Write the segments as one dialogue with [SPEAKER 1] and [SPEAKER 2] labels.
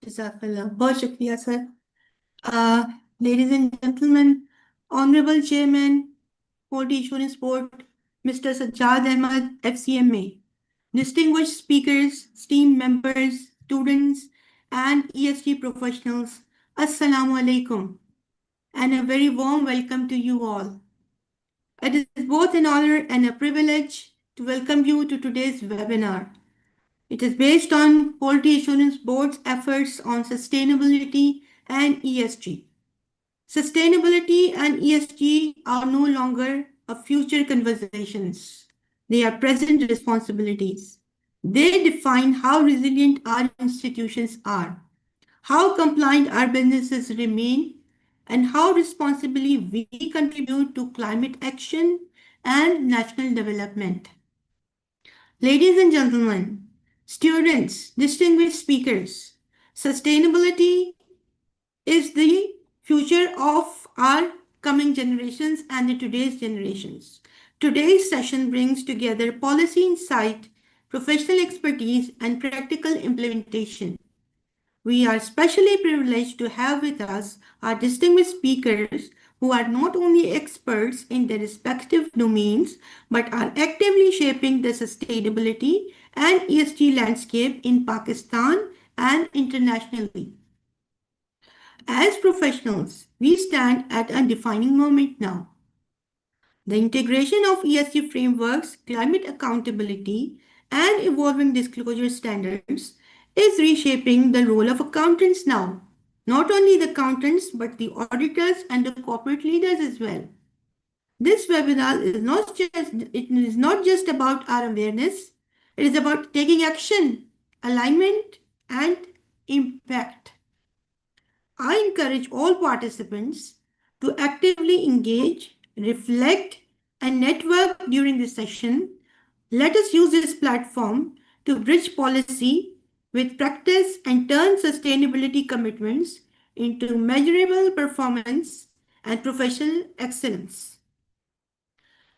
[SPEAKER 1] Jazakallah. बहुत शुक्रिया sir. Ladies and gentlemen, Honorable Chairman, Quality Assurance Board, Mr. Sajjad Ahmad, FCMA, distinguished speakers, esteemed members, students, and ESG professionals, Assalamu alaikum, and a very warm welcome to you all. It is both an honor and a privilege to welcome you to today's webinar. It is based on Quality Assurance Board's efforts on sustainability and ESG. Sustainability and ESG are no longer a future conversations. They are present responsibilities. They define how resilient our institutions are, how compliant our businesses remain, and how responsibly we contribute to climate action and national development. Ladies and gentlemen, students, distinguished speakers, sustainability is the future of our coming generations and the today's generations. Today's session brings together policy insight, professional expertise, and practical implementation. We are especially privileged to have with us our distinguished speakers who are not only experts in their respective domains but are actively shaping the sustainability and ESG landscape in Pakistan and internationally. As professionals, we stand at a defining moment now. The integration of ESG frameworks, climate accountability, and evolving disclosure standards is reshaping the role of accountants now. Not only the accountants, but the auditors and the corporate leaders as well. This webinar is not just about our awareness, it is about taking action, alignment, and impact. I encourage all participants to actively engage, reflect, and network during this session. Let us use this platform to bridge policy with practice and turn sustainability commitments into measurable performance and professional excellence.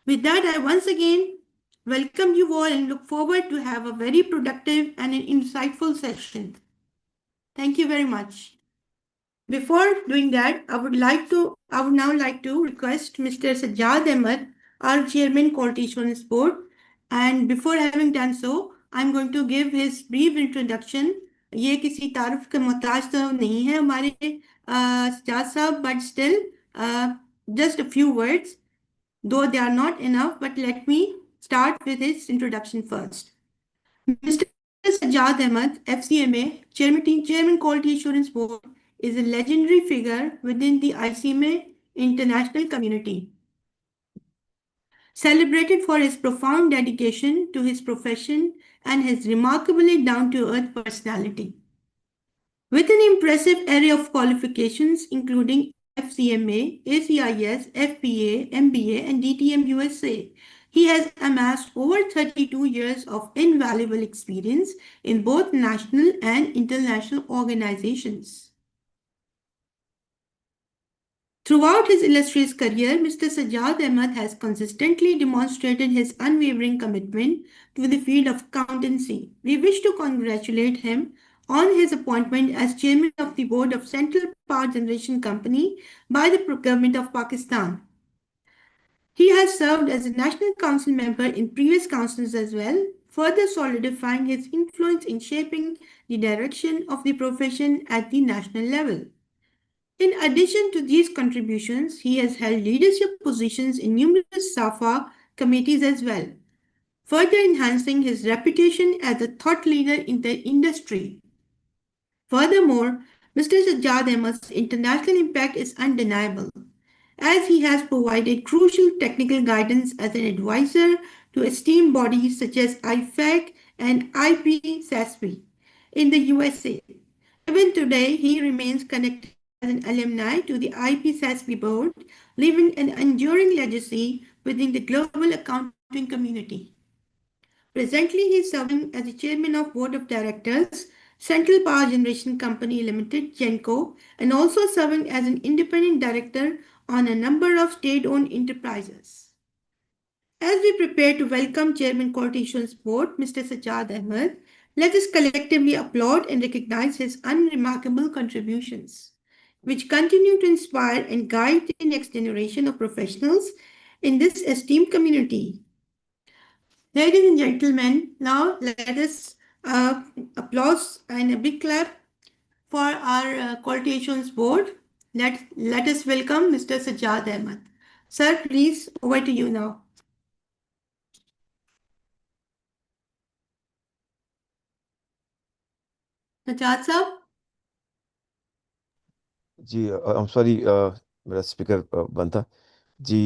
[SPEAKER 1] With that, I once again welcome you all and look forward to have a very productive and an insightful session. Thank you very much. Before doing that, I would now like to request Mr. Sajjad Ahmad, our Chairman Quality Assurance Board, and before having done so, I'm going to give his brief introduction. ये किसी तारुफ का मोहताज तो नहीं है हमारे सज्जाद साहब, but still just a few words, though they are not enough, but let me start with his introduction first. Mr. Sajjad Ahmad, FCMA, Chairman Quality Assurance Board, is a legendary figure within the ICMA international community. Celebrated for his profound dedication to his profession and his remarkably down-to-earth personality. With an impressive array of qualifications including FCMA, ACIS, FPA, MBA, and DTM USA, he has amassed over 32 years of invaluable experience in both national and international organizations. Throughout his illustrious career, Mr. Sajjad Ahmad has consistently demonstrated his unwavering commitment to the field of accountancy. We wish to congratulate him on his appointment as Chairman of the Board of Central Power Generation Company by the Government of Pakistan. He has served as a National Council member in previous councils as well, further solidifying his influence in shaping the direction of the profession at the national level. In addition to these contributions, he has held leadership positions in numerous SAFA committees as well, further enhancing his reputation as a thought leader in the industry. Furthermore, Mr. Sajjad Ahmad's international impact is undeniable, as he has provided crucial technical guidance as an advisor to esteemed bodies such as IFAC and IPSASP in the USA. Even today, he remains connected as an alumni to the IPSASP board, leaving an enduring legacy within the global accounting community. Presently, he is serving as the chairman of Board of Directors, Central Power Generation Company Limited, GENCO, and also serving as an independent director on a number of state-owned enterprises. As we prepare to welcome Chairman Quality Assurance Board, Mr. Sajjad Ahmad, Let us collectively applaud and recognize his unremarkable contributions, which continue to inspire and guide the next generation of professionals in this esteemed community. Ladies and gentlemen, now let us applause and a big clap for our Quality Assurance Board. Let us welcome Mr. Sajjad Ahmed. Sir, please, over to you now. Sajjad sir,
[SPEAKER 2] जी I'm sorry मेरा speaker बंद था जी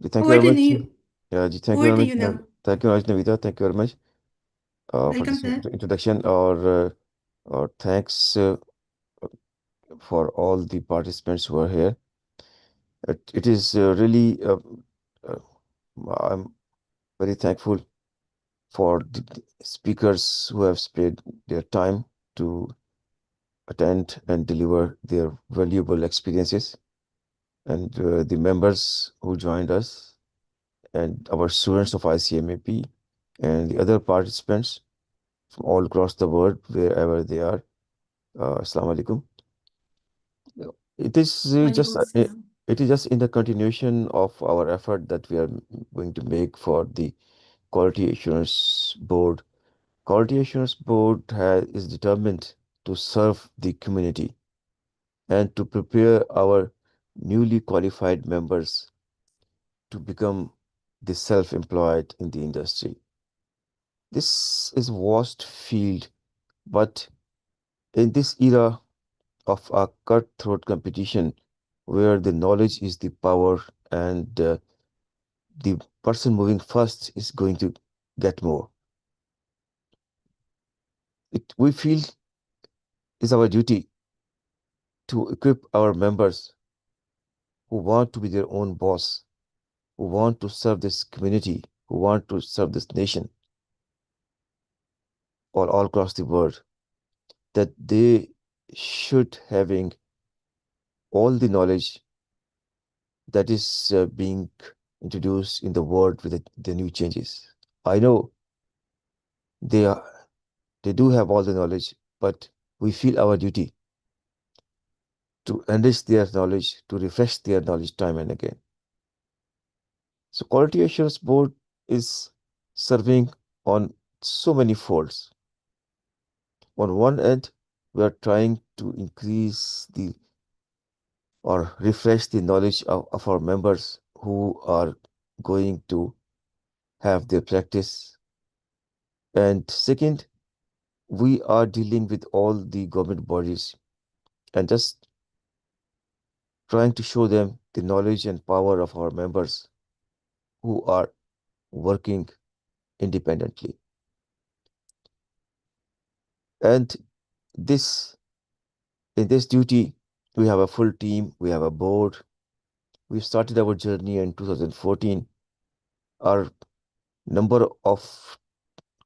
[SPEAKER 2] जी thank you
[SPEAKER 1] over
[SPEAKER 2] very
[SPEAKER 1] to
[SPEAKER 2] much
[SPEAKER 1] you.
[SPEAKER 2] जी thank you
[SPEAKER 1] Over
[SPEAKER 2] very
[SPEAKER 1] to
[SPEAKER 2] much
[SPEAKER 1] you now.
[SPEAKER 2] thank you very much Navita thank you very much for
[SPEAKER 1] Welcome,
[SPEAKER 2] this
[SPEAKER 1] sir.
[SPEAKER 2] introduction or thanks for all the participants who are here it is really uh, I'm very thankful for the speakers who have spared their time to attend and deliver their valuable experiences and the members who joined us and our students of ICMAP and the other participants from all across the world, wherever they are. Assalamu alaikum. Yeah. It is
[SPEAKER 1] Walaikum
[SPEAKER 2] just
[SPEAKER 1] assalam.
[SPEAKER 2] it is just in the continuation of our effort that we are going to make for the Quality Assurance Board. Quality Assurance Board is determined to serve the community and to prepare our newly qualified members to become the self-employed in the industry. This is vast field, but in this era of a cutthroat competition where the knowledge is the power and the person moving first is going to get more, we feel is our duty to equip our members who want to be their own boss, who want to serve this community, who want to serve this nation or all across the world, that they should having all the knowledge that is being introduced in the world with the new changes. I know they are, they do have all the knowledge, but we feel our duty to enrich their knowledge, to refresh their knowledge time and again. So Quality Assurance Board is serving on so many folds. On one end, we are trying to increase the or refresh the knowledge of our members who are going to have their practice. And second, we are dealing with all the government bodies and just trying to show them the knowledge and power of our members who are working independently. And this in this duty, we have a full team, we have a board. We started our journey in 2014. Our number of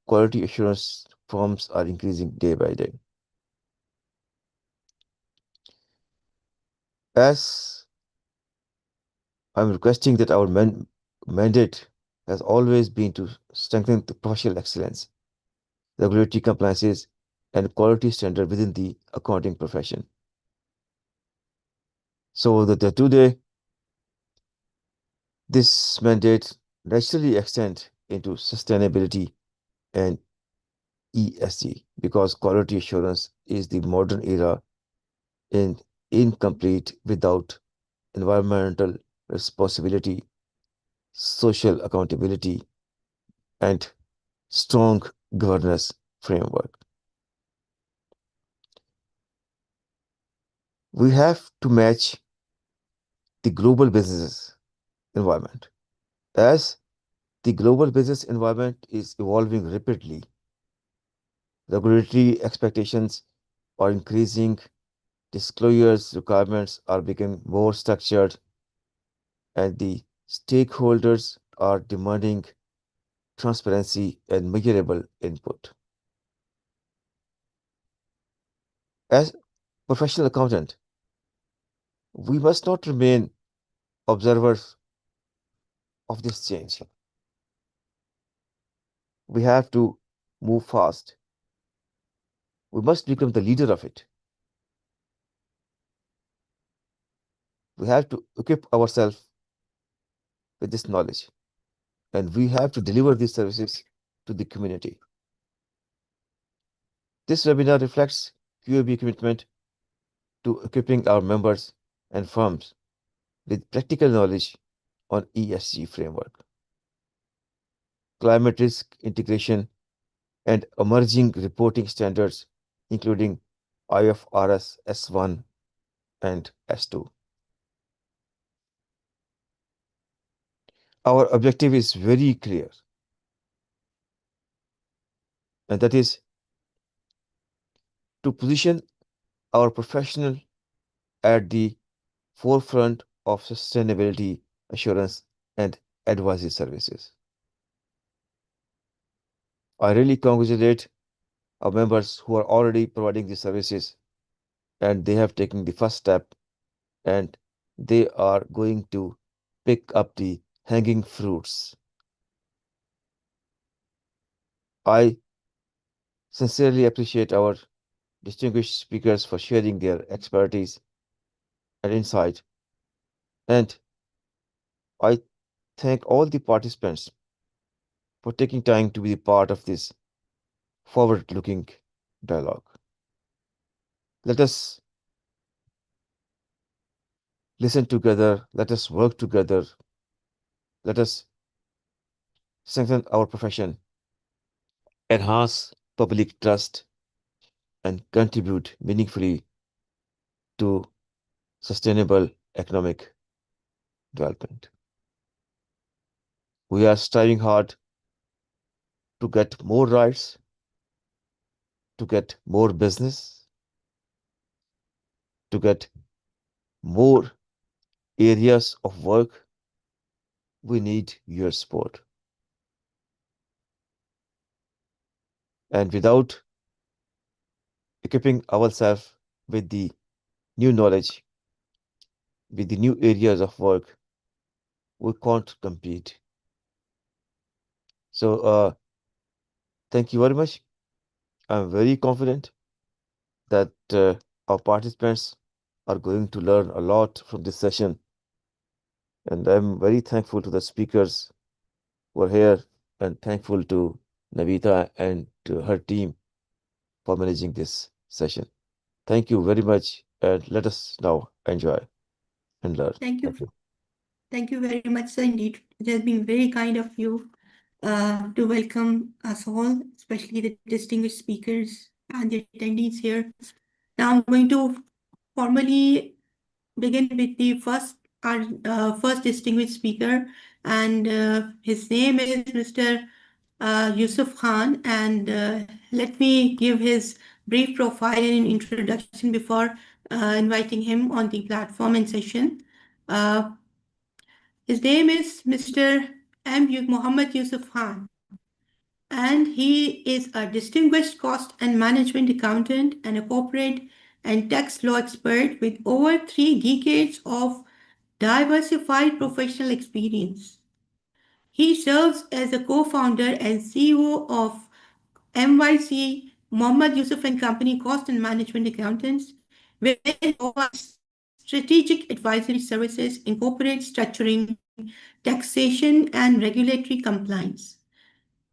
[SPEAKER 2] quality assurance firms are increasing day by day. As I'm requesting that our mandate has always been to strengthen the professional excellence, regulatory compliances, and quality standard within the accounting profession. So that today, this mandate naturally extend into sustainability and ESG because quality assurance is the modern era in incomplete without environmental responsibility, social accountability, and strong governance framework. We have to match the global business environment. As the global business environment is evolving rapidly, regulatory expectations are increasing, disclosures requirements are becoming more structured, and the stakeholders are demanding transparency and measurable input. As professional accountant, we must not remain observers of this change. We have to move fast. We must become the leader of it. We have to equip ourselves with this knowledge, and we have to deliver these services to the community. This webinar reflects QAB commitment to equipping our members and firms with practical knowledge on ESG framework, climate risk integration, and emerging reporting standards, including IFRS S1 and S2. Our objective is very clear, and that is to position our professional at the forefront of sustainability assurance and advisory services. I really congratulate our members who are already providing these services, and they have taken the first step, and they are going to pick up the hanging fruits. I sincerely appreciate our distinguished speakers for sharing their expertise and insight, and I thank all the participants for taking time to be part of this forward-looking dialogue. Let us listen together, let us work together, let us strengthen our profession, enhance public trust, and contribute meaningfully to sustainable economic development. We are striving hard to get more rights, to get more business, to get more areas of work. We need your support. And without equipping ourselves with the new knowledge, with the new areas of work, we can't compete. So, thank you very much. I'm very confident that our participants are going to learn a lot from this session. And I'm very thankful to the speakers who are here and thankful to Navita and to her team for managing this session. Thank you very much, and let us now enjoy and learn.
[SPEAKER 1] Thank you.
[SPEAKER 2] Thank you.
[SPEAKER 1] Thank you very much, sir. Indeed, it has been very kind of you to welcome us all, especially the distinguished speakers and the attendees here. Now I'm going to formally begin with the first distinguished speaker, and his name is Mr. Yusuf Khan. And let me give his brief profile and introduction before inviting him on the platform and session. Uh, his name is Mr. Muhammad Yusuf Khan, and he is a distinguished cost and management accountant and a corporate and tax law expert with over 3 decades of diversified professional experience. He serves as a co-founder and CEO of MYC Mohammed Yusuf and Company Cost and Management Accountants, where he provides strategic advisory services in corporate structuring, taxation, and regulatory compliance.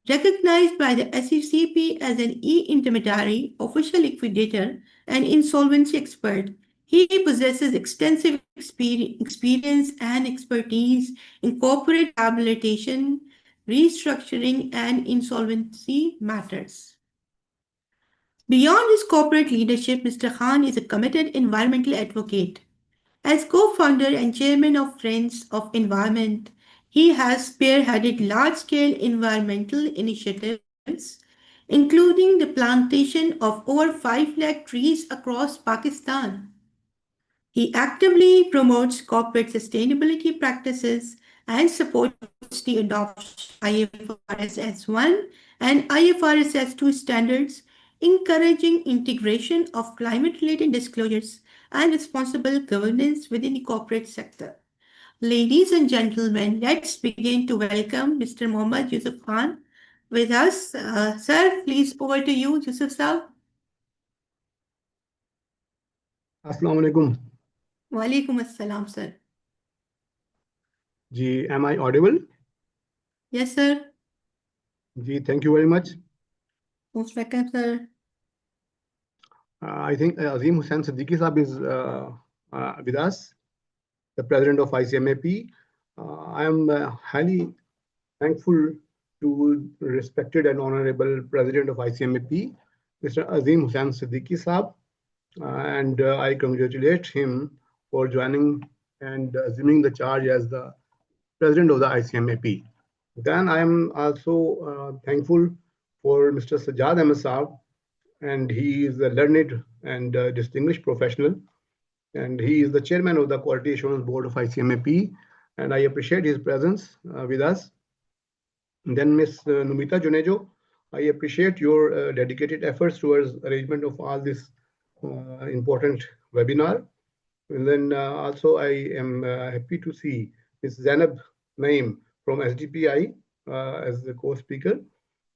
[SPEAKER 1] Recognized by the SECP as an e-intermediary, official liquidator, and insolvency expert, he possesses extensive experience and expertise in corporate rehabilitation, restructuring, and insolvency matters. Beyond his corporate leadership, Mr. Khan is a committed environmental advocate. As co-founder and chairman of Friends of Environment, he has spearheaded large-scale environmental initiatives, including the plantation of over 5 lakh trees across Pakistan. He actively promotes corporate sustainability practices and supports the adoption of IFRS S1 and IFRS S2 standards, encouraging integration of climate-related disclosures and responsible governance within the corporate sector. Ladies and gentlemen, let's begin to welcome Mr. Mohammad Yusuf Khan with us. Sir, please over to you, Yusuf Saab.
[SPEAKER 3] Assalamu alaikum.
[SPEAKER 1] Walaikum assalam, sir.
[SPEAKER 3] Ji, am I audible?
[SPEAKER 1] Yes, sir.
[SPEAKER 3] Ji, thank you very much.
[SPEAKER 1] Most welcome, sir.
[SPEAKER 3] I think Azim Hussain Siddiqui Saab is with us, the president of ICMAP. I am highly thankful to respected and honorable president of ICMAP, Mr. Azim Hussain Siddiqui Saab, and I congratulate him for joining and assuming the charge as the president of the ICMAP. Then I am also thankful for Mr. Sajjad Ahmed Saab, and he is a learned and distinguished professional, and he is the chairman of the Quality Assurance Board of ICMAP, and I appreciate his presence with us. And then Ms. Numita Junejo, I appreciate your dedicated efforts towards arrangement of all this important webinar. And then also I am happy to see Ms. Zainab Naim from SDPI as the co-speaker,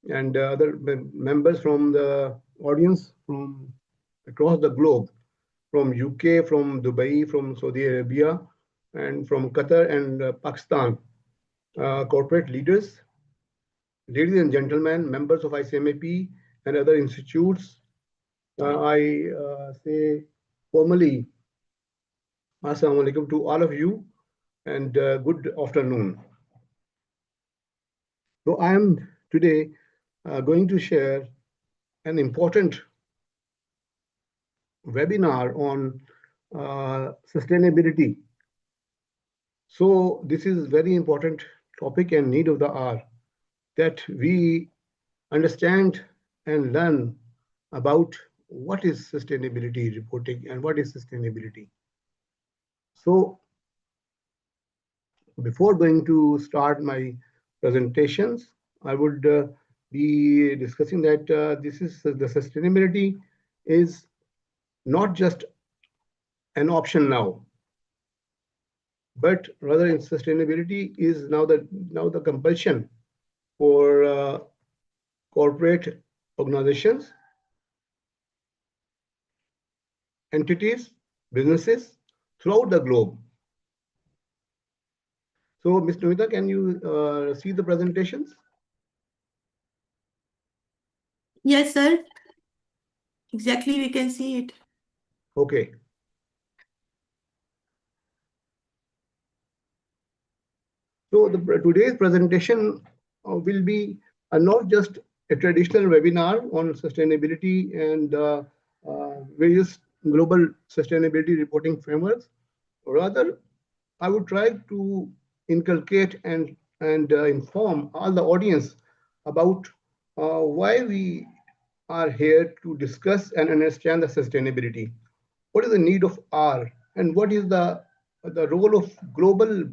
[SPEAKER 3] and other members from the audience from across the globe, from UK, from Dubai, from Saudi Arabia, and from Qatar and Pakistan, corporate leaders, ladies and gentlemen, members of ICMAP and other institutes. I say formally, Assalamu alaikum to all of you, and good afternoon. So I am today going to share an important webinar on sustainability. So this is very important topic and need of the hour, that we understand and learn about what is sustainability reporting and what is sustainability. So before going to start my presentations, I would be discussing that this is the sustainability is not just an option now, but rather in sustainability is now the compulsion for corporate organizations, entities, businesses throughout the globe. So, Ms. Numita, can you see the presentations?
[SPEAKER 1] Yes, sir. Exactly, we can see it.
[SPEAKER 3] Okay. So today's presentation will be not just a traditional webinar on sustainability and various global sustainability reporting frameworks. Rather, I would try to inculcate and inform all the audience about why we are here to discuss and understand the sustainability. What is the need of R, and what is the role of global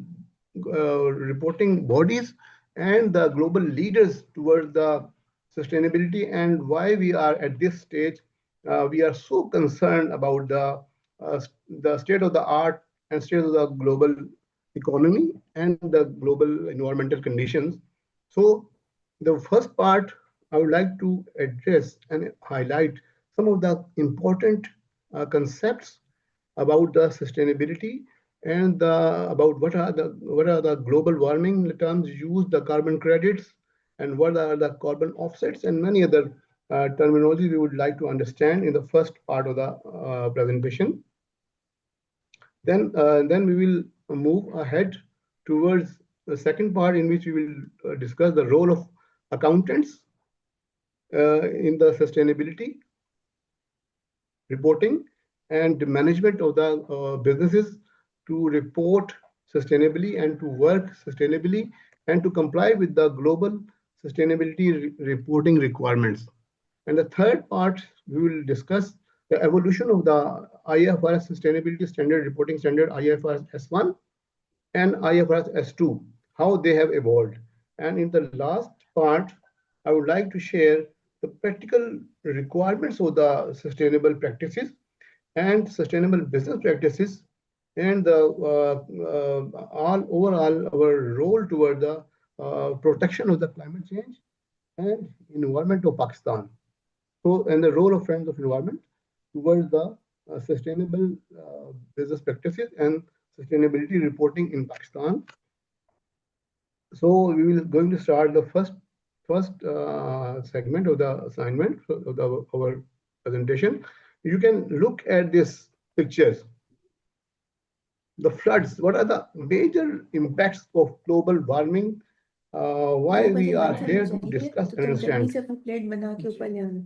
[SPEAKER 3] reporting bodies and the global leaders towards the sustainability, and why we are at this stage. We are so concerned about the state of the art and state of the global economy and the global environmental conditions. So the first part, I would like to address and highlight some of the important concepts about the sustainability and about what are the global warming terms used, the carbon credits, and what are the carbon offsets, and many other terminology we would like to understand in the first part of the presentation. Then we will move ahead towards the second part, in which we will discuss the role of accountants in the sustainability reporting and management of the businesses to report sustainably and to work sustainably and to comply with the global sustainability reporting requirements. And the third part, we will discuss the evolution of the IFRS Sustainability Standard Reporting Standard, IFRS S1 and IFRS S2, how they have evolved. And in the last part, I would like to share the practical requirements of the sustainable practices and sustainable business practices, and the overall our role toward the protection of the climate change and environment of Pakistan. So, and the role of Friends of Environment towards the sustainable business practices and sustainability reporting in Pakistan. So we will going to start the first segment of the assignment of our presentation. You can look at these pictures. The floods. What are the major impacts of global warming? Why we are here to discuss and understand.
[SPEAKER 1] Plate बना के ऊपर ले आना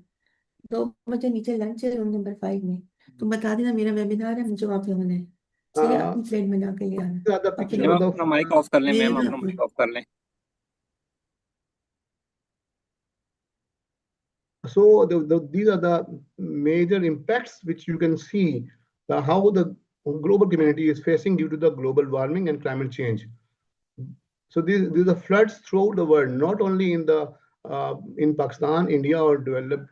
[SPEAKER 1] 2 बजे नीचे lunch है room number 5 में तुम बता देना मेरा वेबिनार है मुझे वहां पे होना है इसलिए अपनी प्लेट बना के ले आना
[SPEAKER 3] The picture
[SPEAKER 4] ma'am
[SPEAKER 3] of the
[SPEAKER 4] अपना माइक ऑफ कर लें मैम अपना माइक ऑफ कर लें
[SPEAKER 3] So these are the major impacts which you can see how the global community is facing due to the global warming and climate change. So these are floods throughout the world, not only in Pakistan, India, or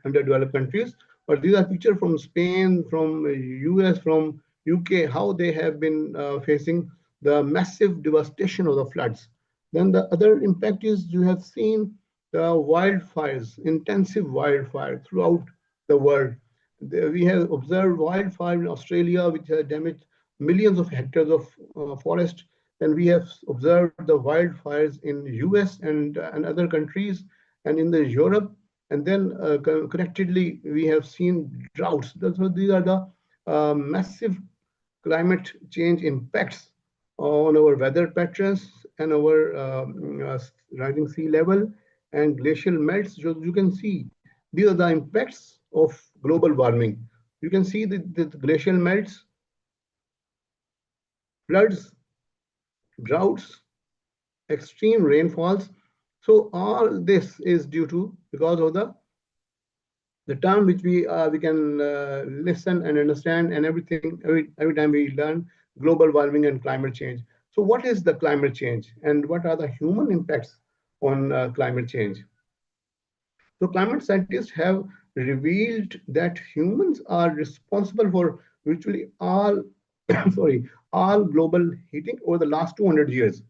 [SPEAKER 3] underdeveloped countries, but these are pictures from Spain, from US, from UK, how they have been facing the massive devastation of the floods. Then the other impact is you have seen the wildfires, intensive wildfire throughout the world. We have observed wildfire in Australia, which has damaged millions of hectares of forest. Then we have observed the wildfires in US and other countries and in the Europe. And then connectedly, we have seen droughts. So these are the massive climate change impacts on our weather patterns and our rising sea level and glacial melts. So you can see these are the impacts of global warming. You can see the glacial melts, floods, droughts, extreme rainfalls. So all this is due to because of the term which we can listen and understand and everything every time we learn global warming and climate change. So what is the climate change and what are the human impacts on climate change? So climate scientists have revealed that humans are responsible for virtually all sorry all global heating over the last 200 years.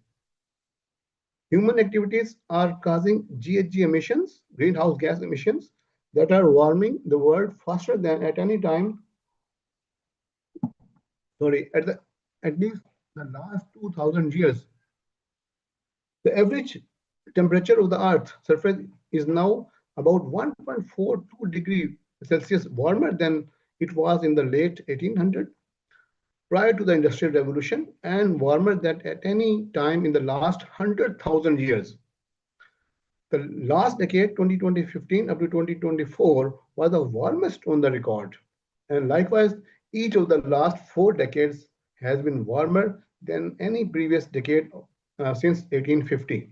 [SPEAKER 3] Human activities are causing GHG emissions, greenhouse gas emissions, that are warming the world faster than at any time. At least the last 2,000 years. The average temperature of the Earth's surface is now about 1.42 degrees Celsius warmer than it was in the late 1800s, prior to the Industrial Revolution, and warmer than at any time in the last 100,000 years. The last decade, 2015 up to 2024, was the warmest on the record. And likewise, each of the last 4 decades has been warmer than any previous decade since 1850.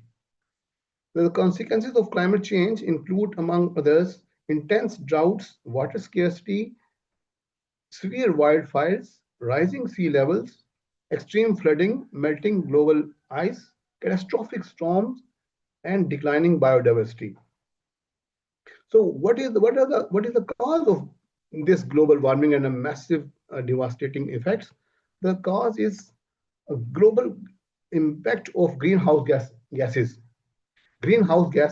[SPEAKER 3] The consequences of climate change include, among others, intense droughts, water scarcity, severe wildfires, rising sea levels, extreme flooding, melting global ice, catastrophic storms, and declining biodiversity. So what is the cause of this global warming and a massive devastating effects? The cause is a global impact of greenhouse gas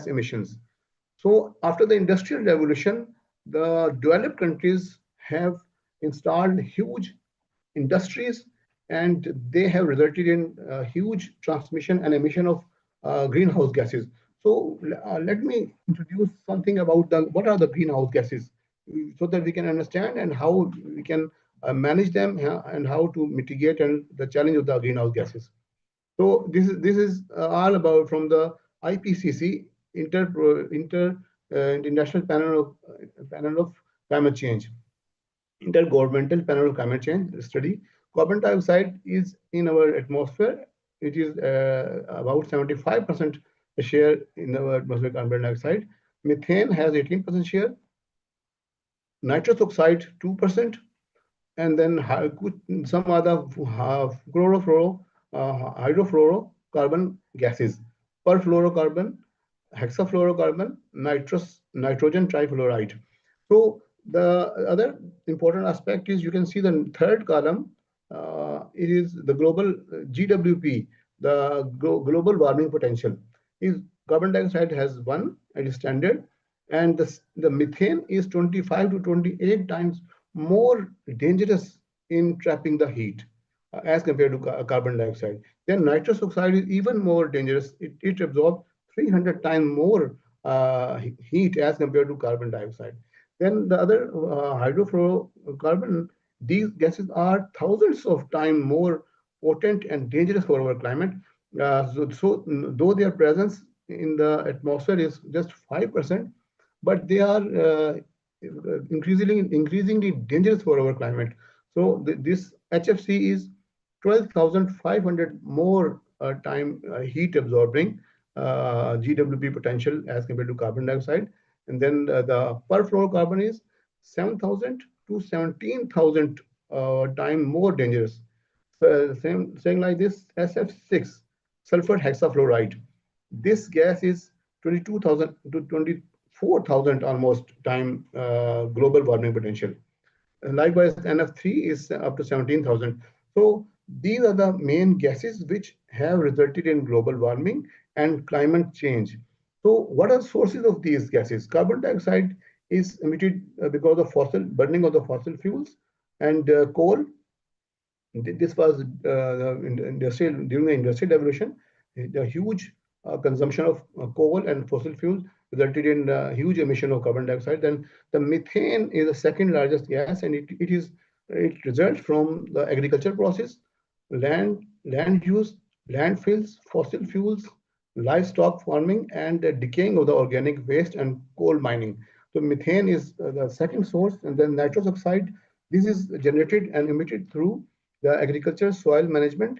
[SPEAKER 3] emissions. So after the Industrial Revolution, the developed countries have installed huge industries and they have resulted in huge transmission and emission of greenhouse gases. So let me introduce something about what are the greenhouse gases so that we can understand and how we can manage them and how to mitigate and the challenge of the greenhouse gases. So this is all about from the IPCC International Panel of Climate Change, Intergovernmental Panel of Climate Change study. Carbon dioxide is in our atmosphere. It is about 75% share in our atmosphere carbon dioxide. Methane has 18% share. Nitrous oxide 2%, and then some other hydrofluorocarbon gases, perfluorocarbon, hexafluorocarbon, nitrogen trifluoride. So the other important aspect is you can see the third column. It is the global GWP, the global warming potential. Is carbon dioxide has 1 at standard, and the methane is 25 to 28 times more dangerous in trapping the heat as compared to carbon dioxide. Then nitrous oxide is even more dangerous. It absorbs 300 times more heat as compared to carbon dioxide. Then the other hydrofluorocarbon, these gases are thousands of times more potent and dangerous for our climate. So though their presence in the atmosphere is just 5%, but they are increasingly dangerous for our climate. So this HFC is 12,500 more time heat absorbing GWP potential as compared to carbon dioxide. And then the perfluorocarbon is 7,000 to 17,000 time more dangerous. So saying like this, SF6, sulfur hexafluoride. This gas is 22,000 to 24,000 almost time global warming potential. And likewise, NF3 is up to 17,000. So these are the main gases which have resulted in global warming and climate change. So what are sources of these gases? Carbon dioxide is emitted because of burning of the fossil fuels and coal. This was during the industrial revolution. The huge consumption of coal and fossil fuels resulted in huge emission of carbon dioxide. Then the methane is the second largest gas, and it results from the agriculture process, land use, landfills, fossil fuels, livestock farming, and the decaying of the organic waste and coal mining. So methane is the second source, and then nitrous oxide. This is generated and emitted through the agriculture, soil management,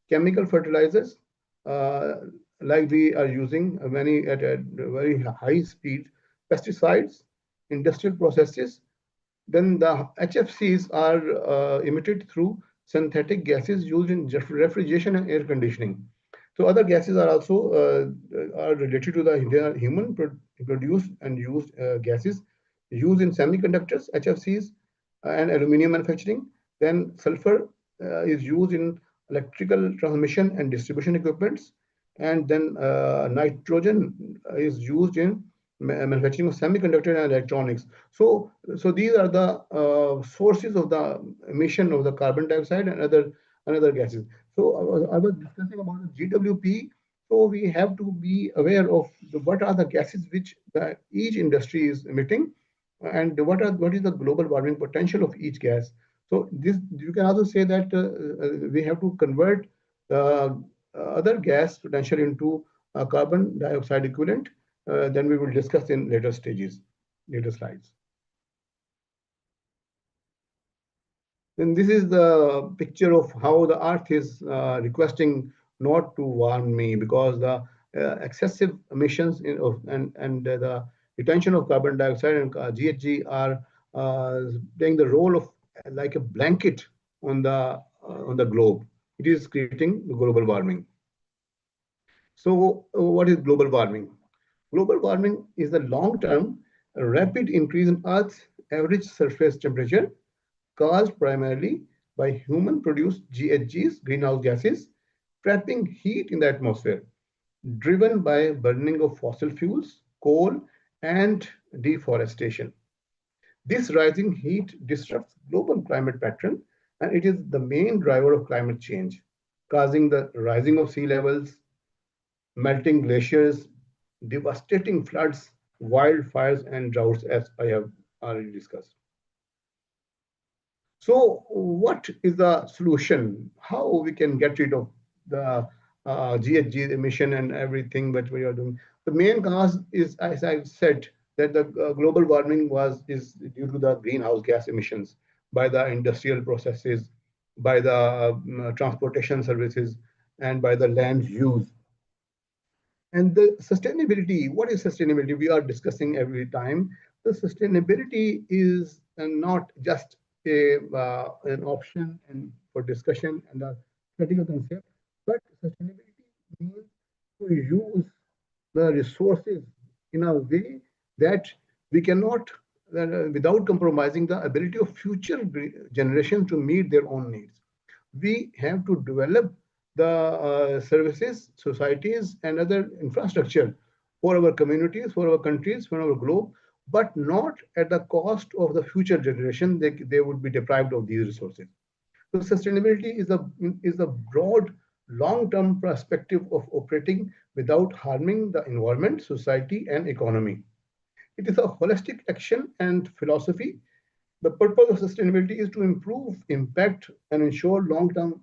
[SPEAKER 3] chemical fertilizers, uh, like we are using many at a very high speed, pesticides, industrial processes. Then the HFCs are emitted through synthetic gases used in refrigeration and air conditioning. So other gases are also are related to the human produced and used gases used in semiconductors, HFCs, and aluminum manufacturing. Then sulfur is used in electrical transmission and distribution equipments. And then nitrogen is used in manufacturing of semiconductor and electronics. So these are the sources of the emission of the carbon dioxide and other gases. So I was discussing about the GWP. So we have to be aware of what are the gases which each industry is emitting, and what is the global warming potential of each gas. So this you can also say that we have to convert other gas potential into carbon dioxide equivalent. Then we will discuss in later stages, later slides. Then this is the picture of how the earth is requesting not to warm me, because the excessive emissions and the retention of carbon dioxide and GHG are playing the role of like a blanket on the globe. It is creating global warming. So what is global warming? Global warming is the long-term rapid increase in Earth's average surface temperature caused primarily by human-produced GHGs, greenhouse gases, trapping heat in the atmosphere, driven by burning of fossil fuels, coal, and deforestation. This rising heat disrupts global climate pattern, and it is the main driver of climate change, causing the rising of sea levels, melting glaciers, devastating floods, wildfires, and droughts, as I have already discussed. So what is the solution? How we can get rid of the GHG emission and everything that we are doing? The main cause is, as I've said, that the global warming is due to the greenhouse gas emissions by the industrial processes, by the transportation services, and by the land use. And the sustainability, what is sustainability? We are discussing every time. The sustainability is not just an option and for discussion and a critical concept, but sustainability means to use the resources in a way that we cannot, without compromising the ability of future generations to meet their own needs. We have to develop the services, societies, and other infrastructure for our communities, for our countries, for our globe, but not at the cost of the future generation. They would be deprived of these resources. So sustainability is a broad, long-term perspective of operating without harming the environment, society, and economy. It is a holistic action and philosophy. The purpose of sustainability is to improve impact and ensure long-term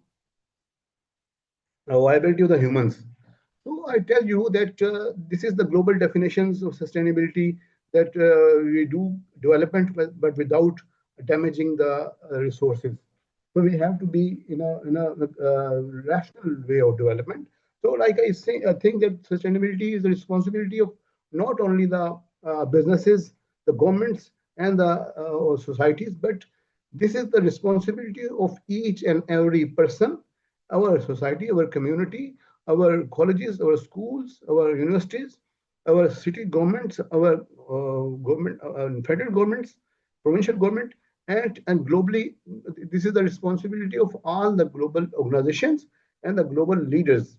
[SPEAKER 3] viability of the humans. So I tell you that this is the global definitions of sustainability, that we do development, but without damaging the resources. So we have to be in a rational way of development. So like I say, I think that sustainability is the responsibility of not only the businesses, the governments, and the societies, but this is the responsibility of each and every person, our society, our community, our colleges, our schools, our universities, our city governments, our government, federal governments, provincial government, and globally, this is the responsibility of all the global organizations and the global leaders,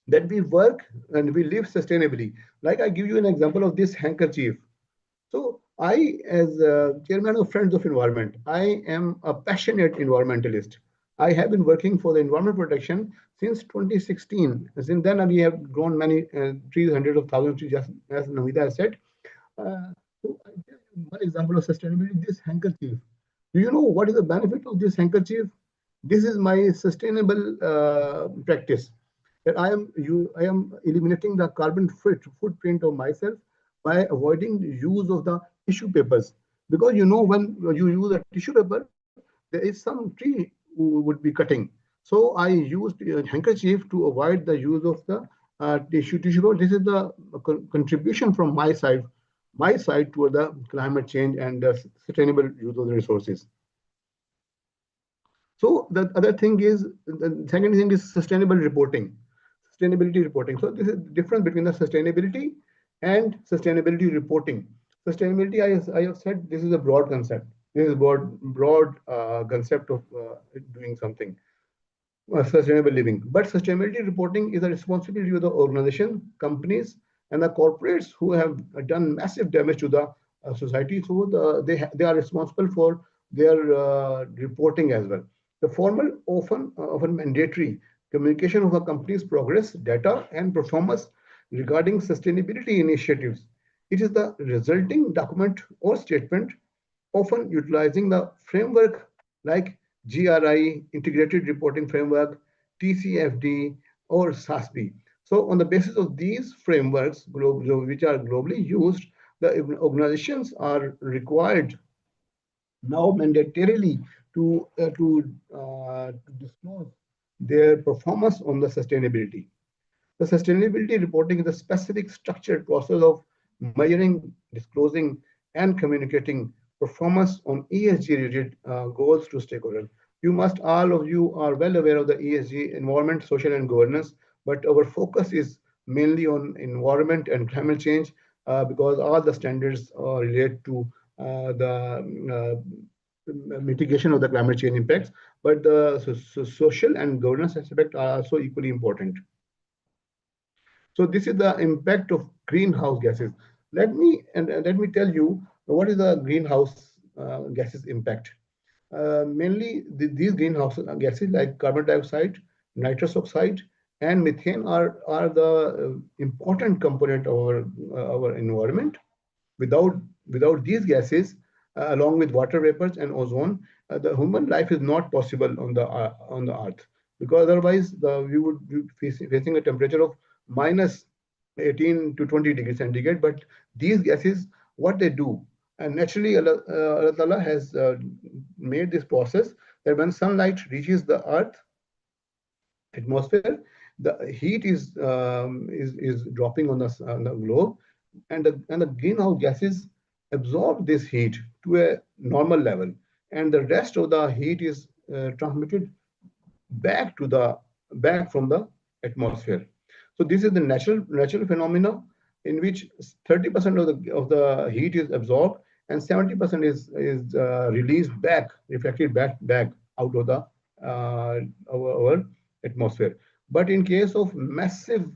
[SPEAKER 3] that we work and we live sustainably. Like I give you an example of this handkerchief. So I, as chairman of Friends of Environment, I am a passionate environmentalist. I have been working for the environment protection since 2016. Since then, we have grown many trees, hundreds of thousands of trees, just as Namita has said. So I tell you one example of sustainability, this handkerchief. Do you know what is the benefit of this handkerchief? This is my sustainable practice. That I am eliminating the carbon footprint of myself by avoiding the use of the tissue papers. Because when you use a tissue paper, there is some tree who would be cutting. So I used a handkerchief to avoid the use of the tissue paper. This is the contribution from my side toward the climate change and the sustainable use of the resources. So the other thing is, the second thing is sustainable reporting, sustainability reporting. So this is the difference between the sustainability and sustainability reporting. Sustainability, I have said, this is a broad concept. This is a broad concept of doing something. Sustainable living. But sustainability reporting is a responsibility of the organization, companies, and the corporates who have done massive damage to the society. So they are responsible for their reporting as well. The formal, often mandatory communication of a company's progress, data, and performance regarding sustainability initiatives. It is the resulting document or statement, often utilizing the framework like GRI, Integrated Reporting Framework, TCFD, or SASB. So on the basis of these frameworks, which are globally used, the organizations are required now mandatorily to disclose their performance on the sustainability. The sustainability reporting is a specific structured process of measuring, disclosing, and communicating performance on ESG-related goals to stakeholders. All of you are well aware of the ESG, environment, social, and governance, but our focus is mainly on environment and climate change because all the standards relate to the mitigation of the climate change impacts, but the social and governance aspect are also equally important. So this is the impact of greenhouse gases. Let me tell you what is the greenhouse gases impact. Mainly, these greenhouse gases like carbon dioxide, nitrous oxide, and methane are the important component of our environment. Without these gases, along with water vapors and ozone, the human life is not possible on the earth, because otherwise we would be facing a temperature of minus 18 to 20 degrees centigrade. But these gases, what they do, and naturally Allah Ta'ala has made this process that when sunlight reaches the earth atmosphere, the heat is dropping on the globe, and the greenhouse gases absorb this heat to a normal level, and the rest of the heat is transmitted back from the atmosphere. So this is the natural phenomena in which 30% of the heat is absorbed and 70% is released back, reflected back out of the our atmosphere. But in case of massive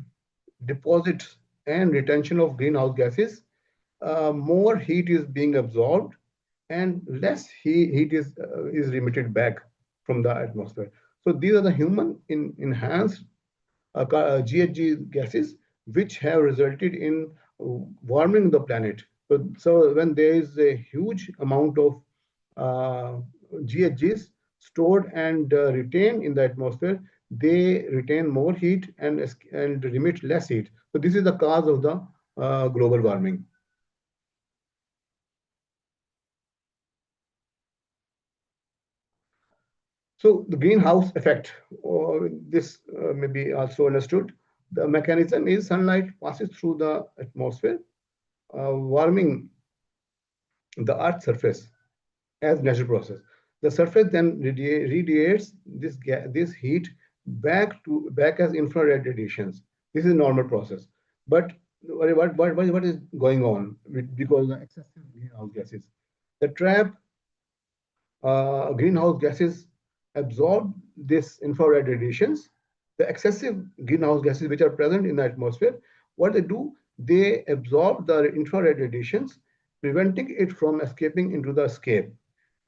[SPEAKER 3] deposits and retention of greenhouse gases, more heat is being absorbed and less heat is emitted back from the atmosphere. So these are the human enhanced GHG gases, which have resulted in warming the planet. So when there is a huge amount of GHGs stored and retained in the atmosphere, they retain more heat and emit less heat. So this is the cause of the global warming. So the greenhouse effect, this may be also understood. The mechanism is sunlight passes through the atmosphere, warming the Earth's surface as natural process. The surface then radiates this heat back as infrared radiations. This is a normal process. But what is going on because of the excessive greenhouse gases? The trap greenhouse gases absorb this infrared radiations. The excessive greenhouse gases which are present in the atmosphere, what they do, they absorb the infrared radiations, preventing it from escaping into the escape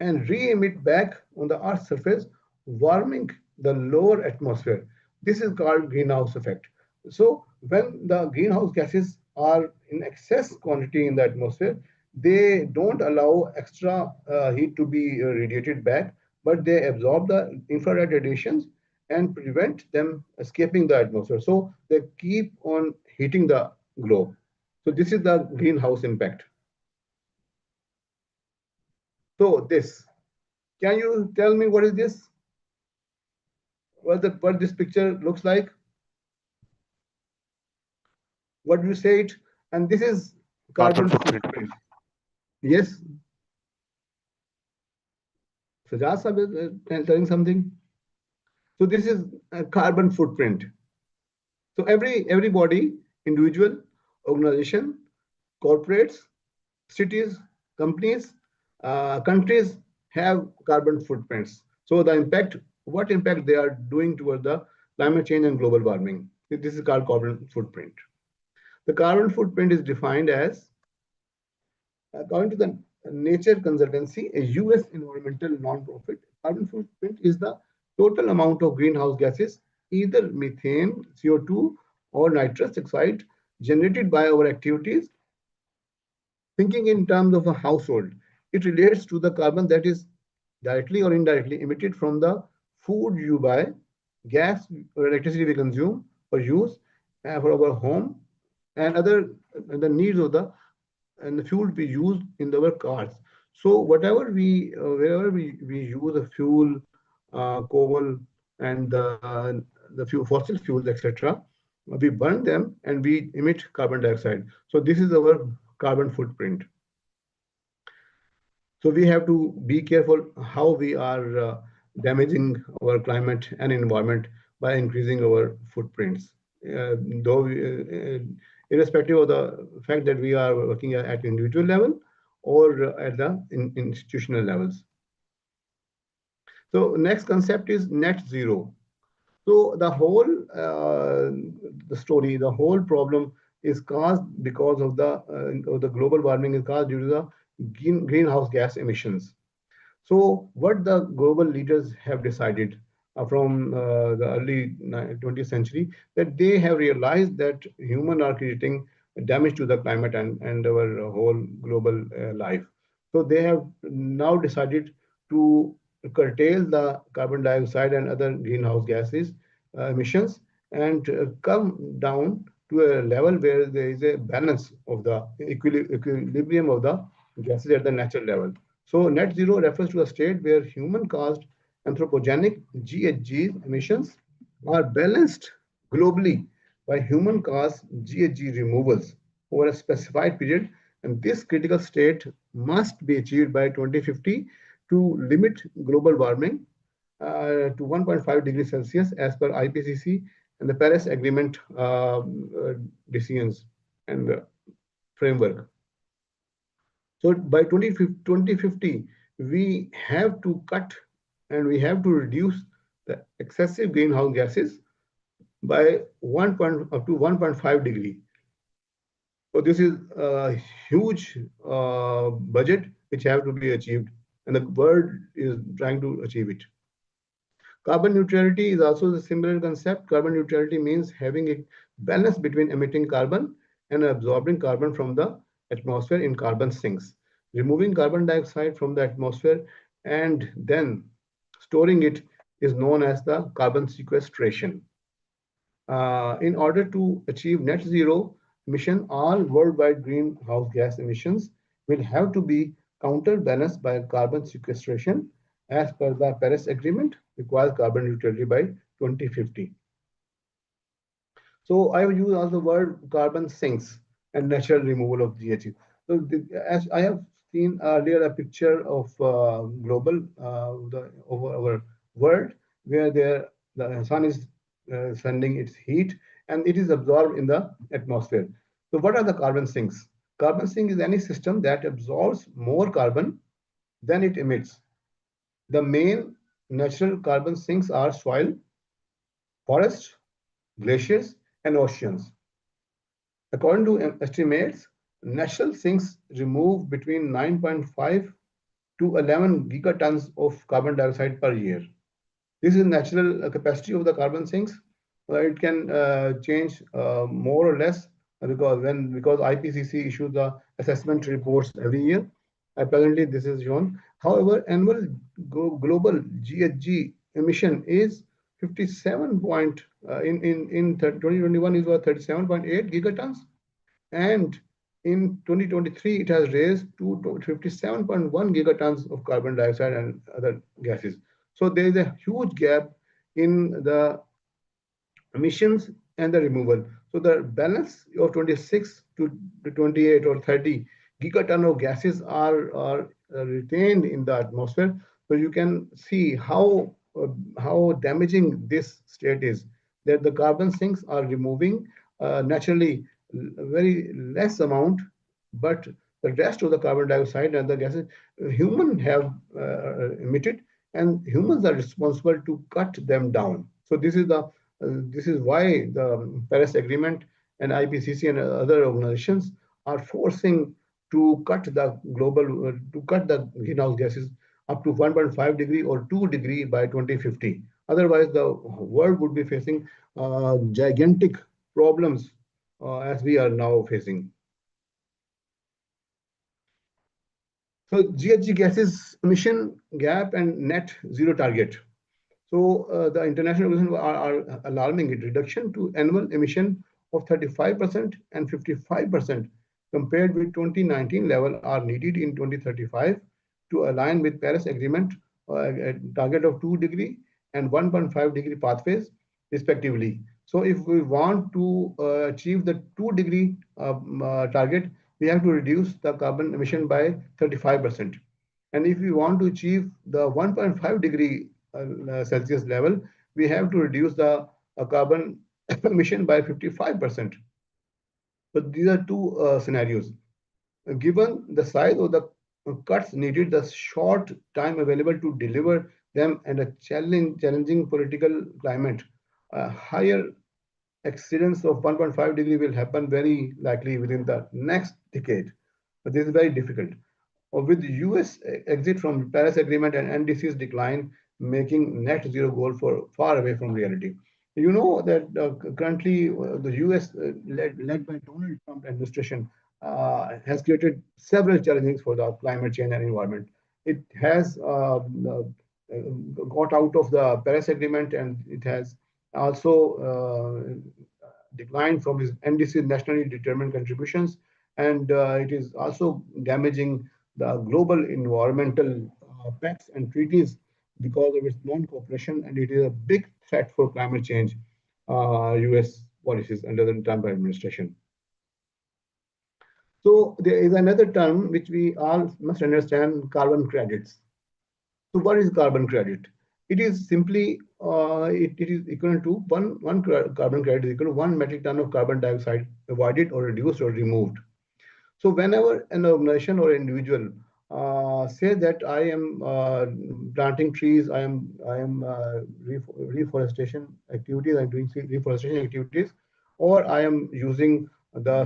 [SPEAKER 3] and re-emit back on the Earth's surface, warming the lower atmosphere. This is called greenhouse effect. So when the greenhouse gases are in excess quantity in the atmosphere, they don't allow extra heat to be radiated back, but they absorb the infrared radiations and prevent them escaping the atmosphere. So they keep on heating the globe. So this is the greenhouse impact. So this, can you tell me what is this? What this picture looks like? What do you say it? And this is carbon footprint. Yes. Sajaz Sahab is telling something. So this is a carbon footprint. So everybody, individual, organization, corporates, cities, companies, countries have carbon footprints. So the impact, what impact they are doing toward the climate change and global warming. This is called carbon footprint. The carbon footprint is defined as, according to the Nature Conservancy, a US environmental non-profit, carbon footprint is the total amount of greenhouse gases, either methane, CO2, or nitrous oxide, generated by our activities. Thinking in terms of a household, it relates to the carbon that is directly or indirectly emitted from the food you buy, gas or electricity we consume or use for our home, and the needs of the fuel we use in our cars. So whatever wherever we use a fuel, coal, and the fossil fuels, etc., we burn them and we emit carbon dioxide. So this is our carbon footprint. So we have to be careful how we are damaging our climate and environment by increasing our footprints. Irrespective of the fact that we are working at individual level or at the institutional levels. So next concept is net zero. So the whole the whole problem is caused because of the global warming is caused due to the greenhouse gas emissions. So what the global leaders have decided from the early 20th century, that they have realized that humans are creating damage to the climate and our whole global life. So they have now decided to curtail the carbon dioxide and other greenhouse gases emissions and come down to a level where there is a balance of the equilibrium of the gases at the natural level. So net zero refers to a state where human-caused anthropogenic GHG emissions are balanced globally by human-caused GHG removals over a specified period, and this critical state must be achieved by 2050 to limit global warming to 1.5 degrees Celsius as per IPCC and the Paris Agreement decisions and framework. So by 2050, we have to cut and we have to reduce the excessive greenhouse gases by up to 1.5 degree. So this is a huge budget which have to be achieved, and the world is trying to achieve it. Carbon neutrality is also a similar concept. Carbon neutrality means having a balance between emitting carbon and absorbing carbon from the atmosphere in carbon sinks. Removing carbon dioxide from the atmosphere and then storing it is known as the carbon sequestration. In order to achieve net zero emission, all worldwide greenhouse gas emissions will have to be counterbalanced by carbon sequestration as per the Paris Agreement requires carbon neutrality by 2050. So I use also the word carbon sinks and natural removal of GHG. So as I have seen earlier a picture of global over our world where the sun is sending its heat and it is absorbed in the atmosphere. So what are the carbon sinks? Carbon sink is any system that absorbs more carbon than it emits. The main natural carbon sinks are soil, forests, glaciers, and oceans. According to estimates, natural sinks remove between 9.5 to 11 gigatons of carbon dioxide per year. This is natural capacity of the carbon sinks. It can change more or less because IPCC issues the assessment reports every year. Presently, this is shown. However, annual global GHG emission is 57 point in 2021 is 37.8 gigatons, and in 2023 it has raised to 57.1 gigatons of carbon dioxide and other gases. So there is a huge gap in the emissions and the removal. So the balance of 26 to 28 or 30 gigaton of gases are retained in the atmosphere. So you can see how damaging this state is, that the carbon sinks are removing naturally very less amount, but the rest of the carbon dioxide and the gases humans have emitted, and humans are responsible to cut them down. So this is why the Paris Agreement and IPCC and other organizations are forcing to cut the greenhouse gases up to 1.5 degree or 2 degree by 2050. Otherwise, the world would be facing gigantic problems as we are now facing. So GHG gases emission gap and net zero target. So the international organizations are alarming it. Reduction to annual emission of 35% and 55% compared with 2019 level are needed in 2035 to align with Paris Agreement a target of 2 degree and 1.5 degree pathways respectively. So if we want to achieve the 2 degree target, we have to reduce the carbon emission by 35%. And if we want to achieve the 1.5 degree Celsius level, we have to reduce the carbon emission by 55%. So these are two scenarios. Given the size of the cuts needed, the short time available to deliver them, and a challenging political climate, a higher exceedance of 1.5 degree will happen very likely within the next decade. But this is very difficult. With US exit from Paris Agreement and NDC's decline, making net zero goal for far away from reality. You know that currently the US, led by Donald Trump administration, has created several challenges for the climate change and environment. It has got out of the Paris Agreement, and it has also declined from its NDC nationally determined contributions, and it is also damaging the global environmental pacts and treaties because of its non-cooperation, and it is a big threat for climate change US policies under the Trump administration. So there is another term which we all must understand: carbon credits. So what is carbon credit? It is simply it is equal to one carbon credit is equal to 1 metric ton of carbon dioxide avoided or reduced or removed. So whenever an organization or individual say that I am planting trees, I am reforestation activities, I'm doing reforestation activities, or I am using the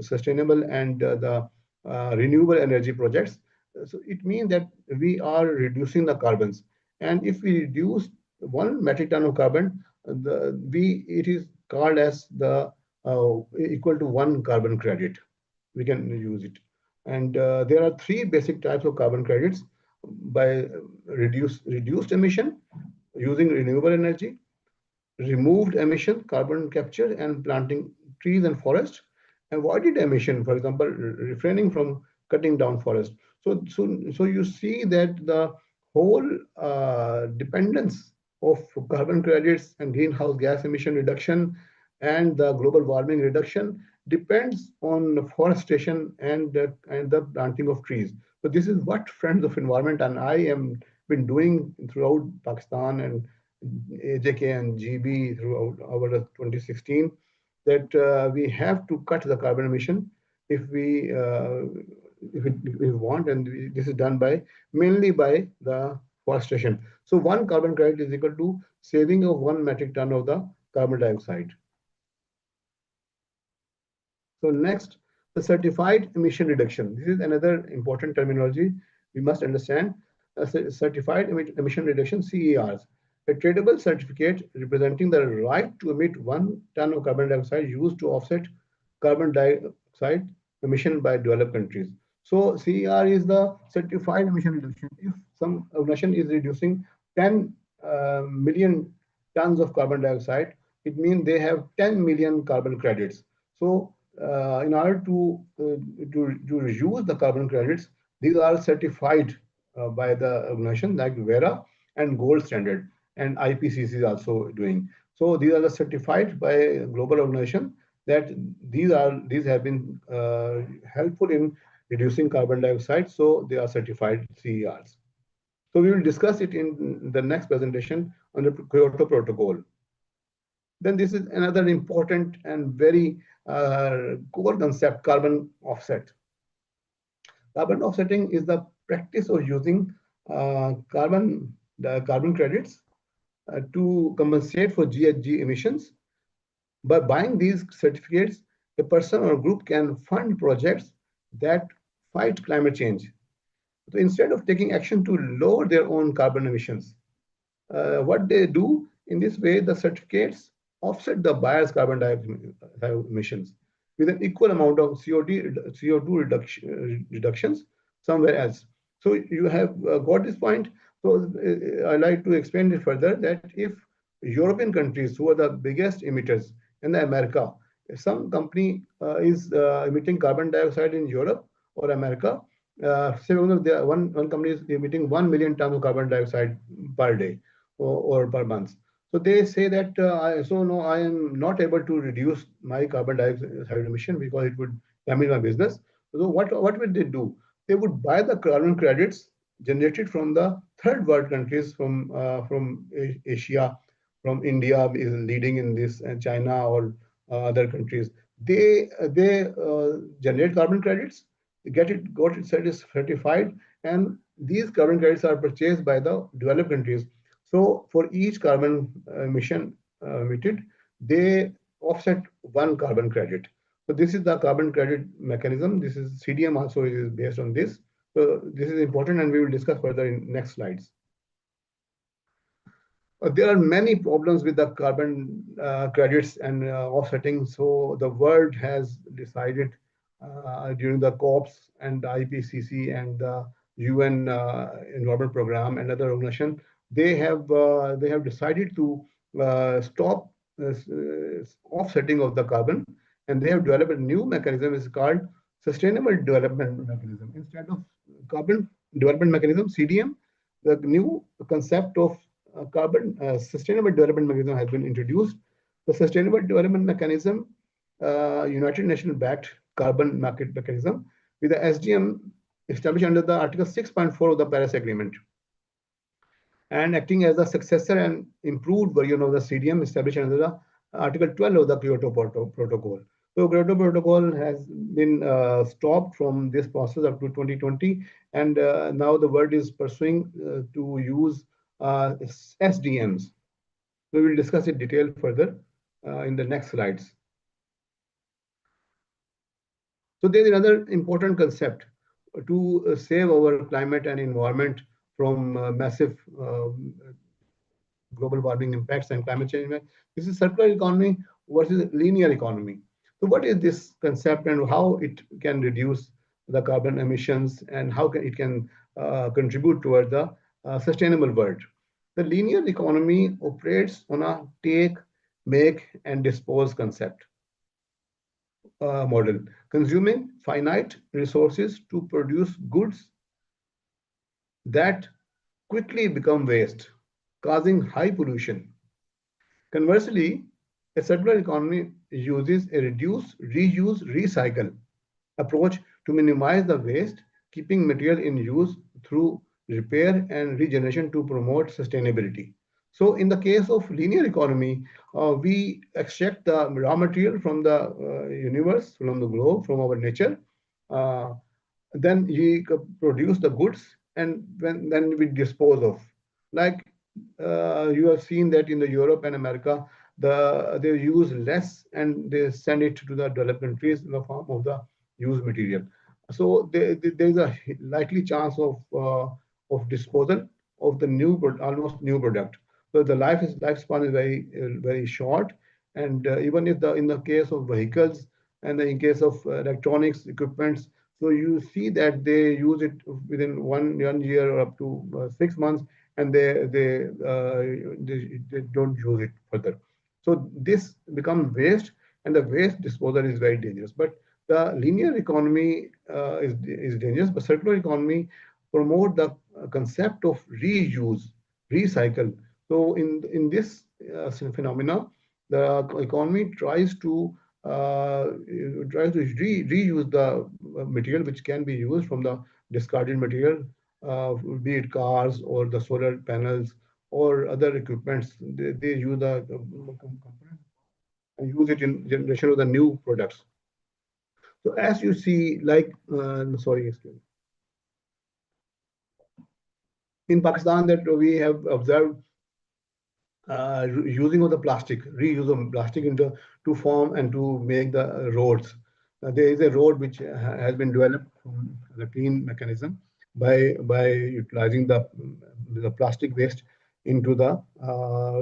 [SPEAKER 3] sustainable and the renewable energy projects. So it means that we are reducing the carbons. And if we reduce 1 metric ton of carbon, it is called as the equal to 1 carbon credit. We can use it. And there are three basic types of carbon credits: by reduced emission using renewable energy, removed emission, carbon capture and planting trees and forests, avoided emission, for example, refraining from cutting down forest. So you see that the whole dependence of carbon credits and greenhouse gas emission reduction and the global warming reduction depends on forestation and the planting of trees. So this is what Friends of Environment and I am been doing throughout Pakistan and AJK and GB throughout our 2016, that we have to cut the carbon emission if we want, and this is done by mainly by the forestation. So 1 carbon credit is equal to saving of 1 metric ton of the carbon dioxide. So next, the certified emission reduction. This is another important terminology we must understand. Certified emission reduction, CERs, a tradable certificate representing the right to emit 1 ton of carbon dioxide used to offset carbon dioxide emission by developed countries. So CER is the certified emission reduction. If some nation is reducing 10 million tons of carbon dioxide, it means they have 10 million carbon credits. So in order to reduce the carbon credits, these are certified by the organization like Vera and Gold Standard, and IPCC is also doing. So these are the certified by a global organization that these have been helpful in reducing carbon dioxide. So they are certified CERs. So we will discuss it in the next presentation on the Kyoto Protocol. Then this is another important and very core concept: carbon offset. Carbon offsetting is the practice of using carbon credits to compensate for GHG emissions. By buying these certificates, a person or group can fund projects that fight climate change. So instead of taking action to lower their own carbon emissions, what they do in this way, the certificates offset the buyer's carbon dioxide emissions with an equal amount of CO2 reductions somewhere else. So you have got this point. So I'd like to explain it further, that if European countries, who are the biggest emitters, in America, if some company is emitting carbon dioxide in Europe or America, say one company is emitting 1 million tons of carbon dioxide per day or per month. So they say that I am not able to reduce my carbon dioxide emission because it would damage my business. So what would they do? They would buy the carbon credits generated from the third world countries, from Asia, from India is leading in this, and China or other countries. They generate carbon credits, got it certified, and these carbon credits are purchased by the developed countries. So for each carbon emission emitted, they offset 1 carbon credit. So this is the carbon credit mechanism. This is CDM also is based on this. So this is important, and we will discuss further in next slides. There are many problems with the carbon credits and offsetting. So the world has decided during the COPs and the IPCC and the UN Environment Program and other organizations, they have decided to stop offsetting of the carbon, and they have developed a new mechanism. It's called Sustainable Development Mechanism. Instead of Carbon Development Mechanism (CDM), the new concept of carbon sustainable development mechanism has been introduced. The sustainable development mechanism, United Nations backed carbon market mechanism, with the SDM established under the Article 6.4 of the Paris Agreement, and acting as a successor and improved version of the CDM established under the Article 12 of the Kyoto Protocol. So Kyoto Protocol has been stopped from this process up to 2020, and now the world is pursuing to use SDMs. We will discuss in detail further in the next slides. So there is another important concept to save our climate and environment from massive global warming impacts and climate change. This is circular economy versus linear economy. So what is this concept and how it can reduce the carbon emissions and how it can contribute toward the sustainable world? The linear economy operates on a take, make, and dispose concept model, consuming finite resources to produce goods that quickly become waste, causing high pollution. Conversely, a circular economy uses a reduce, reuse, recycle approach to minimize the waste, keeping material in use through repair and regeneration to promote sustainability. So in the case of linear economy, we extract the raw material from the universe, from the globe, from our nature. Uh, then we produce the goods and then we dispose of. Like you have seen that in the Europe and America, they use less and they send it to the developed countries in the form of the used material. So there is a likely chance of disposal of the almost new product. So the lifespan is very short, and even if in the case of vehicles and in case of electronics equipments, so you see that they use it within one year or up to 6 months, and they don't use it further. So this becomes waste, and the waste disposal is very dangerous. But the linear economy is dangerous, but circular economy promote the concept of reuse, recycle. So in this phenomena, the economy tries to reuse the material which can be used from the discarded material, be it cars or the solar panels or other equipments. They use the component and use it in generation of the new products. So as you see, like, sorry, excuse me. In Pakistan, that we have observed using of the plastic, reuse of plastic into to form and to make the roads. There is a road which has been developed from the clean mechanism by utilizing the plastic waste into the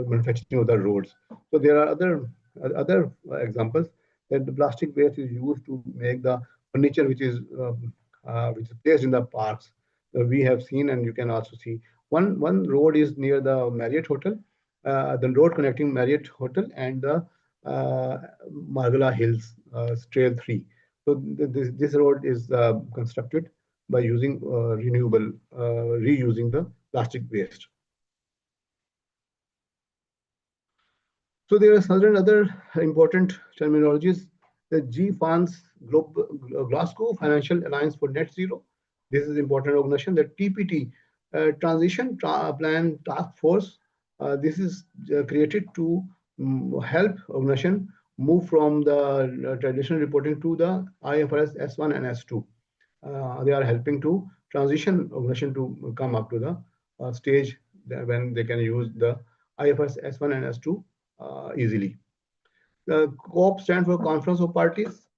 [SPEAKER 3] manufacturing of the roads. So there are other examples that the plastic waste is used to make the furniture which is placed in the parks. We have seen, and you can also see one road is near the Marriott Hotel, the road connecting Marriott Hotel and the Margala Hills Trail 3. So this road is constructed by using reusing the plastic waste. So there are certain other important terminologies. The GFANZ, Glasgow Financial Alliance for Net Zero. This is an important organization. The TPT, Transition Plan Task Force. This is created to help organization move from the traditional reporting to the IFRS S1 and S2. They are helping to transition organization to come up to the stage when they can use the IFRS S1 and S2 easily. The COP stands for Conference of Parties.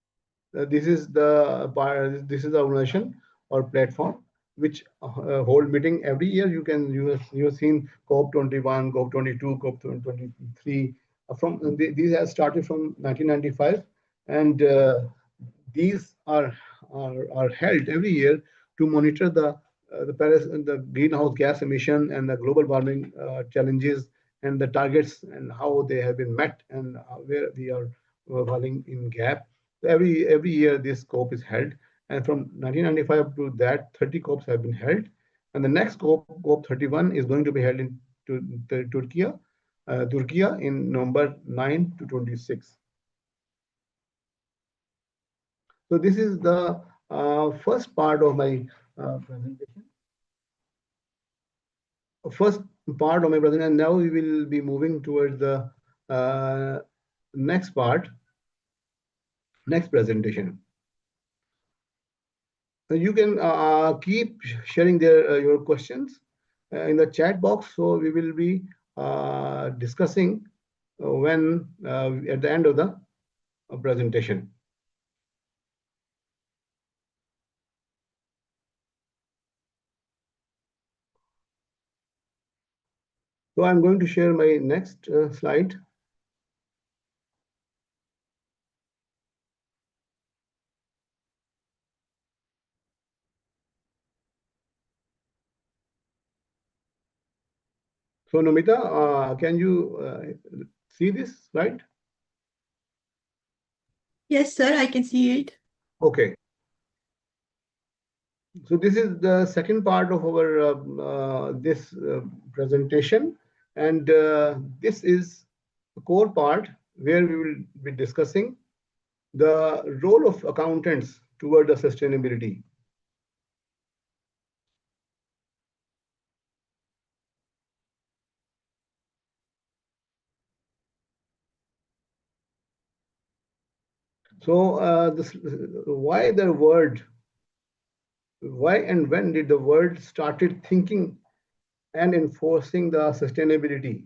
[SPEAKER 3] This is the organization or platform which hold meeting every year. You have seen COP 21, COP 22, COP 23. These have started from 1995, and these are held every year to monitor the greenhouse gas emission and the global warming challenges and the targets and how they have been met and where we are falling in gap. So every year this COP is held, and from 1995 to that 30 COPs have been held, and the next COP 31 is going to be held in Turkey in November 9 to 26. So this is the first part of my presentation. First part of my presentation, and now we will be moving towards the next presentation. So you can keep sharing your questions in the chat box. So we will be discussing when at the end of the presentation. So I'm going to share my next slide. So Nomita, can you see this slide?
[SPEAKER 1] Yes, sir, I can see it.
[SPEAKER 3] Okay. So this is the second part of our this presentation, and this is the core part where we will be discussing the role of accountants toward the sustainability. So why and when did the world started thinking and enforcing the sustainability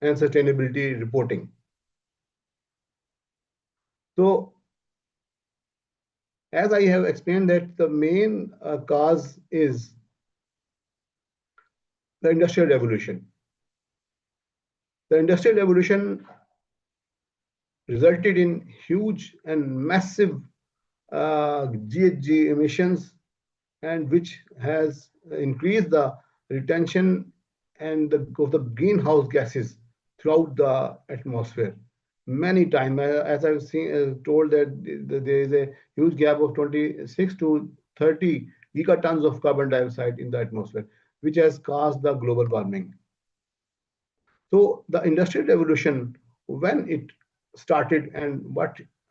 [SPEAKER 3] and sustainability reporting? So as I have explained that the main cause is the Industrial Revolution. The Industrial Revolution resulted in huge and massive GHG emissions, and which has increased the retention and of the greenhouse gases throughout the atmosphere. Many times, as I've seen, told that there is a huge gap of 26 to 30 gigatons of carbon dioxide in the atmosphere, which has caused the global warming. So the Industrial Revolution, when it started, and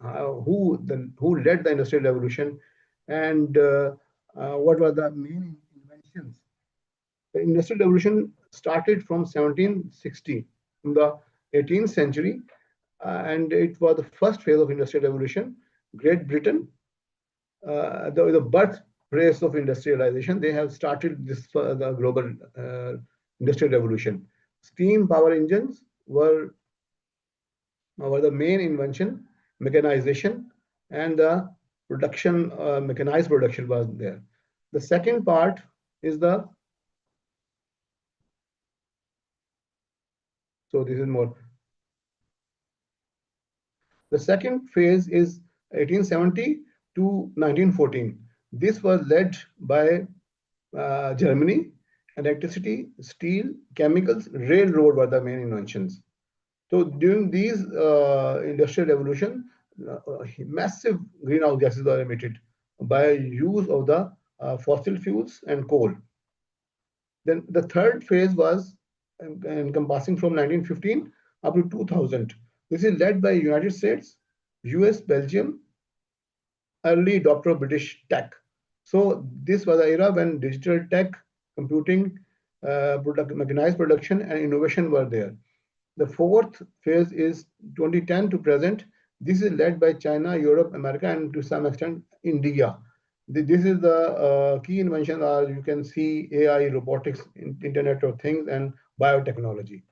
[SPEAKER 3] who led the Industrial Revolution, and what were the main inventions? The Industrial Revolution started from 1760, in the 18th century, and it was the first phase of Industrial Revolution. Great Britain, the birthplace of industrialization, they have started this the global Industrial Revolution. Steam power engines were the main invention. Mechanization and the production, mechanized production was there. The second part is so this is more. The second phase is 1870 to 1914. This was led by Germany. Electricity, steel, chemicals, railroad were the main inventions. So during these industrial revolution, massive greenhouse gases are emitted by use of the fossil fuels and coal. Then the third phase was encompassing from 1915 up to 2000. This is led by United States, US, Belgium, early adopter of British tech. So this was the era when digital tech, computing, mechanized production, and innovation were there. The fourth phase is 2010 to present. This is led by China, Europe, America, and to some extent India. This is the key invention, or you can see AI, robotics, Internet of Things, and biotechnology.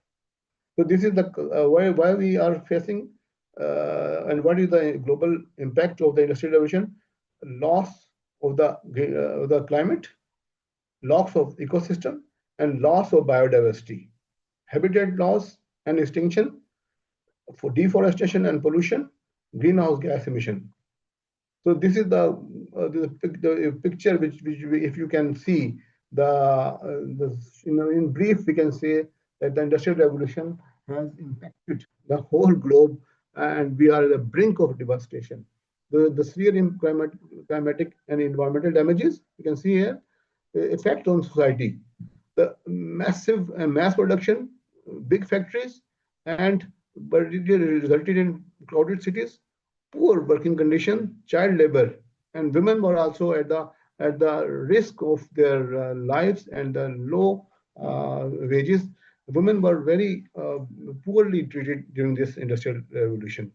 [SPEAKER 3] So this is the why we are facing, and what is the global impact of the industrial revolution? Loss of the climate, loss of ecosystem, and loss of biodiversity, habitat loss and extinction, for deforestation and pollution, greenhouse gas emission. So this is the picture which if you can see in brief, we can say that the industrial revolution has impacted the whole globe, and we are at the brink of devastation. The severe climatic and environmental damages you can see here, effect on society, the massive mass production, big factories, and but it resulted in crowded cities, poor working condition, child labor, and women were also at the risk of their lives and the low wages. Women were very poorly treated during this industrial revolution.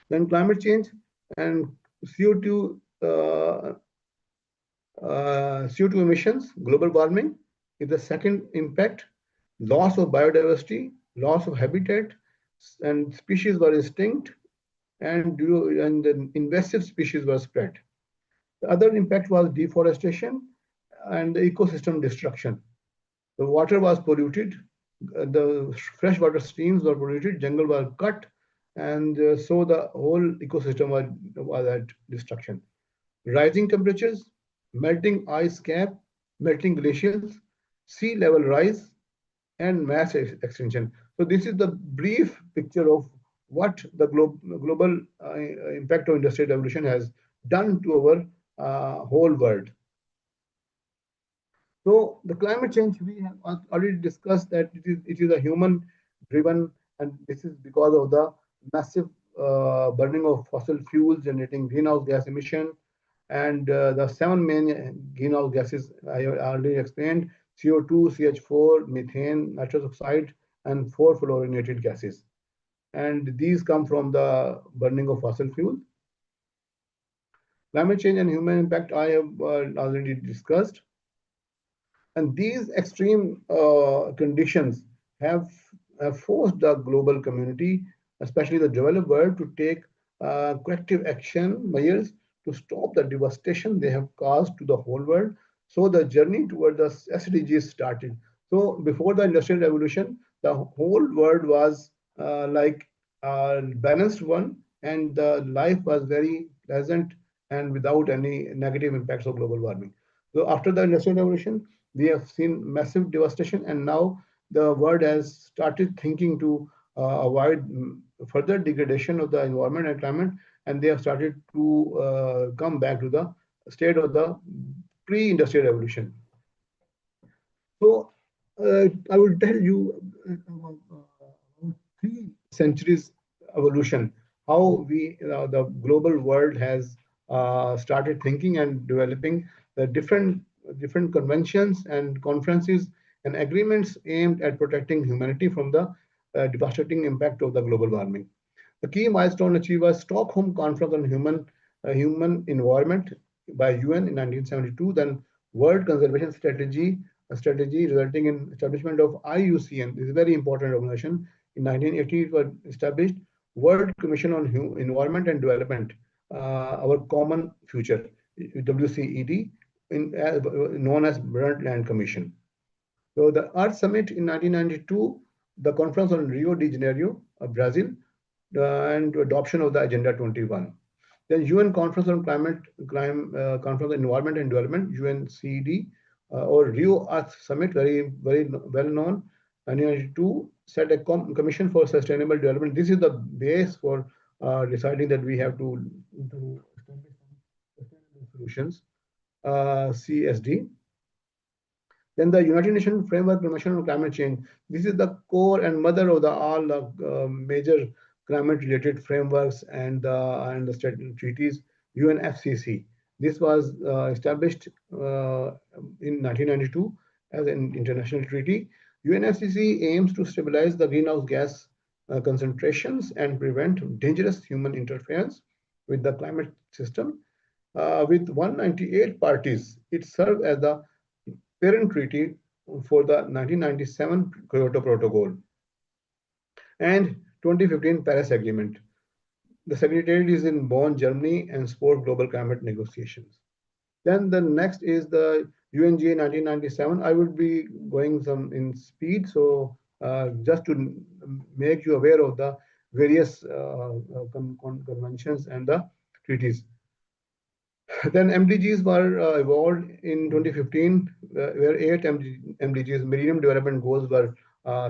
[SPEAKER 3] Then climate change and CO2 CO2 emissions, global warming is the second impact. Loss of biodiversity, loss of habitat, and species were extinct, and the invasive species were spread. The other impact was deforestation and the ecosystem destruction. The water was polluted, the freshwater streams were polluted, jungle were cut, and so the whole ecosystem was at destruction. Rising temperatures, melting ice cap, melting glaciers, sea level rise, and mass extinction. So this is the brief picture of what the global impact of industrial revolution has done to our whole world. So the climate change, we have already discussed that it is a human driven, and this is because of the massive burning of fossil fuels generating greenhouse gas emission. And the seven main greenhouse gases I already explained: CO2, CH4, methane, nitrous oxide, and four fluorinated gases. And these come from the burning of fossil fuel. Climate change and human impact I have already discussed. And these extreme conditions have, forced the global community, especially the developed world, to take corrective action measures to stop the devastation they have caused to the whole world. So the journey toward the SDGs started. So before the Industrial Revolution, the whole world was like a balanced one, and the life was very pleasant and without any negative impacts of global warming. So after the Industrial Revolution, we have seen massive devastation, and now the world has started thinking to avoid further degradation of the environment and climate, and they have started to come back to the state of the pre-industrial revolution. So I will tell you about 3 centuries evolution, how the global world has started thinking and developing the different conventions and conferences and agreements aimed at protecting humanity from the devastating impact of the global warming. The key milestone achieved was Stockholm Conference on Human Environment by UN in 1972, then World Conservation Strategy, a strategy resulting in establishment of IUCN. This is a very important organization. In 1980, it was established World Commission on Environment and Development, our common future, WCED, known as Brundtland Commission. So the Earth Summit in 1992, the conference on Rio de Janeiro, Brazil, and adoption of the Agenda 21. Then UN Conference on Conference on Environment and Development, UNCED, or Rio Earth Summit, very well known. 1992 set a commission for sustainable development. This is the base for deciding that we have to establish sustainable solutions, CSD. Then the United Nations Framework Convention on Climate Change. This is the core and mother of all the major climate-related frameworks and the treaties. UNFCCC. This was established in 1992 as an international treaty. UNFCCC aims to stabilize the greenhouse gas concentrations and prevent dangerous human interference with the climate system. With 198 parties, it served as the parent treaty for the 1997 Kyoto Protocol and 2015 Paris Agreement. The Secretariat is in Bonn, Germany, and support global climate negotiations. Then the next is the UNGA 1997. I would be going some in speed, so just to make you aware of the various conventions and the treaties. Then MDGs were evolved in 2015, where 8 MDGs, Millennium Development Goals, were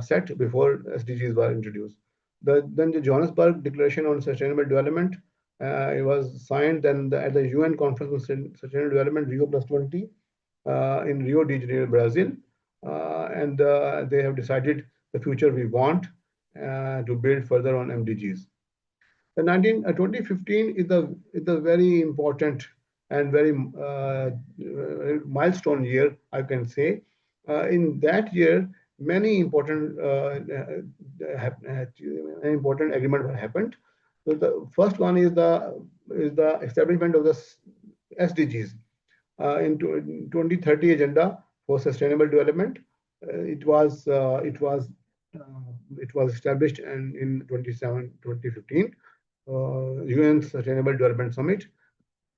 [SPEAKER 3] set before SDGs were introduced. Then the Johannesburg Declaration on Sustainable Development, it was signed then at the UN Conference on Sustainable Development, Rio Plus 20, in Rio de Janeiro, Brazil. And they have decided the future we want to build further on MDGs. The 2015 is the very important and very milestone year, I can say. In that year, many important agreements happened. So the first one is the establishment of the SDGs in 2030 Agenda for Sustainable Development. It was established in 2015. UN Sustainable Development Summit,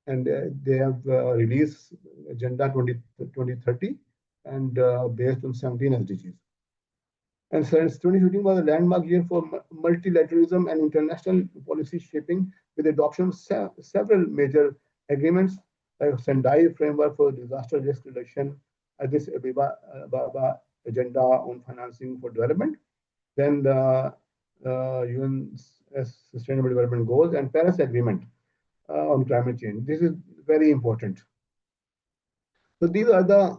[SPEAKER 3] and they have released Agenda 2030 and based on 17 SDGs. And since 2015 was a landmark year for multilateralism and international policy shaping, with the adoption of several major agreements like Sendai Framework for Disaster Risk Reduction, Addis Ababa Agenda on Financing for Development, then the UN's Sustainable Development Goals, and Paris Agreement on climate change. This is very important. So these are the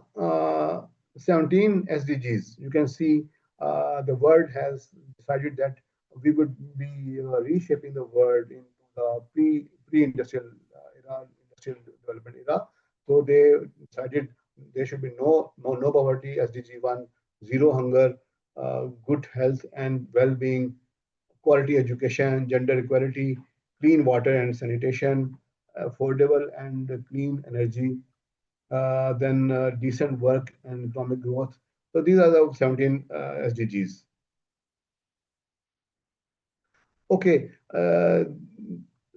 [SPEAKER 3] 17 SDGs. You can see the world has decided that we would be reshaping the world into the pre-industrial era, industrial development era. So they decided there should be no poverty, SDG 1, zero hunger, good health and well-being, quality education, gender equality, clean water and sanitation, affordable and clean energy, then decent work and economic growth. So these are the 17 SDGs. Okay,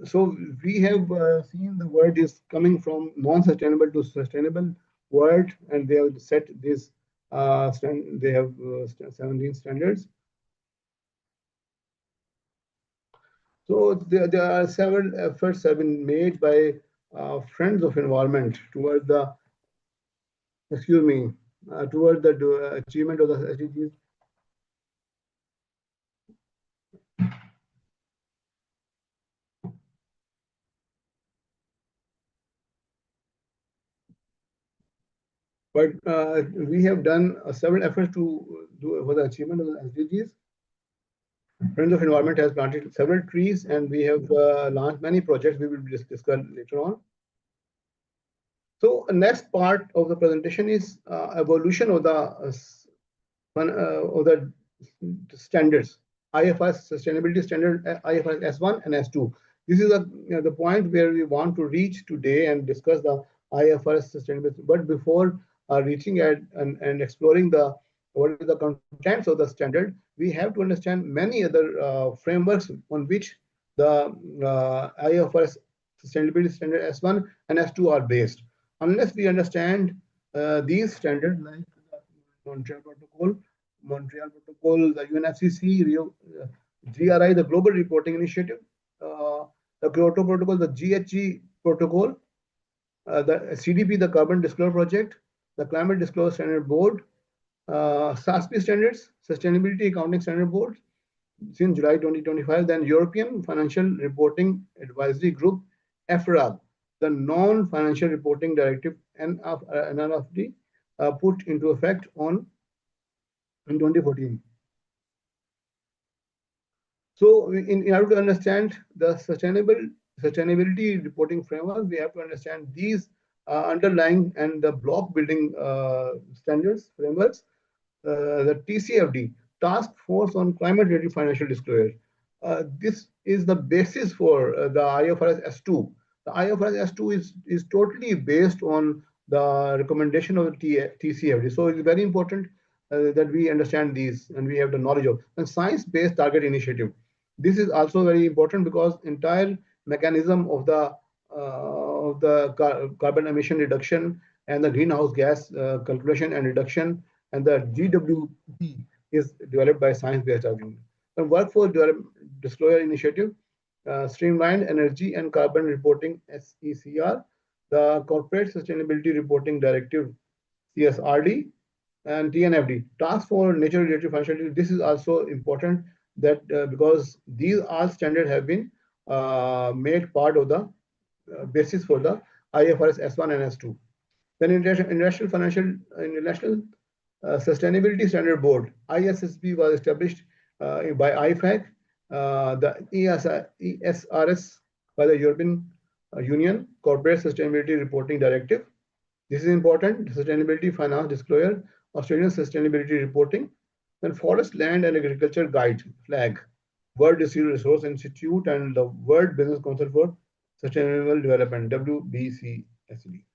[SPEAKER 3] so we have seen the world is coming from non-sustainable to sustainable world, and they have set this. They have 17 standards. So there are several efforts have been made by friends of environment toward the toward the achievement of the SDGs. But we have done several efforts to do for the achievement of the SDGs. Friends of Environment has planted several trees, and we have launched many projects we will discuss later on. So the next part of the presentation is evolution of the standards. IFRS sustainability standard, IFRS S1 and S2. This is the point where we want to reach today and discuss the IFRS sustainability. But before reaching at and exploring what is the contents of the standard, we have to understand many other frameworks on which the IFRS sustainability standard S1 and S2 are based. Unless we understand these standards like the Montreal Protocol, the UNFCCC, GRI, the Global Reporting Initiative, the Kyoto Protocol, the GHG Protocol, the CDP, the Carbon Disclosure Project, the Climate Disclosure Standard Board, SASB standards, Sustainability Accounting Standard Board, since July 2025, then European Financial Reporting Advisory Group, EFRAG, the Non-Financial Reporting Directive, NRFD, put into effect in 2014. So in order to understand the sustainability reporting framework, we have to understand these underlying and the block building standards frameworks. The TCFD, Task Force on Climate-Related Financial Disclosure. This is the basis for the IFRS S2. The IFRS S2 is totally based on the recommendation of the TCFD. So it's very important that we understand these and we have the knowledge of. And science-based target initiative. This is also very important because entire mechanism of the carbon emission reduction and the greenhouse gas calculation and reduction and the GWP is developed by science-based targeting. The Workforce Disclosure Initiative, Streamlined Energy and Carbon Reporting SECR, the Corporate Sustainability Reporting Directive CSRD, and TNFD, Task for Nature-Related Financial. This is also important that because these all standards have been made part of the basis for the IFRS S1 and S2. Then International Sustainability Standard Board, ISSB, was established by IFAC, the ESRS by the European Union, Corporate Sustainability Reporting Directive. This is important, Sustainability Finance Disclosure, Australian Sustainability Reporting, then Forest, Land and Agriculture Guide, FLAG, World Resource Institute, and the World Business Council for Sustainable Development, WBCSD.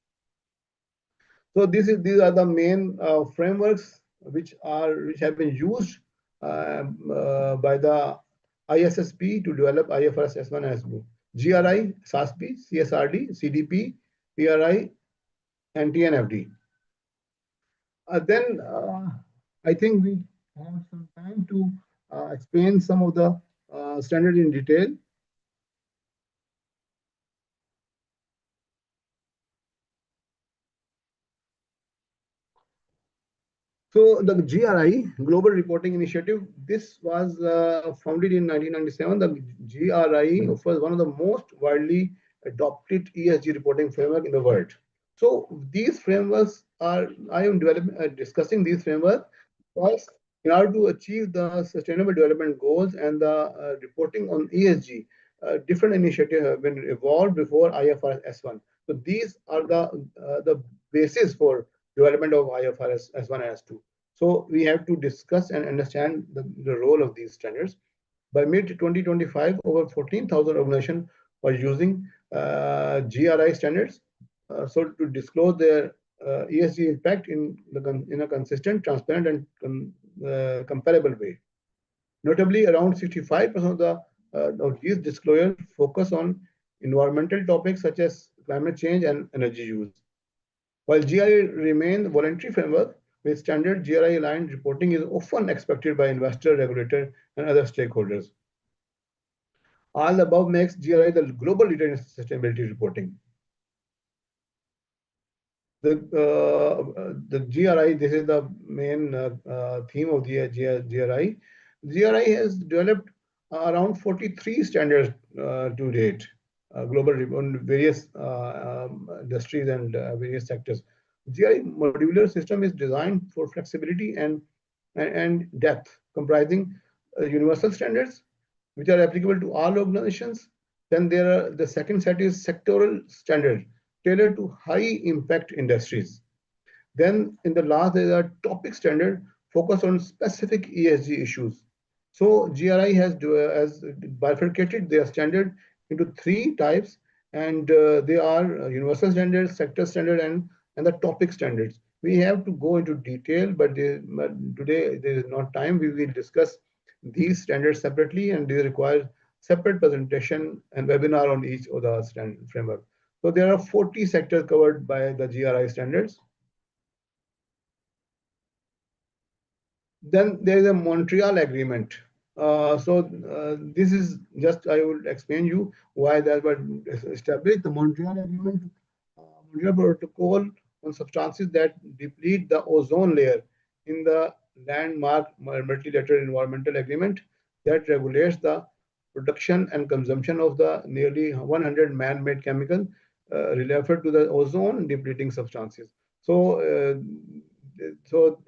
[SPEAKER 3] So these are the main frameworks which have been used by the ISSB to develop IFRS S1 and S2. GRI, SASB, CSRD, CDP, PRI, and TNFD. Then I think we have some time to explain some of the standards in detail. So the GRI, Global Reporting Initiative, this was founded in 1997. The GRI was one of the most widely adopted ESG reporting framework in the world. So these frameworks are, I am discussing these frameworks because in order to achieve the Sustainable Development Goals and the reporting on ESG, different initiatives have been evolved before IFRS S1. So these are the basis for development of IFRS S1 and S2. So we have to discuss and understand the role of these standards. By mid 2025, over 14,000 organizations were using GRI standards. So to disclose their ESG impact in a consistent, transparent, and comparable way. Notably, around 65% of these disclosures focus on environmental topics such as climate change and energy use. While GRI remains a voluntary framework, with standard GRI-aligned reporting is often expected by investors, regulators, and other stakeholders. All the above makes GRI the global leader in sustainability reporting. The GRI, this is the main theme of the GRI. GRI has developed around 43 standards to date, global on various industries and various sectors. GRI modular system is designed for flexibility and depth, comprising universal standards, which are applicable to all organizations. Then the second set is sectoral standards tailored to high impact industries. Then in the last, there is a topic standard focused on specific ESG issues. So GRI has bifurcated their standard into three types, and they are universal standards, sector standard, and the topic standards. We have to go into detail, but today there is not time. We will discuss these standards separately, and they require separate presentation and webinar on each of the standard framework. So there are 40 sectors covered by the GRI standards. Then there is a Montreal Agreement. This is just, I will explain you why that was established. The Montreal Agreement, Montreal Protocol on substances that deplete the ozone layer in the landmark multilateral environmental agreement that regulates the production and consumption of the nearly 100 man-made chemicals referred to the ozone depleting substances. So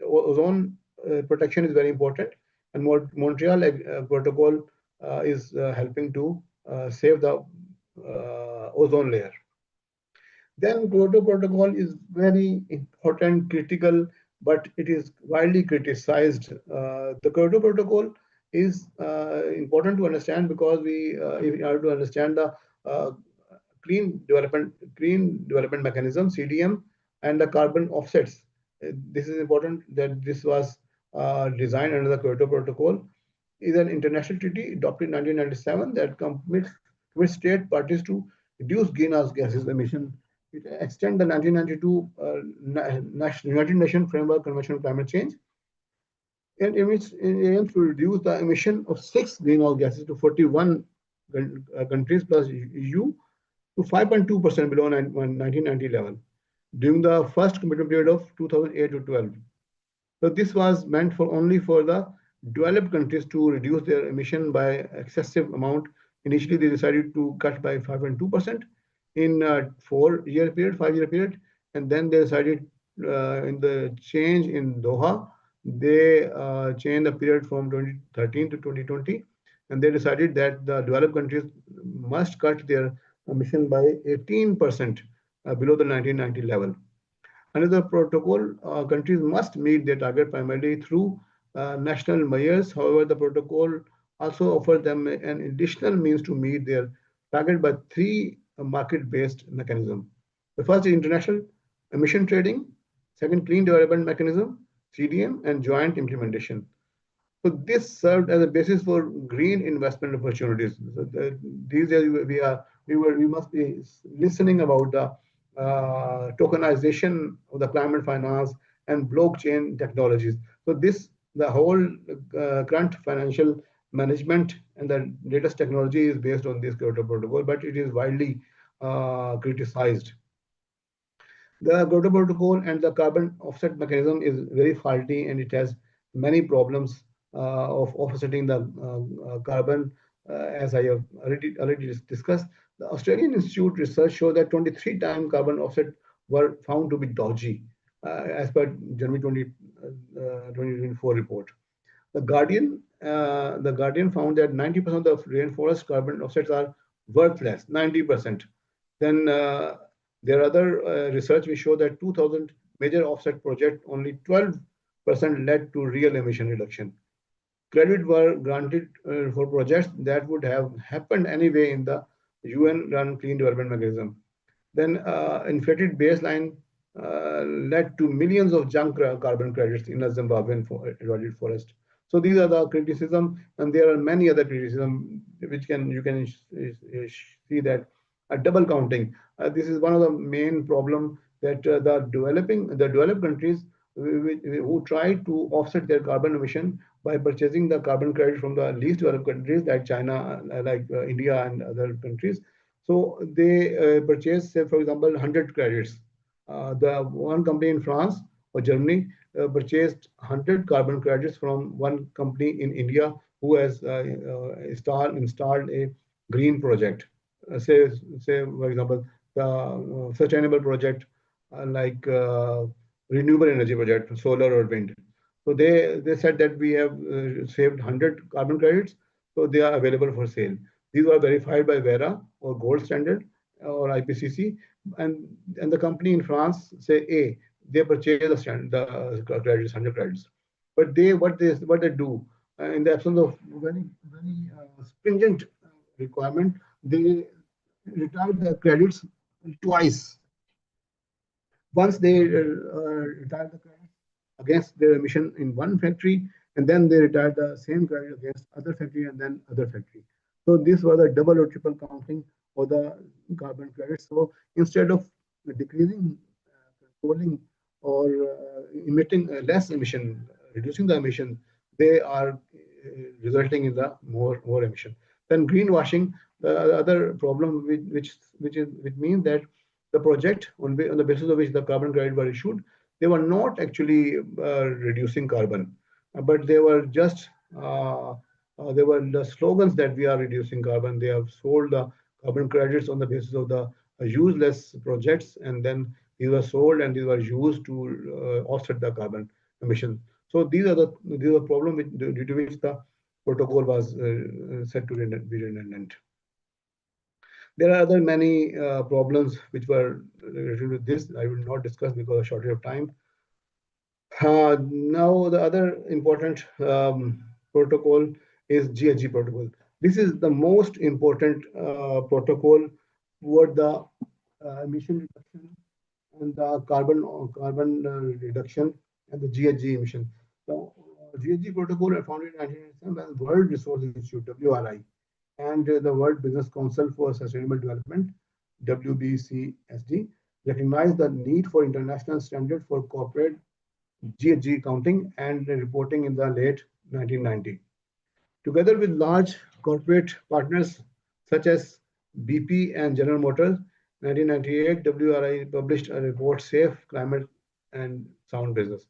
[SPEAKER 3] ozone protection is very important, and Montreal Protocol is helping to save the ozone layer. Then Kyoto Protocol is very important, critical, but it is widely criticized. The Kyoto Protocol is important to understand because if you have to understand the clean development mechanism (CDM) and the carbon offsets. This is important that this was designed under the Kyoto Protocol. Is an international treaty adopted in 1997 that commits state parties to reduce greenhouse gases emission. It extends the 1992 United Nations Framework Convention on Climate Change, and it aims to reduce the emission of 6 greenhouse gases to 41 countries plus EU to 5.2% below 1990 level during the first commitment period of 2008 to 12. So this was meant only for the developed countries to reduce their emission by excessive amount. Initially, they decided to cut by 5.2% in 4-year period, 5-year period, and then they decided in the change in Doha, they changed the period from 2013 to 2020, and they decided that the developed countries must cut their emission by 18% below the 1990 level. Under the protocol, countries must meet their target primarily through national measures. However, the protocol also offers them an additional means to meet their target by 3 market-based mechanisms. The first is international emission trading, second, clean development mechanism, CDM, and joint implementation. So this served as a basis for green investment opportunities. So these days we must be listening about the tokenization of the climate finance and blockchain technologies. So this the whole current financial management and the latest technology is based on this Kyoto Protocol, but it is widely criticized. The Kyoto Protocol and the carbon offset mechanism is very faulty, and it has many problems of offsetting the carbon, as I have already discussed. The Australian Institute research showed that 23 times carbon offset were found to be dodgy, as per January 2024 report. The Guardian found that 90% of rainforest carbon offsets are worthless. 90%. Then there are other research which show that 2000 major offset projects, only 12% led to real emission reduction. Credit were granted for projects that would have happened anyway in the UN-run clean development mechanism. Then inflated baseline led to millions of junk carbon credits in the Zimbabwean eroded forest. So these are the criticism, and there are many other criticism which you can see that double counting. This is one of the main problem that the developed countries who try to offset their carbon emission by purchasing the carbon credit from the least developed countries like China, like India and other countries. So they purchase, say, for example, 100 credits. The one company in France or Germany purchased 100 carbon credits from one company in India who has installed a green project. Say, for example, the sustainable project like renewable energy project, solar or wind. So they said that we have saved 100 carbon credits, so they are available for sale. These were verified by Vera or Gold Standard or IPCC, and the company in France, say A, they purchase the credits, 100 credits. But what they do in the absence of very stringent requirement, they retire the credits twice. Once they retire the credit against their emission in one factory, and then they retire the same credit against other factory and then other factory. So this was a double or triple counting of the carbon credits. So instead of decreasing, controlling, or emitting less emission, reducing the emission, they are resulting in the more emission. Then greenwashing, the other problem which means that the project on the basis of which the carbon credit were issued, they were not actually reducing carbon, but they were just they were the slogans that we are reducing carbon. They have sold the carbon credits on the basis of the useless projects, and then these were sold and these were used to offset the carbon emission. So these are the problem due to which the protocol was said to be redundant. There are other many problems which were related to this. I will not discuss because of shortage of time. Now the other important protocol is GHG protocol. This is the most important protocol toward the emission reduction and the carbon reduction and the GHG emission. So GHG protocol are founded in 1997 by the World Resources Institute, WRI, and the World Business Council for Sustainable Development, WBCSD, recognized the need for international standard for corporate GHG counting and reporting in the late 1990. Together with large corporate partners such as BP and General Motors, 1998, WRI published a report, Safe Climate and Sound Business.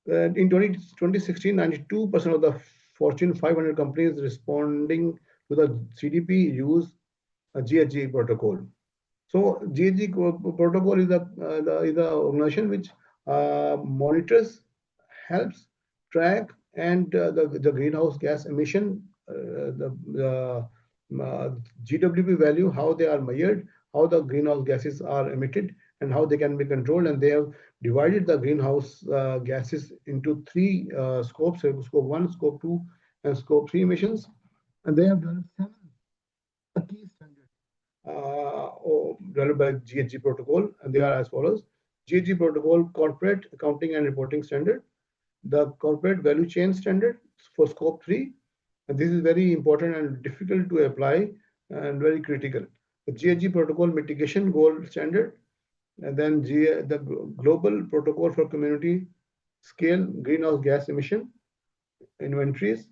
[SPEAKER 3] In 2016, 92% of the Fortune 500 companies responding to the CDP use a GHG protocol. So GHG protocol is the organization which monitors, helps track, and the greenhouse gas emission, the GWP value, how they are measured, how the greenhouse gases are emitted, and how they can be controlled. And they have divided the greenhouse gases into three scopes: scope 1, scope 2, and scope 3 emissions. And they have developed 7 key standards developed by GHG protocol, and they are as follows: GHG protocol corporate accounting and reporting standard, the corporate value chain standard for scope 3, and this is very important and difficult to apply and very critical. The GHG protocol mitigation goal standard, and then the global protocol for community scale greenhouse gas emission, inventories.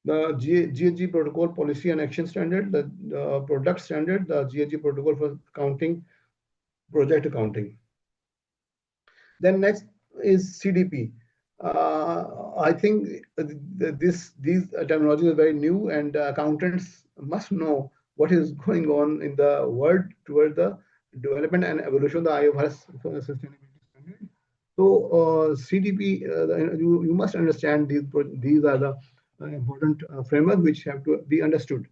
[SPEAKER 3] The GHG protocol policy and action standard, the product standard, the GHG protocol for accounting, project accounting. Then next is CDP. I think these terminology is very new, and accountants must know what is going on in the world toward the development and evolution of the IFRS sustainability standard. So CDP, you must understand these are the important framework which have to be understood.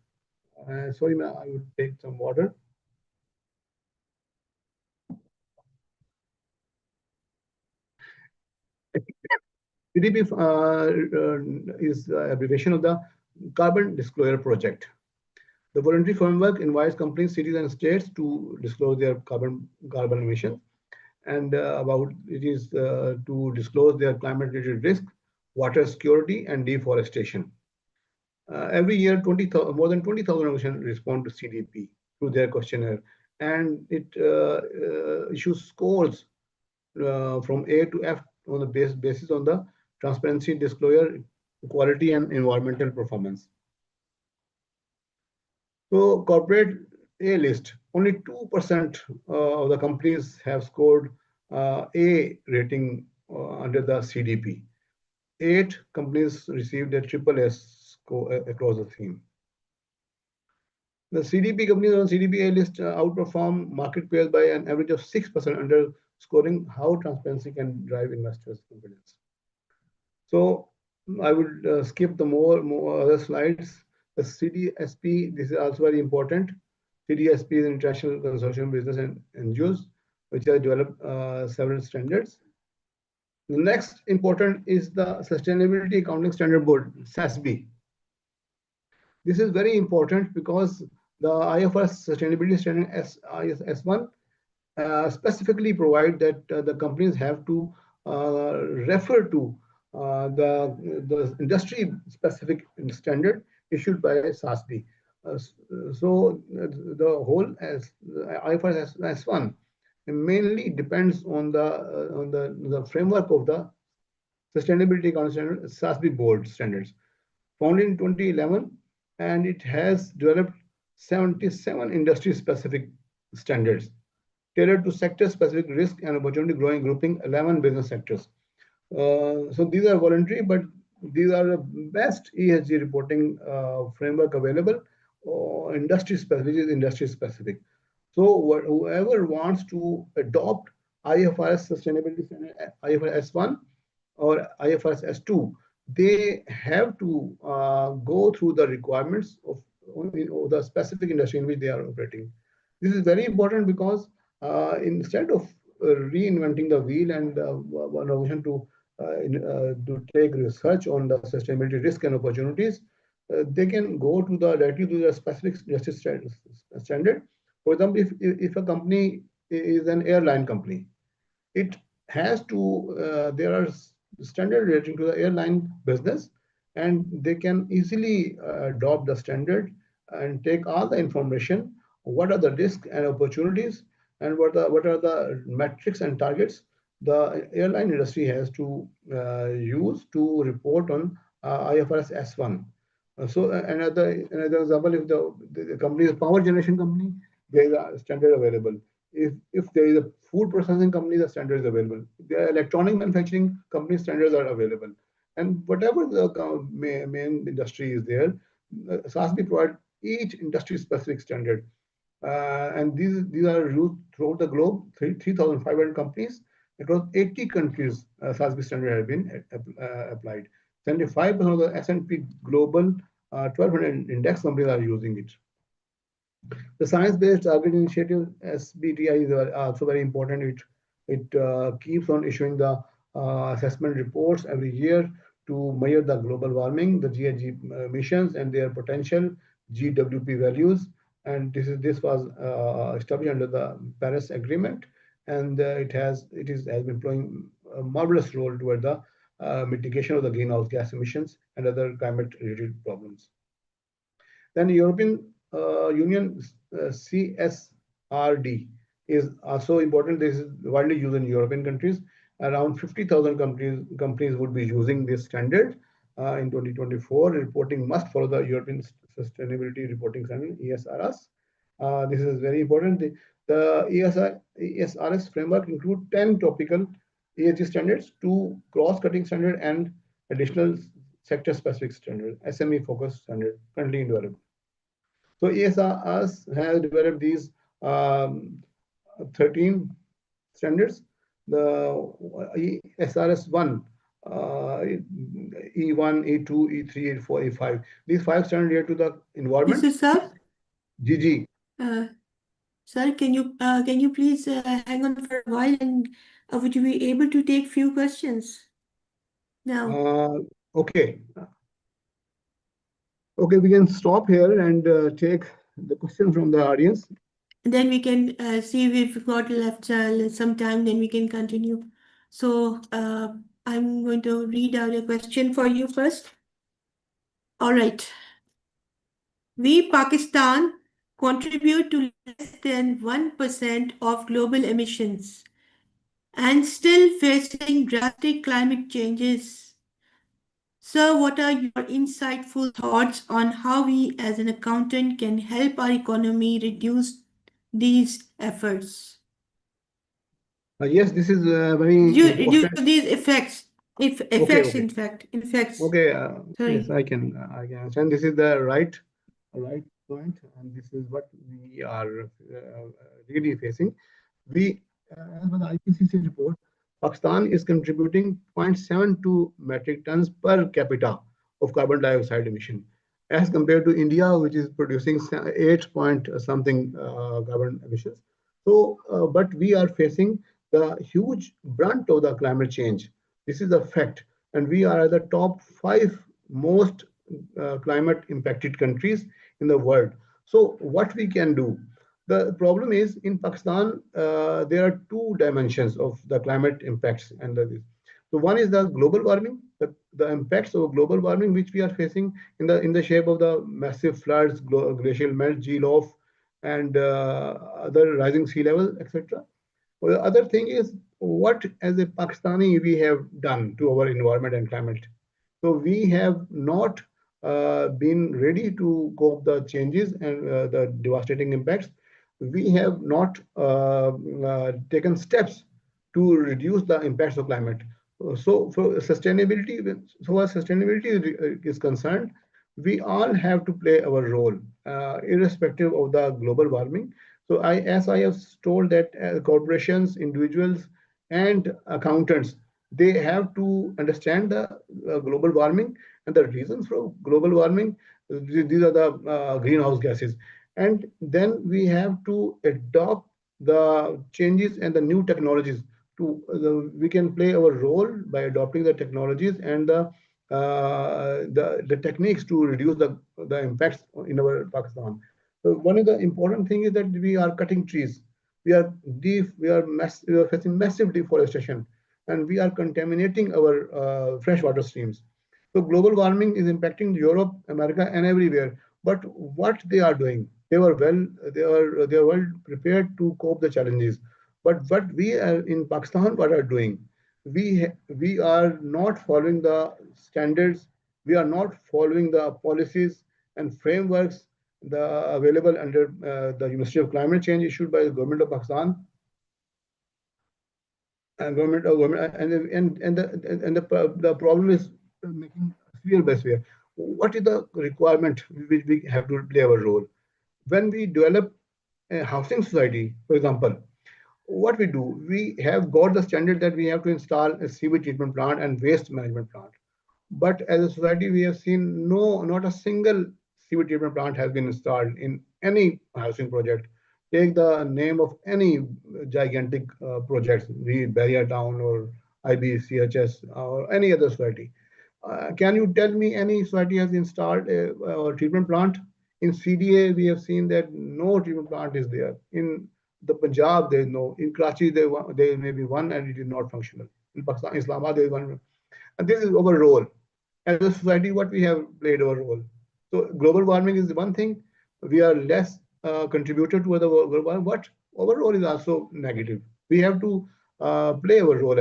[SPEAKER 3] Sorry, I would take some water. CDP is abbreviation of the Carbon Disclosure Project. The voluntary framework invites companies, cities, and states to disclose their carbon emissions, and about it is to disclose their climate-related risk, water security, and deforestation. Every year, more than 20,000 organizations respond to CDP through their questionnaire, and it issues scores from A to F on the basis on the transparency, disclosure, quality, and environmental performance. So corporate A list, only 2% of the companies have scored A rating under the CDP. 8 companies received a triple S score across the theme. The CDP companies on CDP A list outperform market peers by an average of 6%, underscoring how transparency can drive investors' confidence. So I would skip the more other slides. The CDSP, this is also very important. CDSP is an international consortium of business and NGOs, which have developed several standards. The next important is the Sustainability Accounting Standard Board, SASB. This is very important because the IFRS Sustainability Standard S1 specifically provide that the companies have to refer to the industry-specific standard issued by SASB. So the whole IFRS S1 mainly depends on the framework of the Sustainability Accounting Standard SASB board standards, founded in 2011, and it has developed 77 industry-specific standards tailored to sector-specific risk and opportunity growing, grouping 11 business sectors. So these are voluntary, but these are the best ESG reporting framework available, industry specific. So whoever wants to adopt IFRS sustainability standard, IFRS S1 or IFRS S2, they have to go through the requirements of the specific industry in which they are operating. This is very important because instead of reinventing the wheel and one organization to take research on the sustainability risk and opportunities, they can go to directly to the specific justice standard. For example, if a company is an airline company, it has to there are standard relating to the airline business, and they can easily adopt the standard and take all the information. What are the risks and opportunities, and what are the metrics and targets the airline industry has to use to report on IFRS S1. So another example, if the company is a power generation company, there is a standard available. If there is a food processing company, the standard is available. The electronic manufacturing company standards are available. And whatever the main industry is there, SASB provide each industry specific standard. And these are used throughout the globe, 3,500 companies across 80 countries. SASB standard have been applied. 75% of the S&P Global 1,200 index companies are using it. The Science-Based Target Initiative (SBTI) is also very important. It keeps on issuing the assessment reports every year to measure the global warming, the GHG emissions, and their potential GWP values. And this was established under the Paris Agreement, and it has been playing a marvelous role toward the mitigation of the greenhouse gas emissions and other climate-related problems. Then European Union CSRD is also important. This is widely used in European countries. Around 50,000 companies would be using this standard. in 2024. Reporting must follow the European Sustainability Reporting Standard, ESRS. This is very important. The ESRS framework includes 10 topical ESG standards, 2 cross-cutting standards, and additional sector-specific standards, SME-focused standard, currently in development. So ESRS has developed these 13 standards. The SRS1, E1, E2, E3, E4, E5. These 5 standards relate to the environment.
[SPEAKER 1] Mr. Sir?
[SPEAKER 3] GG.
[SPEAKER 1] Sir, can you please hang on for a while, and would you be able to take few questions now?
[SPEAKER 3] Okay. Okay, we can stop here and take the question from the audience.
[SPEAKER 1] Then we can see if we've got left some time, then we can continue. So I'm going to read out a question for you first. All right. We, Pakistan, contribute to less than 1% of global emissions and still facing drastic climate changes. Sir, what are your insightful thoughts on how we as an accountant can help our economy reduce these efforts?
[SPEAKER 3] Yes, this is very
[SPEAKER 1] Due
[SPEAKER 3] important.
[SPEAKER 1] to these effects,
[SPEAKER 3] Okay.
[SPEAKER 1] effects.
[SPEAKER 3] Okay,
[SPEAKER 1] Sorry.
[SPEAKER 3] yes, I can understand. This is the right point, and this is what we are really facing. We, as per the IPCC report, Pakistan is contributing 0.72 metric tons per capita of carbon dioxide emission, as compared to India, which is producing 8 point something carbon emissions. So, but we are facing the huge brunt of the climate change. This is a fact, and we are at the top 5 most climate impacted countries in the world. So, what we can do? The problem is in Pakistan, there are 2 dimensions of the climate impacts. So one is the global warming, the impacts of global warming, which we are facing in the shape of the massive floods, glacial melt, geel-off, and other rising sea level, etc. Well, the other thing is what, as a Pakistani, we have done to our environment and climate. So we have not been ready to cope the changes and the devastating impacts. We have not taken steps to reduce the impacts of climate. So for sustainability, so as sustainability is concerned, we all have to play our role, irrespective of the global warming. So as I have told that corporations, individuals, and accountants, they have to understand the global warming and the reasons for global warming. These are the greenhouse gases. And then we have to adopt the changes and the new technologies. We can play our role by adopting the technologies and the techniques to reduce the impacts in our Pakistan. So one of the important thing is that we are cutting trees. We are facing massive deforestation, and we are contaminating our freshwater streams. So global warming is impacting Europe, America, and everywhere. But what they are doing, they are well prepared to cope the challenges. But what we are in Pakistan, what are doing? We are not following the standards. We are not following the policies and frameworks available under the Ministry of Climate Change issued by the government of Pakistan. And the problem is making severe by severe. What is the requirement which we have to play our role? When we develop a housing society, for example, what we do, we have got the standard that we have to install a sewage treatment plant and waste management plant. But as a society, we have seen not a single sewage treatment plant has been installed in any housing project. Take the name of any gigantic projects, be it Barrier Town or IBCHS or any other society. Can you tell me any society has installed a treatment plant? In CDA, we have seen that no treatment plant is there. In the Punjab, there is no. In Karachi, there may be one and it is not functional. In Pakistan, Islamabad, there is one. And this is our role. As a society, what we have played our role. So global warming is one thing. We are less contributor to the global warming, but our role is also negative. We have to play our role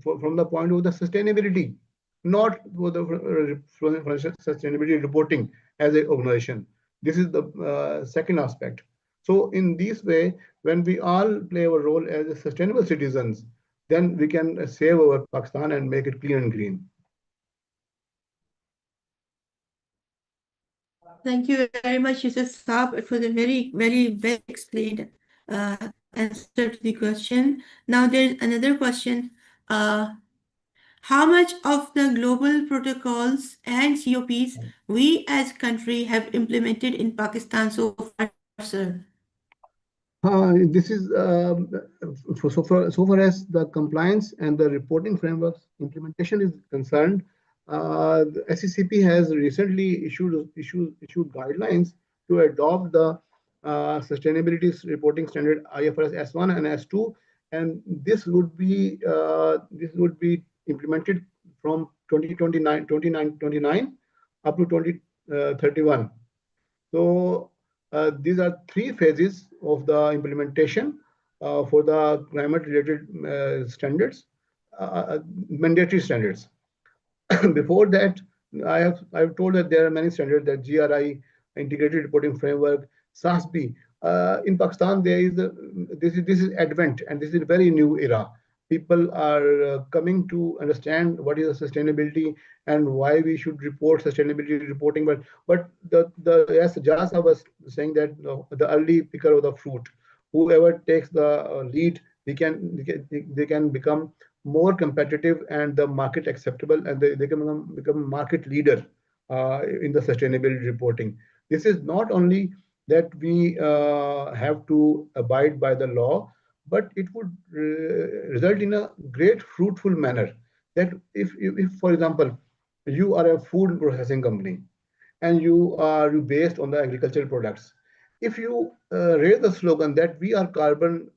[SPEAKER 3] from the point of the sustainability. not for the sustainability reporting as an organization. This is the second aspect. So in this way, when we all play our role as sustainable citizens, then we can save our Pakistan and make it clean and green.
[SPEAKER 1] Thank you very much, Yusuf Saab. It was a very, very well explained answer to the question. Now there's another question. How much of the global protocols and COPs we as country have implemented in Pakistan so far, sir?
[SPEAKER 3] This is so far as the compliance and the reporting frameworks implementation is concerned. The SECP has recently issued guidelines to adopt the sustainability reporting standard IFRS S1 and S2, and this would be implemented from 2029 up to 2031. So these are three phases of the implementation for the climate-related standards, mandatory standards. Before that, I've told that there are many standards, that GRI, Integrated Reporting Framework, SASB. In Pakistan, this is advent, and this is a very new era. People are coming to understand what is sustainability and why we should report sustainability reporting. But as Jasa was saying, that the early picker of the fruit, whoever takes the lead, they can become more competitive and the market acceptable, and they can become market leader in the sustainability reporting. This is not only that we have to abide by the law, but it would result in a great fruitful manner. That if for example, you are a food processing company and you are based on the agricultural products, if you raise the slogan that we are carbon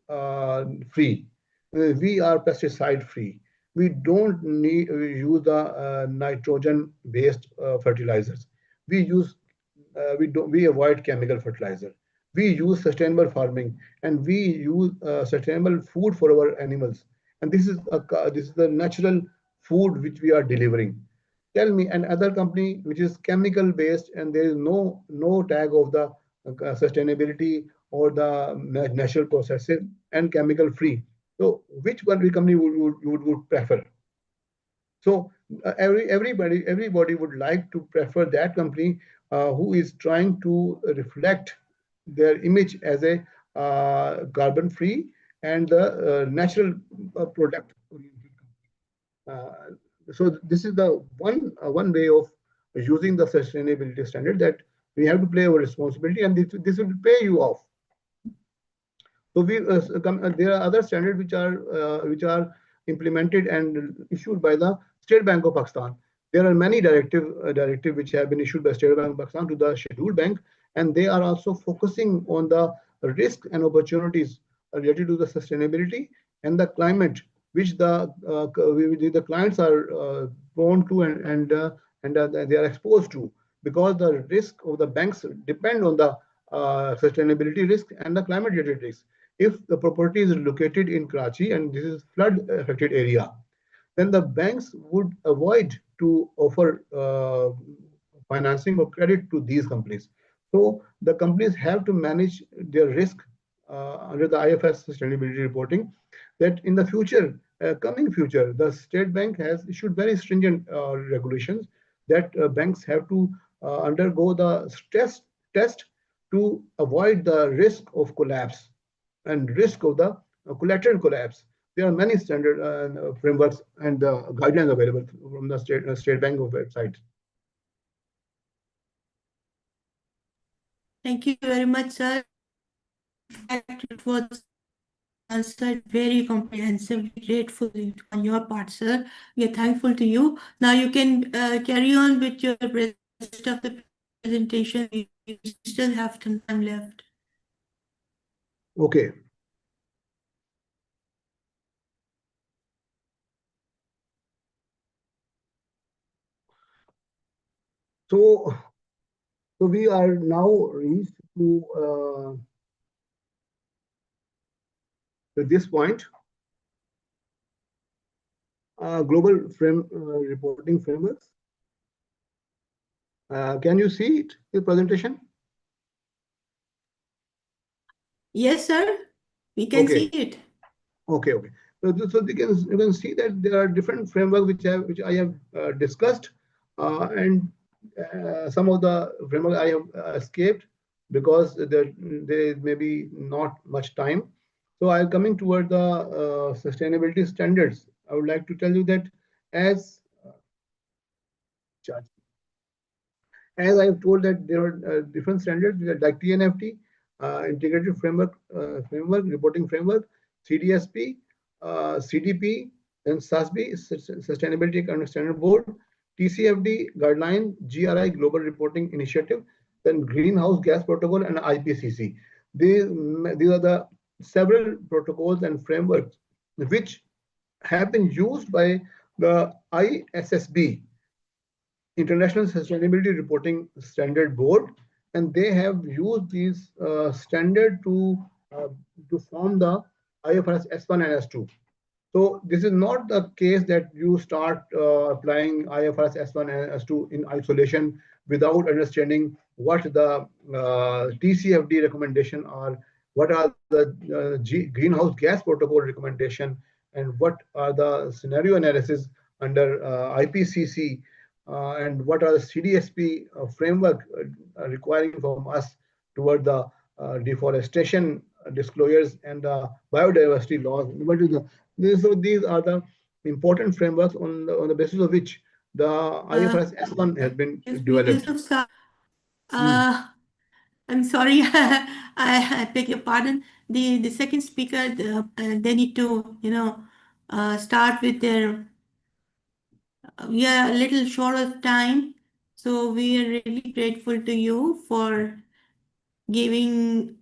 [SPEAKER 3] free, we are pesticide free, we don't need use the nitrogen based fertilizers, we avoid chemical fertilizer, we use sustainable farming, and we use sustainable food for our animals, and this is the natural food which we are delivering. Tell me another company which is chemical based and there is no tag of the sustainability or the natural processes and chemical free. So which one company would prefer? So everybody would like to prefer that company who is trying to reflect their image as a carbon free and the natural product. So this is the one way of using the sustainability standard, that we have to play our responsibility, and this will pay you off. So there are other standards which are implemented and issued by the State Bank of Pakistan. There are many directives which have been issued by State Bank of Pakistan to the scheduled bank, and they are also focusing on the risks and opportunities related to the sustainability and the climate, which the clients are prone to and they are exposed to, because the risk of the banks depend on the sustainability risk and the climate related risk. If the property is located in Karachi and this is flood affected area, then the banks would avoid to offer financing or credit to these companies. So the companies have to manage their risk under the IFS sustainability reporting, that in the future, coming future, the State Bank has issued very stringent regulations that banks have to undergo the stress test to avoid the risk of collapse and risk of the collateral collapse. There are many standard frameworks and guidelines available from the State Bank of website.
[SPEAKER 1] Thank you very much, sir. It was answered very comprehensively. Grateful on your part, sir. We are thankful to you. Now you can carry on with your rest of the presentation. We still have some time left.
[SPEAKER 3] Okay. So we are now reached to this point. global reporting frameworks. Can you see it, the presentation?
[SPEAKER 1] Yes, sir. We can see it.
[SPEAKER 3] Okay. So you can see that there are different frameworks which I have discussed, and some of the framework I have escaped because there may be not much time. So I'm coming toward the sustainability standards. I would like to tell you that as as I have told that there are different standards like TNFT, integrated framework, reporting framework, CDSP, CDP, then SASB, Sustainability Standard Board, TCFD guideline, GRI, Global Reporting Initiative, then Greenhouse Gas Protocol, and IPCC. These are the several protocols and frameworks which have been used by the ISSB, International Sustainability Reporting Standard Board, and they have used these standard to form the IFRS S1 and S2. So this is not the case that you start applying IFRS S1 and S2 in isolation without understanding what the TCFD recommendation are, what are the greenhouse gas protocol recommendation, and what are the scenario analysis under IPCC, and what are the CDSP framework requiring from us toward the deforestation disclosures and the biodiversity laws. What is the so these are the important frameworks on the basis of which the IFRS S1 has been developed.
[SPEAKER 1] Yusuf, I'm sorry, I beg your pardon. The second speaker, they need to, start with their. We are a little short of time, so we are really grateful to you for giving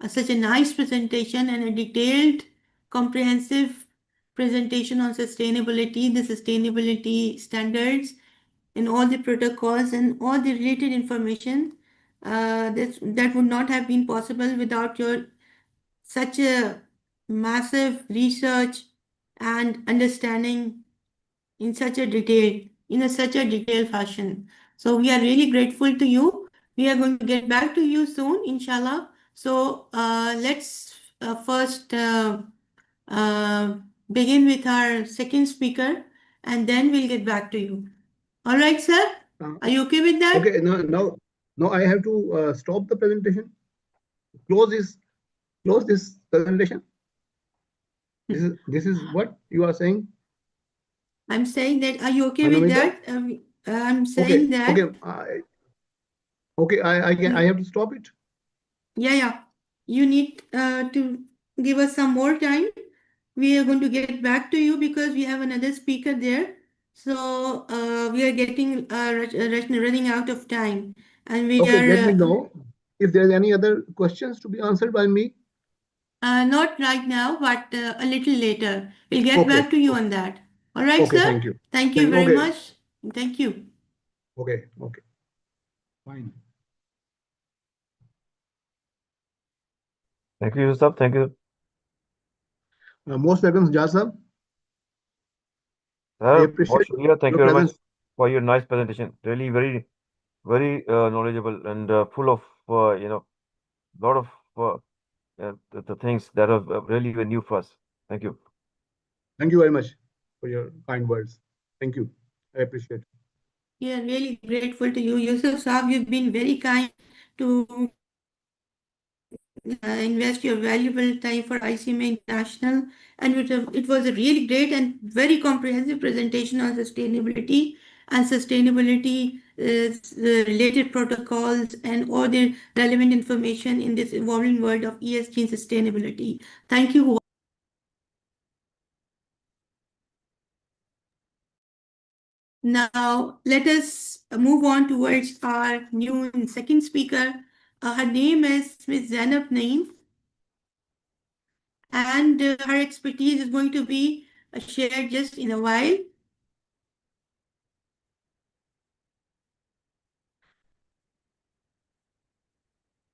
[SPEAKER 1] such a nice presentation and a detailed, comprehensive presentation on sustainability, the sustainability standards, and all the protocols and all the related information. That would not have been possible without your such a massive research and understanding in such a detailed fashion. So we are really grateful to you. We are going to get back to you soon, inshallah. So let's first uh, begin with our second speaker, and then we'll get back to you. All right, sir? Are you okay with that?
[SPEAKER 3] Okay, now I have to stop the presentation. Close this presentation. This is what you are saying.
[SPEAKER 1] I'm saying that. Are you okay with that? I'm saying that.
[SPEAKER 3] Okay. I have to stop it.
[SPEAKER 1] Yeah. You need to give us some more time. We are going to get back to you because we have another speaker there. So we are getting running out of time, and we
[SPEAKER 3] Okay,
[SPEAKER 1] are
[SPEAKER 3] let me know if there is any other questions to be answered by me.
[SPEAKER 1] not right now, but a little later. We'll get back to you on that. All right,
[SPEAKER 3] Okay,
[SPEAKER 1] sir?
[SPEAKER 3] thank you.
[SPEAKER 1] Thank you very much. Thank you.
[SPEAKER 3] Okay. Fine.
[SPEAKER 2] Thank you, Yusuf. Thank you.
[SPEAKER 3] Most welcome, Jasab.
[SPEAKER 2] Thank you very much
[SPEAKER 3] presence.
[SPEAKER 2] for your nice presentation. Really very knowledgeable and full of lot of the things that are really new for us. Thank you.
[SPEAKER 3] Thank you very much for your kind words. Thank you. I appreciate it.
[SPEAKER 1] We are really grateful to you. Yusuf Saab, you've been very kind to invest your valuable time for ICMA International. And it was a really great and very comprehensive presentation on sustainability and sustainability related protocols and all the relevant information in this evolving world of ESG and sustainability. Thank you. Now, let us move on towards our new second speaker. Her name is Ms. Zainab Naeem, and her expertise is going to be shared just in a while.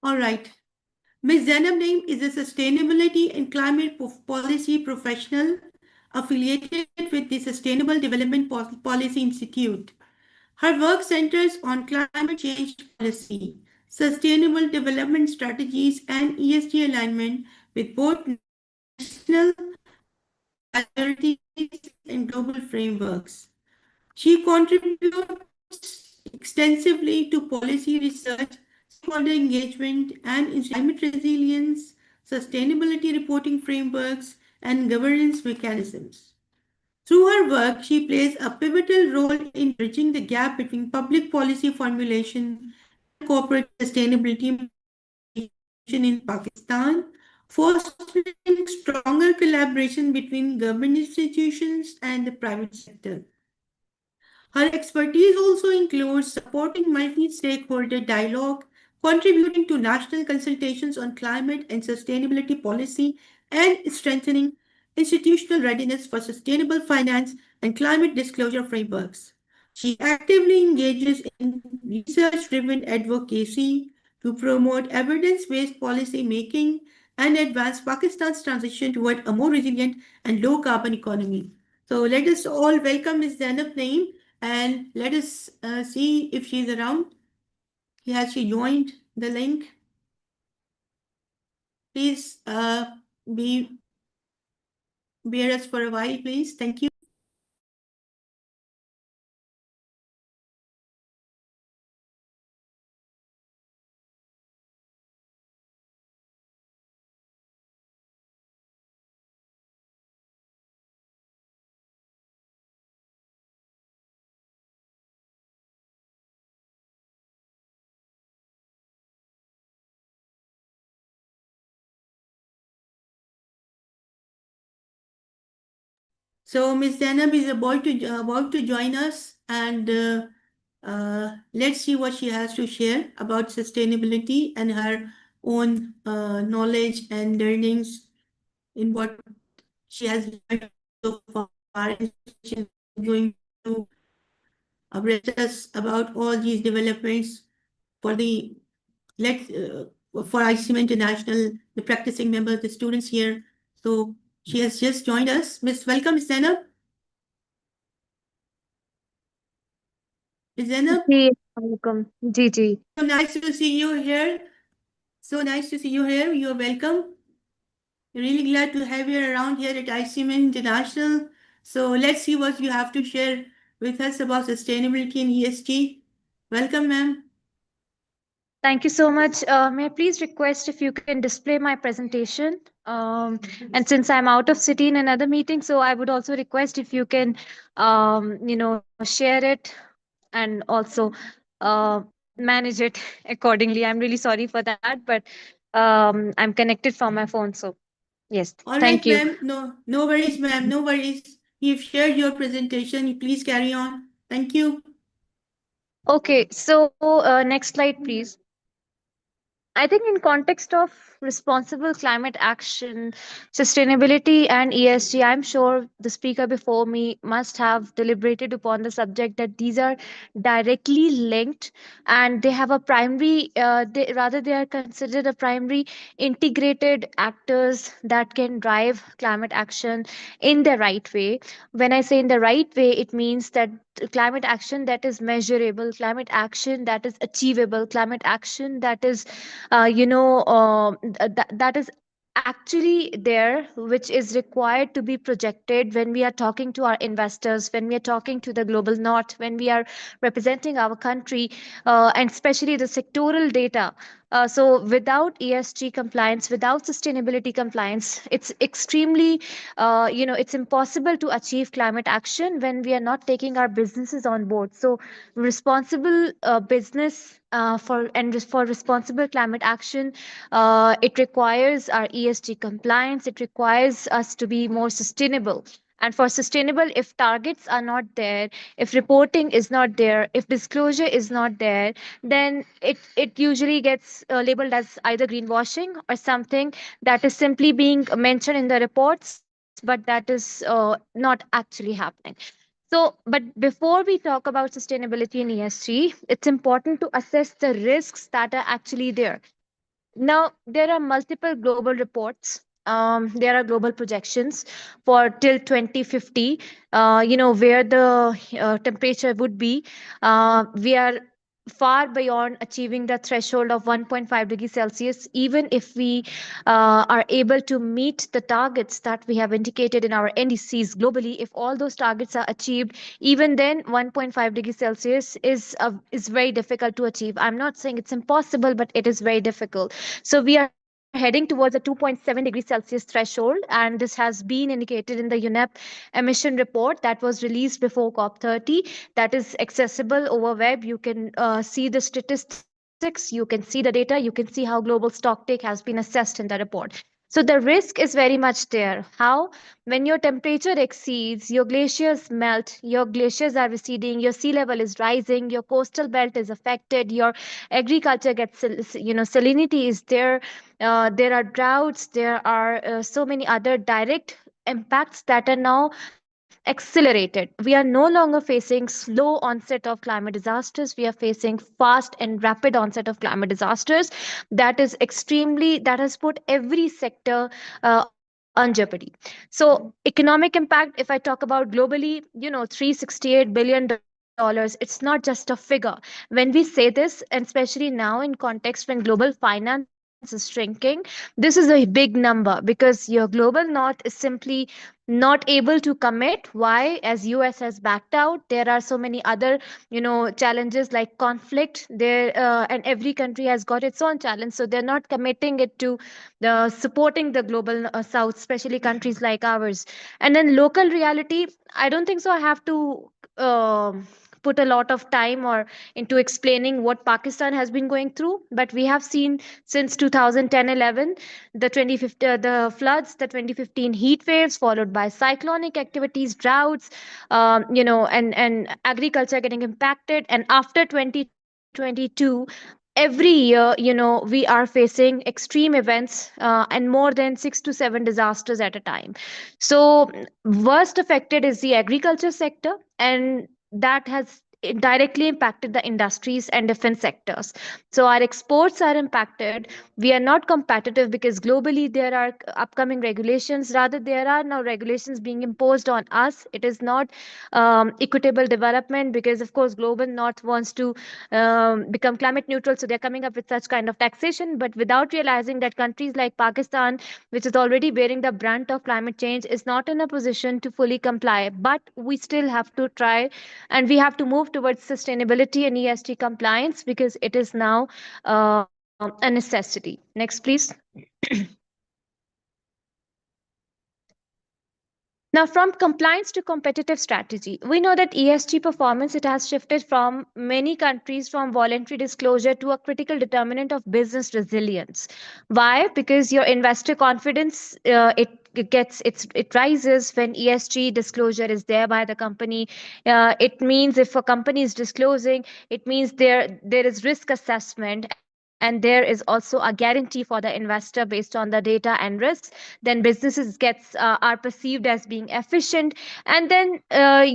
[SPEAKER 1] All right. Ms. Zainab Naeem is a sustainability and climate policy professional affiliated with the Sustainable Development Policy Institute. Her work centers on climate change policy, sustainable development strategies, and ESG alignment with both national priorities and global frameworks. She contributes extensively to policy research, stakeholder engagement, and climate resilience, sustainability reporting frameworks, and governance mechanisms. Through her work, she plays a pivotal role in bridging the gap between public policy formulation and corporate sustainability in Pakistan, fostering stronger collaboration between government institutions and the private sector. Her expertise also includes supporting multi-stakeholder dialogue, contributing to national consultations on climate and sustainability policy, and strengthening institutional readiness for sustainable finance and climate disclosure frameworks. She actively engages in research-driven advocacy to promote evidence-based policy making and advance Pakistan's transition toward a more resilient and low-carbon economy. So let us all welcome Ms. Zainab Naeem, and let us see if she's around. Has she joined the link? Please be bear us for a while, please. Thank you. So Ms. Zainab is about to join us, and let's see what she has to share about sustainability and her own knowledge and learnings in what she has learned so far. And she's going to abreast us about all these developments for the for ICM International, the practicing members, the students here. So she has just joined us. Welcome, Ms. Zainab. Ms. Zainab,
[SPEAKER 5] ji welcome ji ji
[SPEAKER 1] so nice to see you here. So nice to see you here. You're welcome. Really glad to have you around here at ICM International. So let's see what you have to share with us about sustainability and ESG. Welcome, ma'am.
[SPEAKER 5] thank you so much. May I please request if you can display my presentation? And since I'm out of city in another meeting, so I would also request if you can, share it and also manage it accordingly. I'm really sorry for that, but I'm connected from my phone, so yes,
[SPEAKER 1] All right,
[SPEAKER 5] thank you.
[SPEAKER 1] ma'am. No worries, ma'am. No worries. You've shared your presentation. Please carry on. Thank you.
[SPEAKER 5] Okay, so next slide, please. I think in context of responsible climate action, sustainability and ESG, I'm sure the speaker before me must have deliberated upon the subject that these are directly linked and they have a primary, they are considered a primary integrated actors that can drive climate action in the right way. When I say in the right way, it means that climate action that is measurable, climate action that is achievable, climate action that is that is actually there, which is required to be projected when we are talking to our investors, when we are talking to the global north, when we are representing our country, and especially the sectoral data. So without ESG compliance, without sustainability compliance, it's extremely, it's impossible to achieve climate action when we are not taking our businesses on board. So responsible business for responsible climate action, it requires our ESG compliance. It requires us to be more sustainable. And for sustainable, if targets are not there, if reporting is not there, if disclosure is not there, then it usually gets labeled as either greenwashing or something that is simply being mentioned in the reports, but that is not actually happening. So, but before we talk about sustainability in ESG, it's important to assess the risks that are actually there. Now, there are multiple global reports there are global projections for till 2050, where the temperature would be. We are far beyond achieving the threshold of 1.5 degrees Celsius, even if we are able to meet the targets that we have indicated in our NDCs globally. If all those targets are achieved, even then 1.5 degrees Celsius is very difficult to achieve. I'm not saying it's impossible, but it is very difficult. So we are heading towards a 2.7 degrees Celsius threshold, and this has been indicated in the UNEP emission report that was released before COP30. That is accessible over web. You can see the statistics, you can see the data, you can see how global stocktake has been assessed in the report. So the risk is very much there. How? When your temperature exceeds, your glaciers melt, your glaciers are receding, your sea level is rising, your coastal belt is affected, your agriculture gets, salinity is there. There are droughts, there are so many other direct impacts that are now accelerated. We are no longer facing slow onset of climate disasters. We are facing fast and rapid onset of climate disasters. That has put every sector on jeopardy. So economic impact, if I talk about globally, $368 billion, it's not just a figure. When we say this, and especially now in context when global finance is shrinking, this is a big number, because your global north is simply not able to commit. Why? As US has backed out. There are so many other challenges like conflict there, and every country has got its own challenge, so they're not committing it to the supporting the global south, especially countries like ours. And then local reality, I don't think so I have to put a lot of time or into explaining what Pakistan has been going through, but we have seen since 2010-11 the 2015 the floods, the 2015 heat waves, followed by cyclonic activities, droughts, and agriculture getting impacted. And after 2022, every year, we are facing extreme events, and more than 6 to 7 disasters at a time. So worst affected is the agriculture sector, and that has directly impacted the industries and defense sectors. So our exports are impacted. We are not competitive because globally there are upcoming regulations. Rather, there are now regulations being imposed on us. It is not equitable development, because of course global north wants to become climate neutral, so they're coming up with such kind of taxation, but without realizing that countries like Pakistan, which is already bearing the brunt of climate change, is not in a position to fully comply. But we still have to try, and we have to move towards sustainability and ESG compliance, because it is now a necessity. Next, please. Now, from compliance to competitive strategy, we know that ESG performance, it has shifted from many countries from voluntary disclosure to a critical determinant of business resilience. Why? Because your investor confidence, it rises when ESG disclosure is there by the company. It means if a company is disclosing, it means there is risk assessment, and there is also a guarantee for the investor based on the data and risks. Then businesses are perceived as being efficient, and then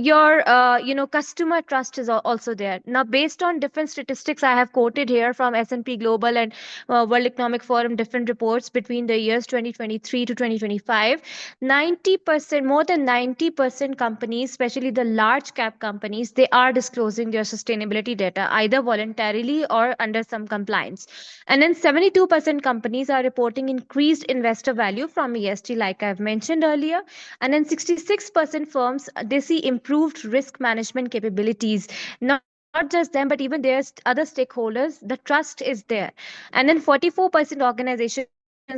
[SPEAKER 5] your customer trust is also there. Now, based on different statistics I have quoted here from S&P Global and World Economic Forum, different reports between the years 2023 to 2025, 90%, more than 90% companies, especially the large cap companies, they are disclosing their sustainability data either voluntarily or under some compliance. And then 72% companies are reporting increased investor value from ESG, like I've mentioned earlier. And then 66% firms, they see improved risk management capabilities. Not just them, but even their other stakeholders, the trust is there. And then 44% organizations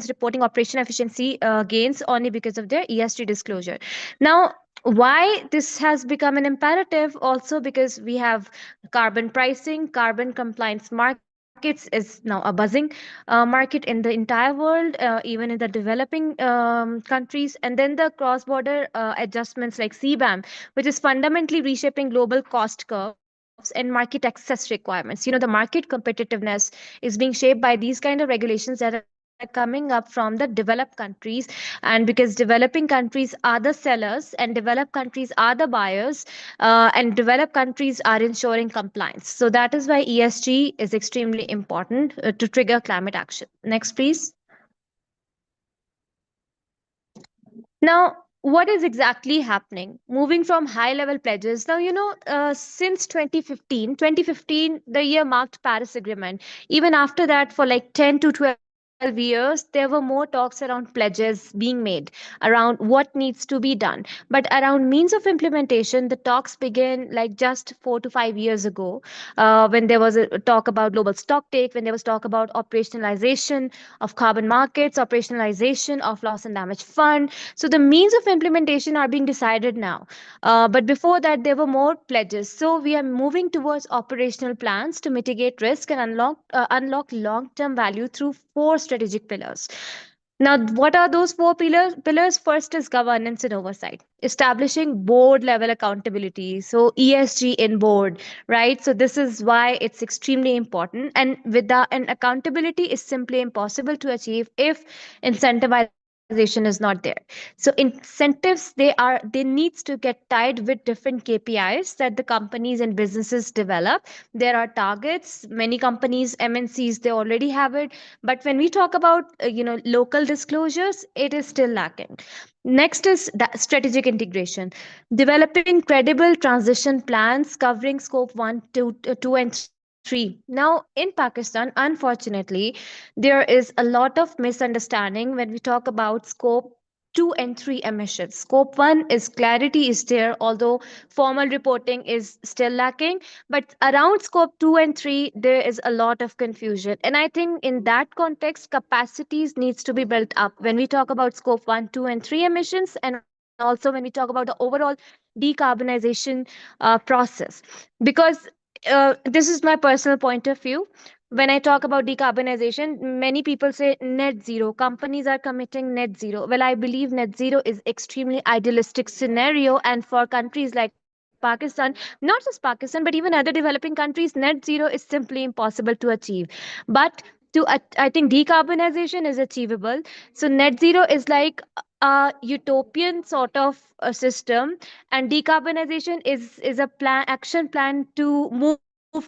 [SPEAKER 5] reporting operational efficiency gains only because of their ESG disclosure. Now, why this has become an imperative? Also because we have carbon pricing, carbon compliance markets is now a buzzing market in the entire world, even in the developing countries. And then the cross-border adjustments like CBAM, which is fundamentally reshaping global cost curves and market access requirements. The market competitiveness is being shaped by these kind of regulations that are coming up from the developed countries. And because developing countries are the sellers and developed countries are the buyers, and developed countries are ensuring compliance. So that is why ESG is extremely important to trigger climate action. Next, please. Now, what is exactly happening? Moving from high level pledges. Now, since 2015, the year marked Paris Agreement. Even after that, for like 10 to 12 years, there were more talks around pledges being made around what needs to be done. But around means of implementation, the talks began like just 4 to 5 years ago, when there was a talk about global stock take, when there was talk about operationalization of carbon markets, operationalization of loss and damage fund. So the means of implementation are being decided now. But before that, there were more pledges. So we are moving towards operational plans to mitigate risk and unlock long-term value through four strategic pillars. Now, what are those four pillars? First is governance and oversight, establishing board level accountability. So ESG in board, right? So this is why it's extremely important. And without an accountability is simply impossible to achieve if incentivization is not there. So incentives, they needs to get tied with different KPIs that the companies and businesses develop. There are targets. Many companies, MNCs, they already have it. But when we talk about local disclosures, it is still lacking. Next is strategic integration, developing credible transition plans covering scope 1, 2 and 3. Now, in Pakistan, unfortunately, there is a lot of misunderstanding when we talk about scope 2 and 3 emissions. Scope 1 is clarity is there, although formal reporting is still lacking. But around scope 2 and 3, there is a lot of confusion. And I think in that context, capacities needs to be built up when we talk about scope 1, 2, and 3 emissions, and also when we talk about the overall decarbonization process. Because this is my personal point of view. When I talk about decarbonization, many people say net zero. Companies are committing net zero. Well, I believe net zero is extremely idealistic scenario, and for countries like Pakistan, not just Pakistan, but even other developing countries, net zero is simply impossible to achieve. But I think decarbonization is achievable. So net zero is like a utopian sort of a system, and decarbonization is a action plan to move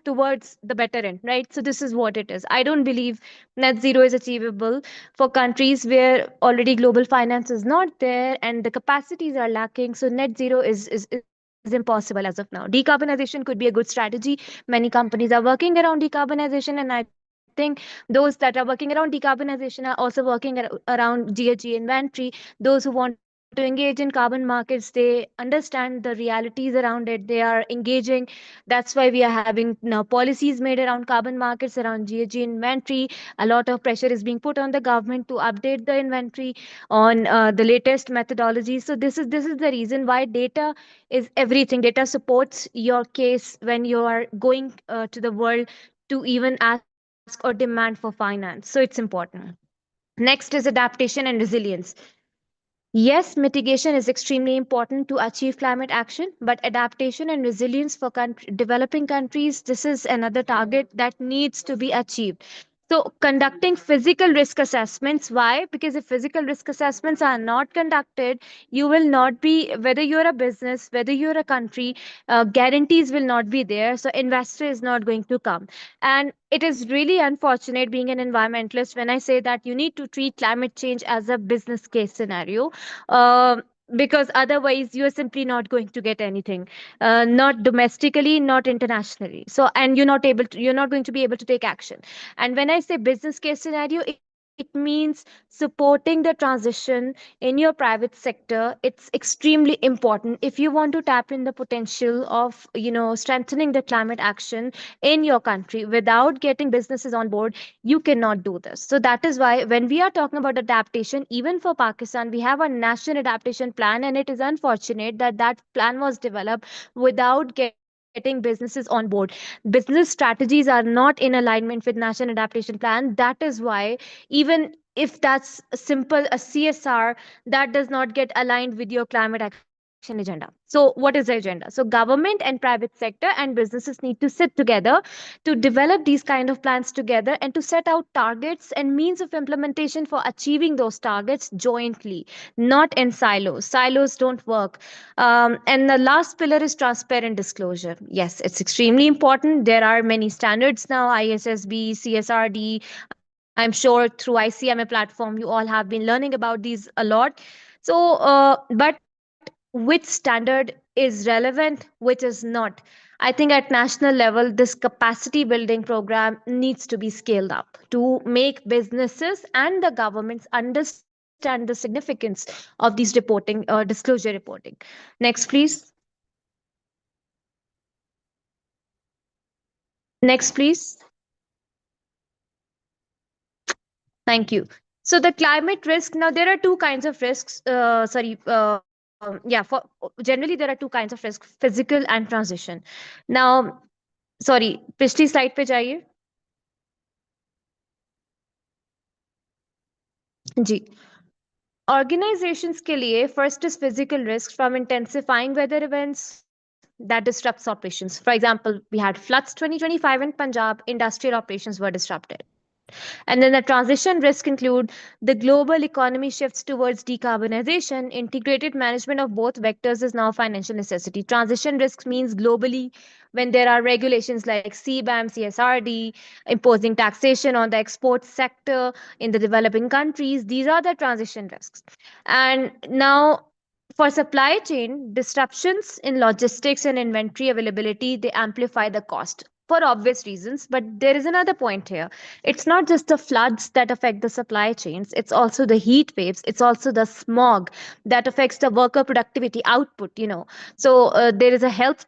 [SPEAKER 5] towards the better end, right? So this is what it is. I don't believe net zero is achievable for countries where already global finance is not there and the capacities are lacking. So net zero is impossible as of now. Decarbonization could be a good strategy. Many companies are working around decarbonization, and I think those that are working around decarbonization are also working around GHG inventory. Those who want to engage in carbon markets, they understand the realities around it. They are engaging. That's why we are having now policies made around carbon markets, around GHG inventory. A lot of pressure is being put on the government to update the inventory on the latest methodology. So this is the reason why data is everything. Data supports your case when you are going to the world to even ask or demand for finance. So it's important. Next is adaptation and resilience. Yes, mitigation is extremely important to achieve climate action, but adaptation and resilience for developing countries, this is another target that needs to be achieved. So, conducting physical risk assessments. Why? Because if physical risk assessments are not conducted, you will not be, whether you're a business, whether you're a country, guarantees will not be there. So, investor is not going to come. And it is really unfortunate being an environmentalist when I say that you need to treat climate change as a business case scenario. Uh, because otherwise you are simply not going to get anything, not domestically, not internationally. So, and you're not going to be able to take action. And when I say business case scenario, it means supporting the transition in your private sector. It's extremely important if you want to tap in the potential of strengthening the climate action in your country. Without getting businesses on board, you cannot do this. So that is why when we are talking about adaptation, even for Pakistan, we have a national adaptation plan, and it is unfortunate that that plan was developed without getting businesses on board. Business strategies are not in alignment with national adaptation plan. That is why even if that's a simple a CSR, that does not get aligned with your climate action agenda. So what is the agenda? So government and private sector and businesses need to sit together to develop these kind of plans together and to set out targets and means of implementation for achieving those targets jointly, not in silos don't work. And the last pillar is transparent disclosure. Yes, it's extremely important. There are many standards now: ISSB, CSRD. I'm sure through ICMA platform, you all have been learning about these a lot. So, but which standard is relevant, which is not? I think at national level, this capacity building program needs to be scaled up to make businesses and the governments understand the significance of these reporting, disclosure reporting. Next, please. Next, please. Thank you. So the climate risk, now there are two kinds of risks. Yeah, for generally there are two kinds of risk, physical and transition. Now, sorry, पिछली slide पे जाइए. जी. Organizations के लिए first is physical risk from intensifying weather events that disrupts operations. For example, we had floods 2025 in Punjab, industrial operations were disrupted. And then the transition risk include the global economy shifts towards decarbonization. Integrated management of both vectors is now financial necessity. Transition risks means globally when there are regulations like CBAM, CSRD, imposing taxation on the export sector in the developing countries. These are the transition risks. And now for supply chain disruptions in logistics and inventory availability, they amplify the cost for obvious reasons. But there is another point here. It's not just the floods that affect the supply chains, it's also the heat waves, it's also the smog that affects the worker productivity output, So there is a health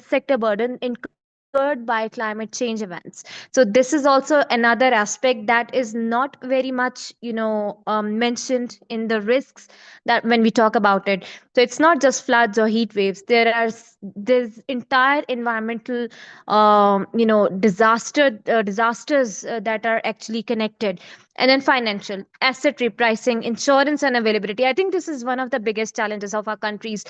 [SPEAKER 5] sector burden incurred by climate change events. So this is also another aspect that is not very much, mentioned in the risks that when we talk about it. So it's not just floods or heat waves. There's entire environmental disasters that are actually connected. And then financial asset repricing, insurance and availability. I think this is one of the biggest challenges of our countries.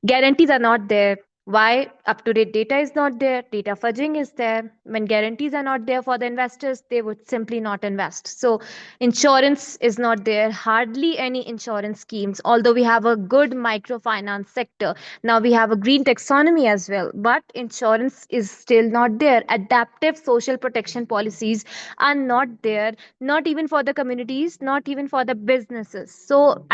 [SPEAKER 5] Guarantees are not there. Why? Up to date data is not there, data fudging is there. When guarantees are not there for the investors, they would simply not invest. So insurance is not there, hardly any insurance schemes, although we have a good microfinance sector. Now we have a green taxonomy as well, but insurance is still not there. Adaptive social protection policies are not there, not even for the communities, not even for the businesses. So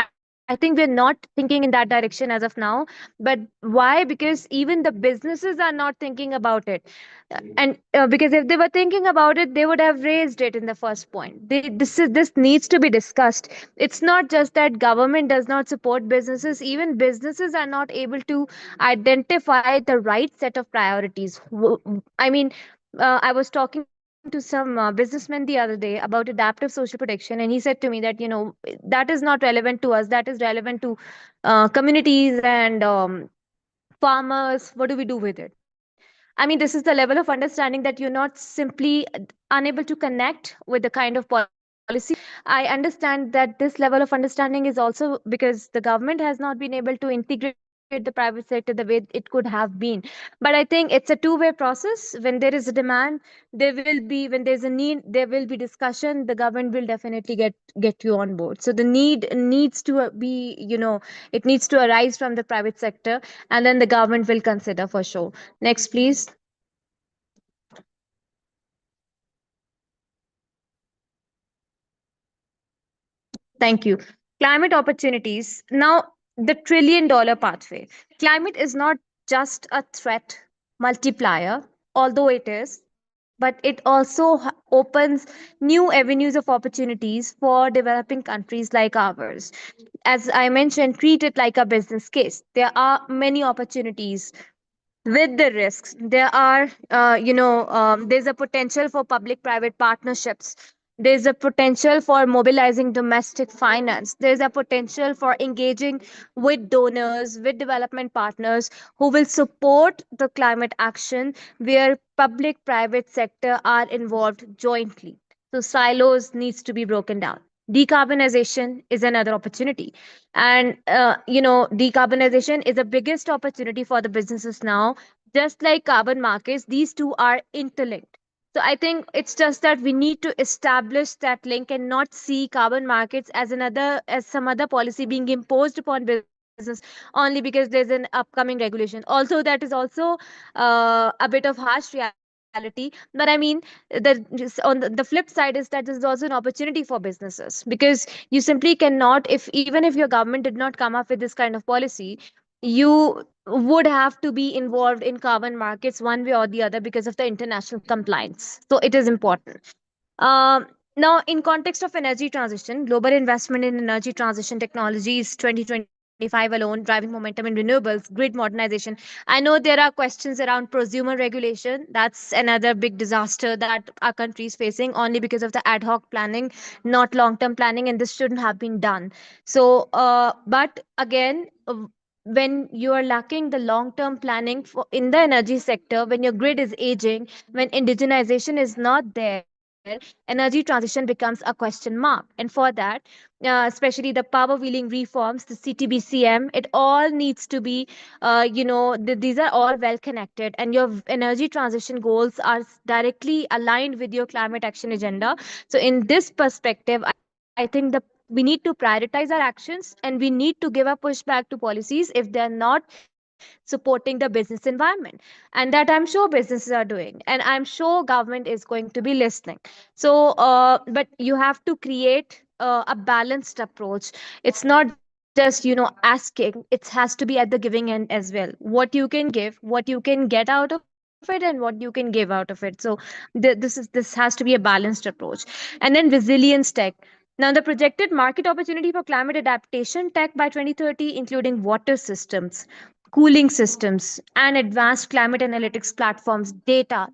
[SPEAKER 5] I think we're not thinking in that direction as of now. But why? Because even the businesses are not thinking about it. And because if they were thinking about it, they would have raised it in the first point. This needs to be discussed. It's not just that government does not support businesses, even businesses are not able to identify the right set of priorities. I mean, I was talking to some businessman the other day about adaptive social protection, and he said to me that, that is not relevant to us, that is relevant to communities and farmers. What do we do with it? I mean, this is the level of understanding that you're not simply unable to connect with the kind of policy. I understand that this level of understanding is also because the government has not been able to integrate the private sector the way it could have been. But I think it's a two-way process. When there is a demand, when there's a need, there will be discussion. The government will definitely get you on board. So the need needs to be, it needs to arise from the private sector, and then the government will consider for sure. Next, please. Thank you. Climate opportunities. Now, the trillion-dollar pathway. Climate is not just a threat multiplier, although it is, but it also opens new avenues of opportunities for developing countries like ours. As I mentioned, treat it like a business case. There are many opportunities with the risks. There's a potential for public private partnerships. There's a potential for mobilizing domestic finance. There's a potential for engaging with donors, with development partners who will support the climate action where public private sector are involved jointly. So silos needs to be broken down. Decarbonization is another opportunity. And, decarbonization is the biggest opportunity for the businesses now. Just like carbon markets, these two are interlinked. So I think it's just that we need to establish that link and not see carbon markets as some other policy being imposed upon business only because there's an upcoming regulation. Although that is also a bit of harsh reality. But I mean, on the flip side is that this is also an opportunity for businesses, because you simply cannot, if even if your government did not come up with this kind of policy, you would have to be involved in carbon markets one way or the other because of the international compliance. So it is important. Um, Now, in context of energy transition, global investment in energy transition technologies 2025 alone, driving momentum in renewables, grid modernization. I know there are questions around prosumer regulation. That's another big disaster that our country is facing only because of the ad hoc planning, not long-term planning, and this shouldn't have been done. So, but again, when you are lacking the long-term planning for in the energy sector, when your grid is aging, when indigenization is not there, energy transition becomes a question mark. And for that, especially the power wheeling reforms, the CTBCM, it all needs to be, these are all well connected, and your energy transition goals are directly aligned with your climate action agenda. So, in this perspective, I think we need to prioritize our actions, and we need to give a pushback to policies if they're not supporting the business environment, and that I'm sure businesses are doing, and I'm sure government is going to be listening. So but you have to create a balanced approach. It's not just asking, it has to be at the giving end as well. What you can give, what you can get out of it, and what you can give out of it. So this has to be a balanced approach. And then resilience tech. Now, the projected market opportunity for climate adaptation tech by 2030, including water systems, cooling systems, and advanced climate analytics platforms. Data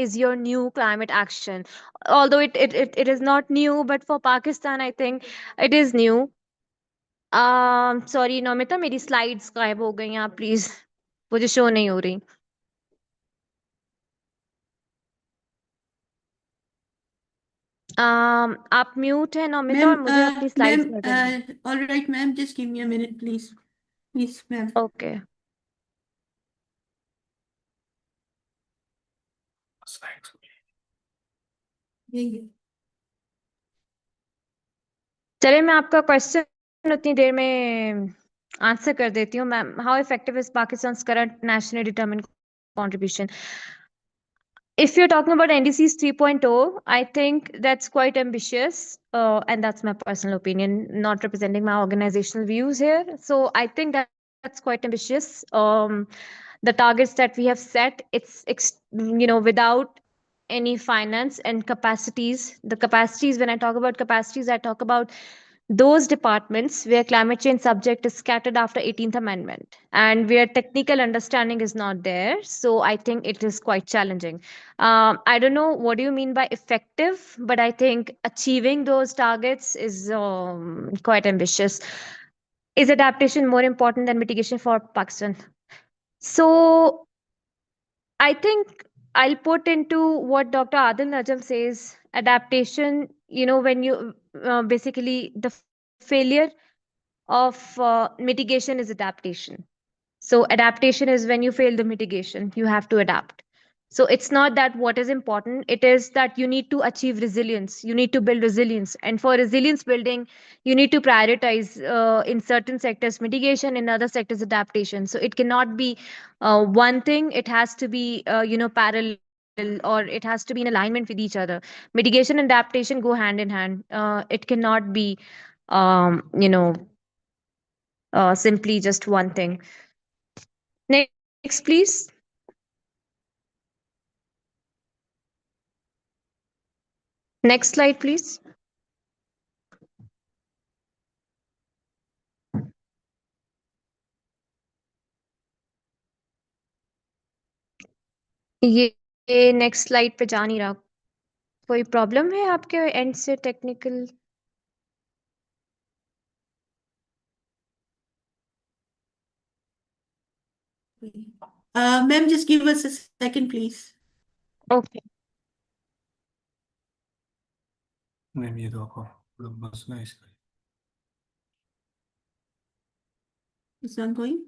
[SPEAKER 5] is your new climate action. Although it is not new, but for Pakistan, I think it is new. Sorry, Nomita, मेरी slides गायब हो गई हैं, आप please मुझे show नहीं हो रही. आप mute है नोमिता, और
[SPEAKER 1] Ma'am,
[SPEAKER 5] मुझे अपनी slides
[SPEAKER 1] ma'am,
[SPEAKER 5] में करनी.
[SPEAKER 1] all right, ma'am, just give me a minute, please. Please, ma'am.
[SPEAKER 5] Okay.
[SPEAKER 1] यही है.
[SPEAKER 5] चलिए, मैं आपका क्वेश्चन उतनी देर में आंसर कर देती हूँ. Ma'am, how effective is Pakistan current nationally determined contribution? If you're talking about NDCs 3.0, I think that's quite ambitious, and that's my personal opinion, not representing my organizational views here. So I think that's quite ambitious. The targets that we have set, without any finance and capacities. The capacities, when I talk about capacities, I talk about those departments where climate change subject is scattered after 18th amendment and where technical understanding is not there. So I think it is quite challenging. I don't know what do you mean by effective, but I think achieving those targets is quite ambitious. Is adaptation more important than mitigation for Pakistan? So I think I'll put into what Dr. Adil Najam says. Adaptation, when you basically the failure of mitigation is adaptation. So adaptation is when you fail the mitigation, you have to adapt. So it's not that what is important, it is that you need to achieve resilience. You need to build resilience. And for resilience building, you need to prioritize in certain sectors mitigation, in other sectors adaptation. So it cannot be one thing, it has to be, parallel, or it has to be in alignment with each other. Mitigation and adaptation go hand in hand. It cannot be, simply just one thing. Next, please. Next slide, please. ये next slide पे जा नहीं रहा. कोई problem है आपके and से technical?
[SPEAKER 1] Ma'am, just give us a second, please.
[SPEAKER 5] Okay.
[SPEAKER 6] Ma'am ये तो आपका मसला है इसका.
[SPEAKER 1] It's not going.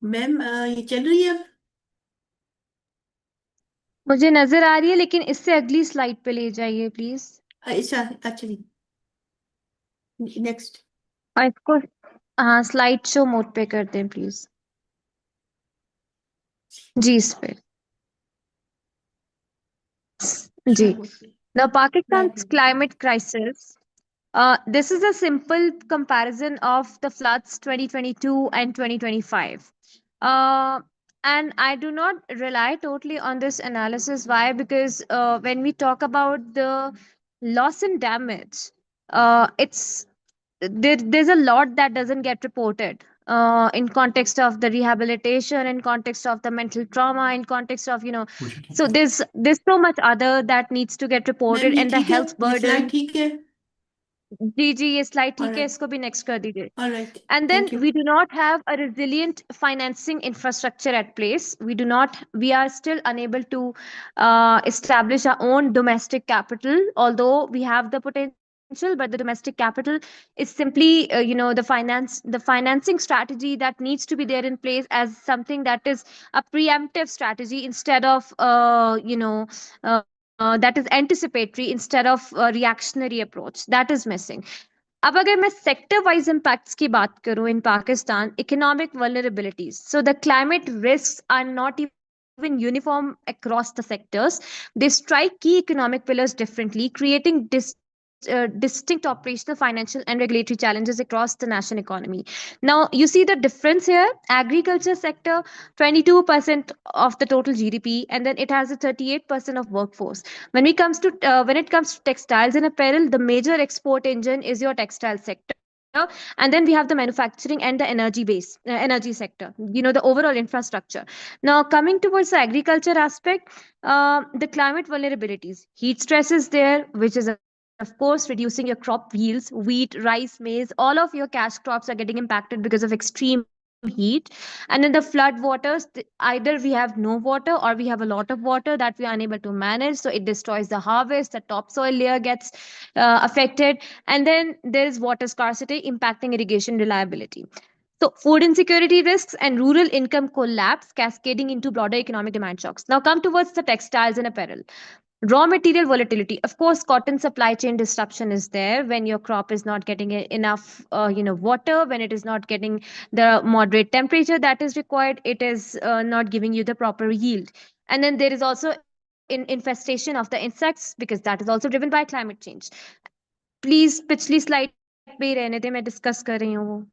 [SPEAKER 1] मैम ये चल रही है अब?
[SPEAKER 5] मुझे नजर आ रही है, लेकिन इससे अगली स्लाइड पे ले जाइए प्लीज।
[SPEAKER 1] अच्छा अच्छा जी, नेक्स्ट।
[SPEAKER 5] और इसको हाँ स्लाइड शो मोड पे कर दें प्लीज। जी इस पे जी। Now Pakistan's climate crisis. This is a simple comparison of the floods 2022 and 2025. Uh, and I do not rely totally on this analysis. Why? Because when we talk about the loss and damage, it's there's a lot that doesn't get reported in context of the rehabilitation, in context of the mental trauma, in context of so there's so much other that needs to get
[SPEAKER 1] ma'am
[SPEAKER 5] reported,
[SPEAKER 1] ये
[SPEAKER 5] and the
[SPEAKER 1] ठीक है,
[SPEAKER 5] health
[SPEAKER 1] ये slide
[SPEAKER 5] burden.
[SPEAKER 1] ठीक है।
[SPEAKER 5] जी जी ये slide ठीक है,
[SPEAKER 1] alright
[SPEAKER 5] इसको भी नेक्स्ट कर दीजिए.
[SPEAKER 1] Alright,
[SPEAKER 5] And then
[SPEAKER 1] thank you.
[SPEAKER 5] we do not have a resilient financing infrastructure at place. We are still unable to establish our own domestic capital, although we have the potential, but the domestic capital is simply, the financing strategy that needs to be there in place as something that is a preemptive strategy instead of, that is anticipatory instead of a reactionary approach. That is missing. अब अगर मैं sector wise impacts की बात करूं in Pakistan, economic vulnerabilities, so the climate risks are not even uniform across the sectors. They strike key economic pillars differently, creating distinct operational, financial, and regulatory challenges across the national economy. Now, you see the difference here. Agriculture sector, 22% of the total GDP, and then it has a 38% of workforce. When it comes to textiles and apparel, the major export engine is your textile sector. And then we have the manufacturing and the energy sector, the overall infrastructure. Now coming towards the agriculture aspect, the climate vulnerabilities, heat stress is there, which is of course reducing your crop yields. Wheat, rice, maize, all of your cash crops are getting impacted because of extreme heat. And then the flood waters, either we have no water or we have a lot of water that we are unable to manage, so it destroys the harvest, the topsoil layer gets affected, and then there is water scarcity impacting irrigation reliability. So food insecurity risks and rural income collapse cascading into broader economic demand shocks. Now come towards the textiles and apparel. Raw material volatility, of course, cotton supply chain disruption is there when your crop is not getting enough water, when it is not getting the moderate temperature that is required, it is not giving you the proper yield. And then there is also infestation of the insects, because that is also driven by climate change. Please पिछली slide पे ही रहने दें, मैं discuss कर रही हूँ वो.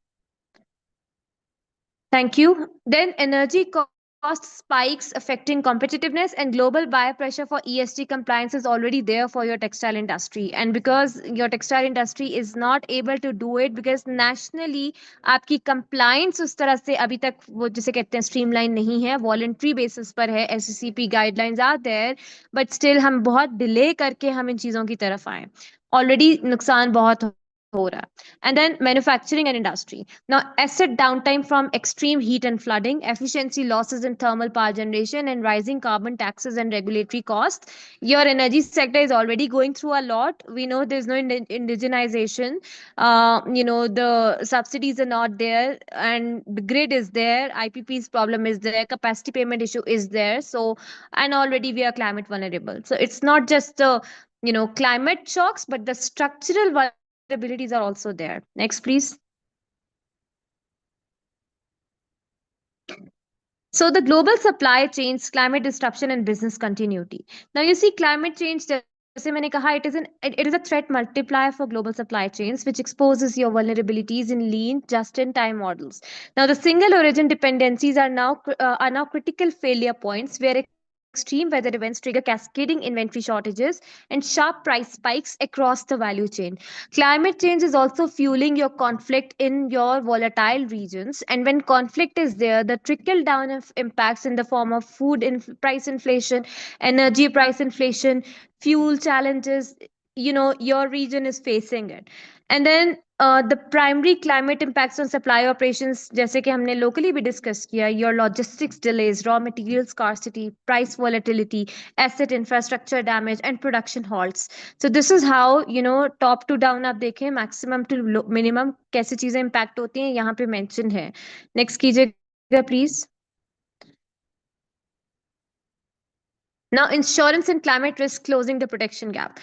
[SPEAKER 5] Thank you. Then energy cost spikes affecting competitiveness, and global buyer pressure for ESG compliance is already there for your textile industry. And because your textile industry is not able to do it, because nationally आपकी compliance उस तरह से अभी तक वो जिसे कहते हैं streamline नहीं है, voluntary basis पर है, SCCP guidelines are there, but still हम बहुत delay करके हम इन चीजों की तरफ आए. Already नुकसान बहुत हो रहा है. And then manufacturing and industry. Now, asset downtime from extreme heat and flooding, efficiency losses in thermal power generation, and rising carbon taxes and regulatory costs. Your energy sector is already going through a lot. We know there's no indigenization. The subsidies are not there, and the grid is there. IPP's problem is there. Capacity payment issue is there. So, and already we are climate vulnerable. So it's not just the climate shocks, but the structural vulnerabilities are also there. Next, please. So the global supply chains, climate disruption, and business continuity. Now you see climate change, जैसे मैंने कहा, it is a threat multiplier for global supply chains, which exposes your vulnerabilities in lean, just-in-time models. Now the single origin dependencies are now critical failure points where extreme weather events trigger cascading inventory shortages and sharp price spikes across the value chain. Climate change is also fueling your conflict in your volatile regions. And when conflict is there, the trickle down of impacts in the form of food price inflation, energy price inflation, fuel challenges, your region is facing it. And then the primary climate impacts on supply operations, जैसे कि हमने locally भी discuss किया, your logistics delays, raw material scarcity, price volatility, asset infrastructure damage, and production halts. So this is how, top to down आप देखें, maximum to minimum कैसे चीजें impact होती हैं, यहाँ पे mention है. Next कीजिए. please. Now, insurance and climate risk closing the protection gap.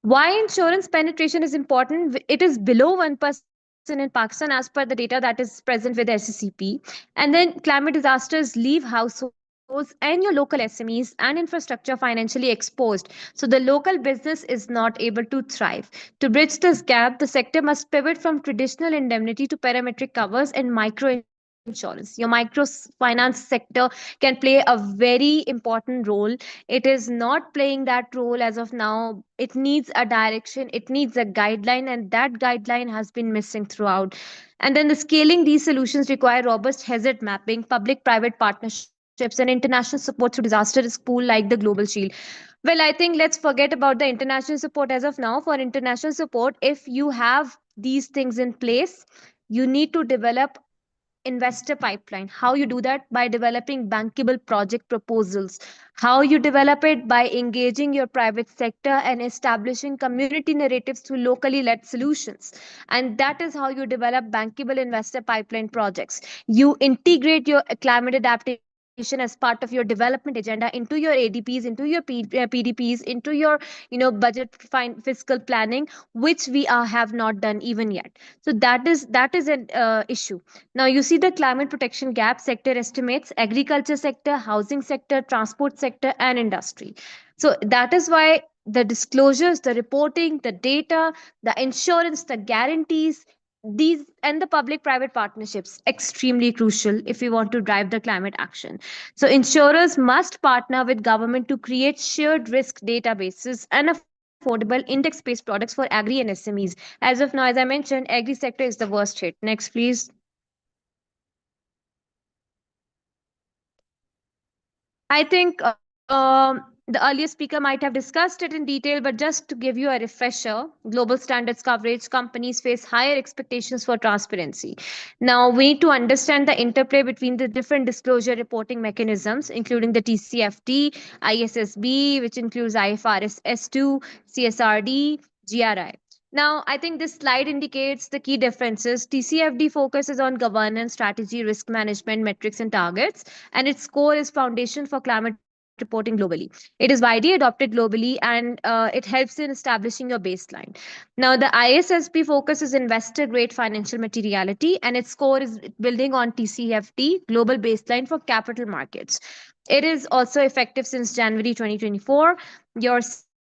[SPEAKER 5] Why insurance penetration is important? It is below 1% in Pakistan as per the data that is present with SCCP. And then climate disasters leave households and your local SMEs and infrastructure financially exposed. So the local business is not able to thrive. To bridge this gap, the sector must pivot from traditional indemnity to parametric covers and micro insurance. Your microfinance sector can play a very important role. It is not playing that role as of now. It needs a direction, it needs a guideline, and that guideline has been missing throughout. And then the scaling these solutions require robust hazard mapping, public private partnerships, and international support through disaster risk pool like the Global Shield. Well, I think let's forget about the international support as of now. For international support, if you have these things in place, you need to develop investor pipeline. How you do that? By developing bankable project proposals. How you develop it? By engaging your private sector and establishing community narratives through locally led solutions. And that is how you develop bankable investor pipeline projects. You integrate your climate adaptation as part of your development agenda into your ADPs, into your PDPs, into your budget fiscal planning, which we have not done even yet. So that is an issue. Now you see the climate protection gap sector estimates agriculture sector, housing sector, transport sector, and industry. So that is why the disclosures, the reporting, the data, the insurance, the guarantees, these and the public private partnerships extremely crucial if we want to drive the climate action. So insurers must partner with government to create shared risk databases and affordable index-based products for agri and SMEs. As of now, as I mentioned, agri sector is the worst hit. Next, please. I think the earlier speaker might have discussed it in detail, but just to give you a refresher, global standards coverage, companies face higher expectations for transparency. Now, we need to understand the interplay between the different disclosure reporting mechanisms, including the TCFD, ISSB, which includes IFRS S2, CSRD, GRI. Now, I think this slide indicates the key differences. TCFD focuses on governance, strategy, risk management, metrics, and targets, and its core is foundation for climate reporting globally. It is widely adopted globally, and it helps in establishing your baseline. Now, the ISSP focuses investor grade financial materiality, and its core is building on TCFD, global baseline for capital markets. It is also effective since January 2024. Your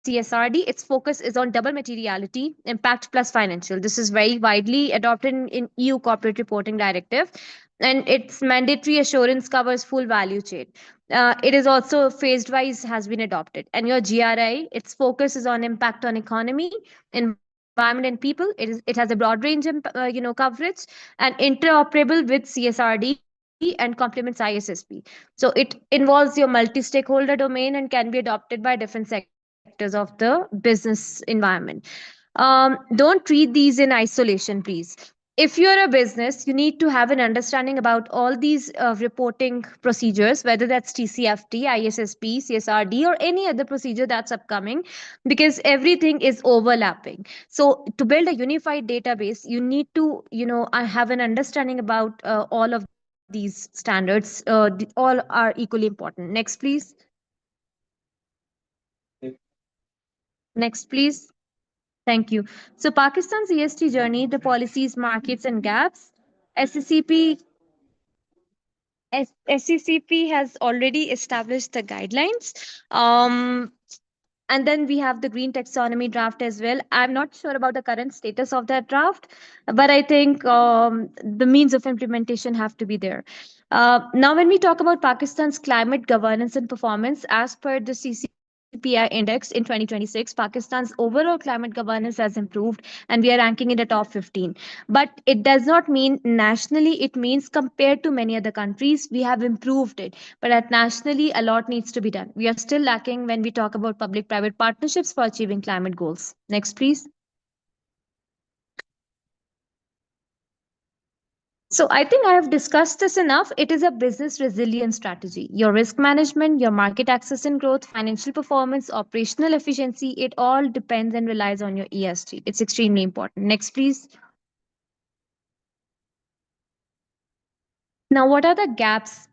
[SPEAKER 5] CSRD, its focus is on double materiality, impact plus financial. This is very widely adopted in EU Corporate Reporting Directive, and its mandatory assurance covers full value chain. It is also phased wise has been adopted. And your GRI, its focus is on impact on economy, environment, and people. It has a broad range of coverage and interoperable with CSRD and complements ISSP. So it involves your multi-stakeholder domain and can be adopted by different sectors of the business environment. Don't treat these in isolation, please. If you're a business, you need to have an understanding about all these reporting procedures, whether that's TCFT, ISSP, CSRD, or any other procedure that's upcoming, because everything is overlapping. So to build a unified database, you need to, have an understanding about all of these standards. All are equally important. Next, please. Next, please. Thank you. So Pakistan's ESG journey, the policies, markets, and gaps. SCCP SCCP has already established the guidelines. And then we have the green taxonomy draft as well. I'm not sure about the current status of that draft, but I think the means of implementation have to be there. Now, when we talk about Pakistan's climate governance and performance, as per the CCPI index in 2026, Pakistan's overall climate governance has improved, and we are ranking in the top 15. But it does not mean nationally, it means compared to many other countries, we have improved it. But at nationally, a lot needs to be done. We are still lacking when we talk about public private partnerships for achieving climate goals. Next, please. So I think I have discussed this enough. It is a business resilience strategy. Your risk management, your market access and growth, financial performance, operational efficiency, it all depends and relies on your ESG. It's extremely important. Next, please. Now, what are the gaps?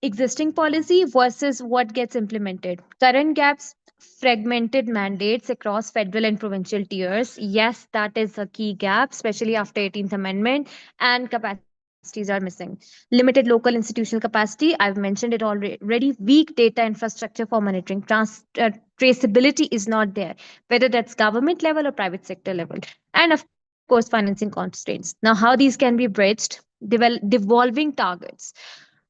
[SPEAKER 5] Existing policy versus what gets implemented. Current gaps, fragmented mandates across federal and provincial tiers. Yes, that is a key gap, especially after 18th Amendment, and capacities are missing. Limited local institutional capacity, I've mentioned it already. Weak data infrastructure for monitoring. Traceability is not there, whether that's government level or private sector level. And of course, financing constraints. Now, how these can be bridged? Devolving targets.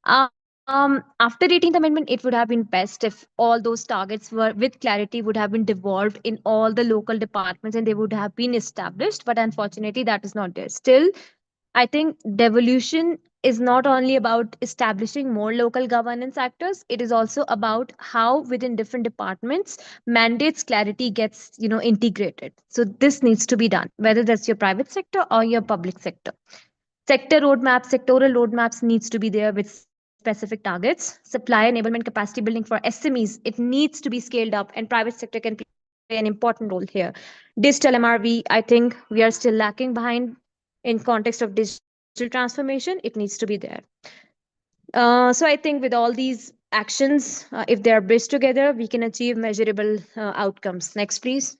[SPEAKER 5] After 18th Amendment, it would have been best if all those targets were with clarity would have been devolved in all the local departments and they would have been established. But unfortunately, that is not there. Still, I think devolution is not only about establishing more local governance actors, it is also about how within different departments mandates clarity gets, integrated. So this needs to be done, whether that's your private sector or your public sector. Sectoral roadmaps needs to be there with specific targets. Supply enablement capacity building for SMEs, it needs to be scaled up, and private sector can play an important role here. Digital MRV, I think we are still lacking behind in context of digital transformation. It needs to be there. So I think with all these actions, if they are bridged together, we can achieve measurable outcomes. Next, please.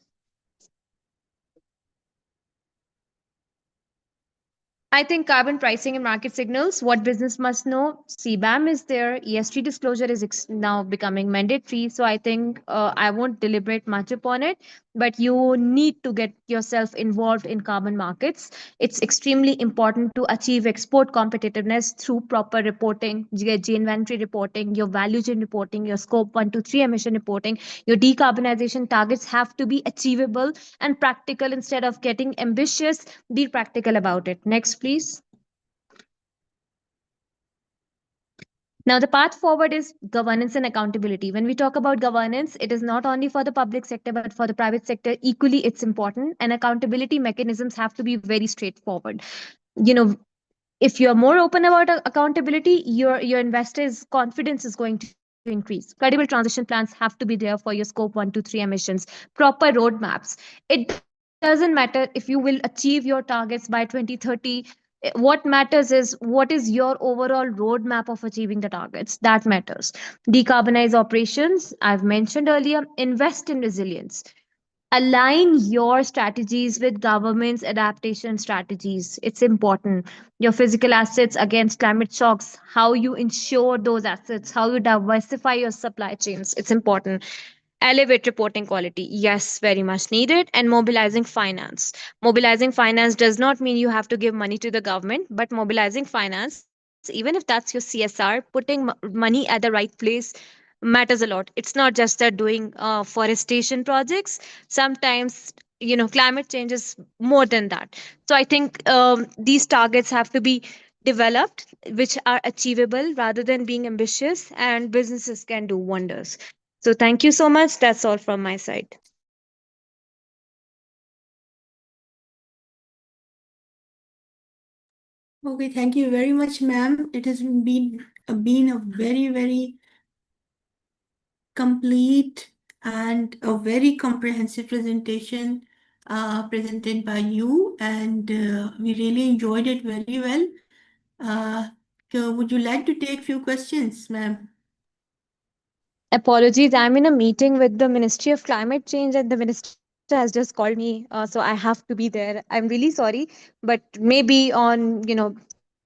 [SPEAKER 5] I think carbon pricing and market signals, what business must know. CBAM is there. ESG disclosure is now becoming mandatory. So I think I won't deliberate much upon it, but you need to get yourself involved in carbon markets. It's extremely important to achieve export competitiveness through proper reporting, GHG inventory reporting, your value chain reporting, your scope 1 to 3 emission reporting. Your decarbonization targets have to be achievable and practical. Instead of getting ambitious, be practical about it. Next, please. Now, the path forward is governance and accountability. When we talk about governance, it is not only for the public sector, but for the private sector, equally, it's important. And accountability mechanisms have to be very straightforward. You know, if you're more open about accountability, your investors' confidence is going to increase. Credible transition plans have to be there for your scope 1 to 3 emissions, proper roadmaps. It doesn't matter if you will achieve your targets by 2030. What matters is what is your overall roadmap of achieving the targets. That matters. Decarbonize operations, I've mentioned earlier. Invest in resilience. Align your strategies with government's adaptation strategies. It's important. Your physical assets against climate shocks, how you insure those assets, how you diversify your supply chains. It's important. Elevate reporting quality. Yes, very much needed. And mobilizing finance. Mobilizing finance does not mean you have to give money to the government, but mobilizing finance, even if that's your CSR, putting money at the right place matters a lot. It's not just that doing forestation projects. Sometimes, climate change is more than that. So I think these targets have to be developed, which are achievable rather than being ambitious, and businesses can do wonders. So thank you so much. That's all from my side.
[SPEAKER 1] Okay, thank you very much, ma'am. It has been a very, very complete and a very comprehensive presentation presented by you, and we really enjoyed it very well. So would you like to take few questions, ma'am?
[SPEAKER 5] Apologies, I'm in a meeting with the Ministry of Climate Change, and the minister has just called me, so I have to be there. I'm really sorry, but maybe on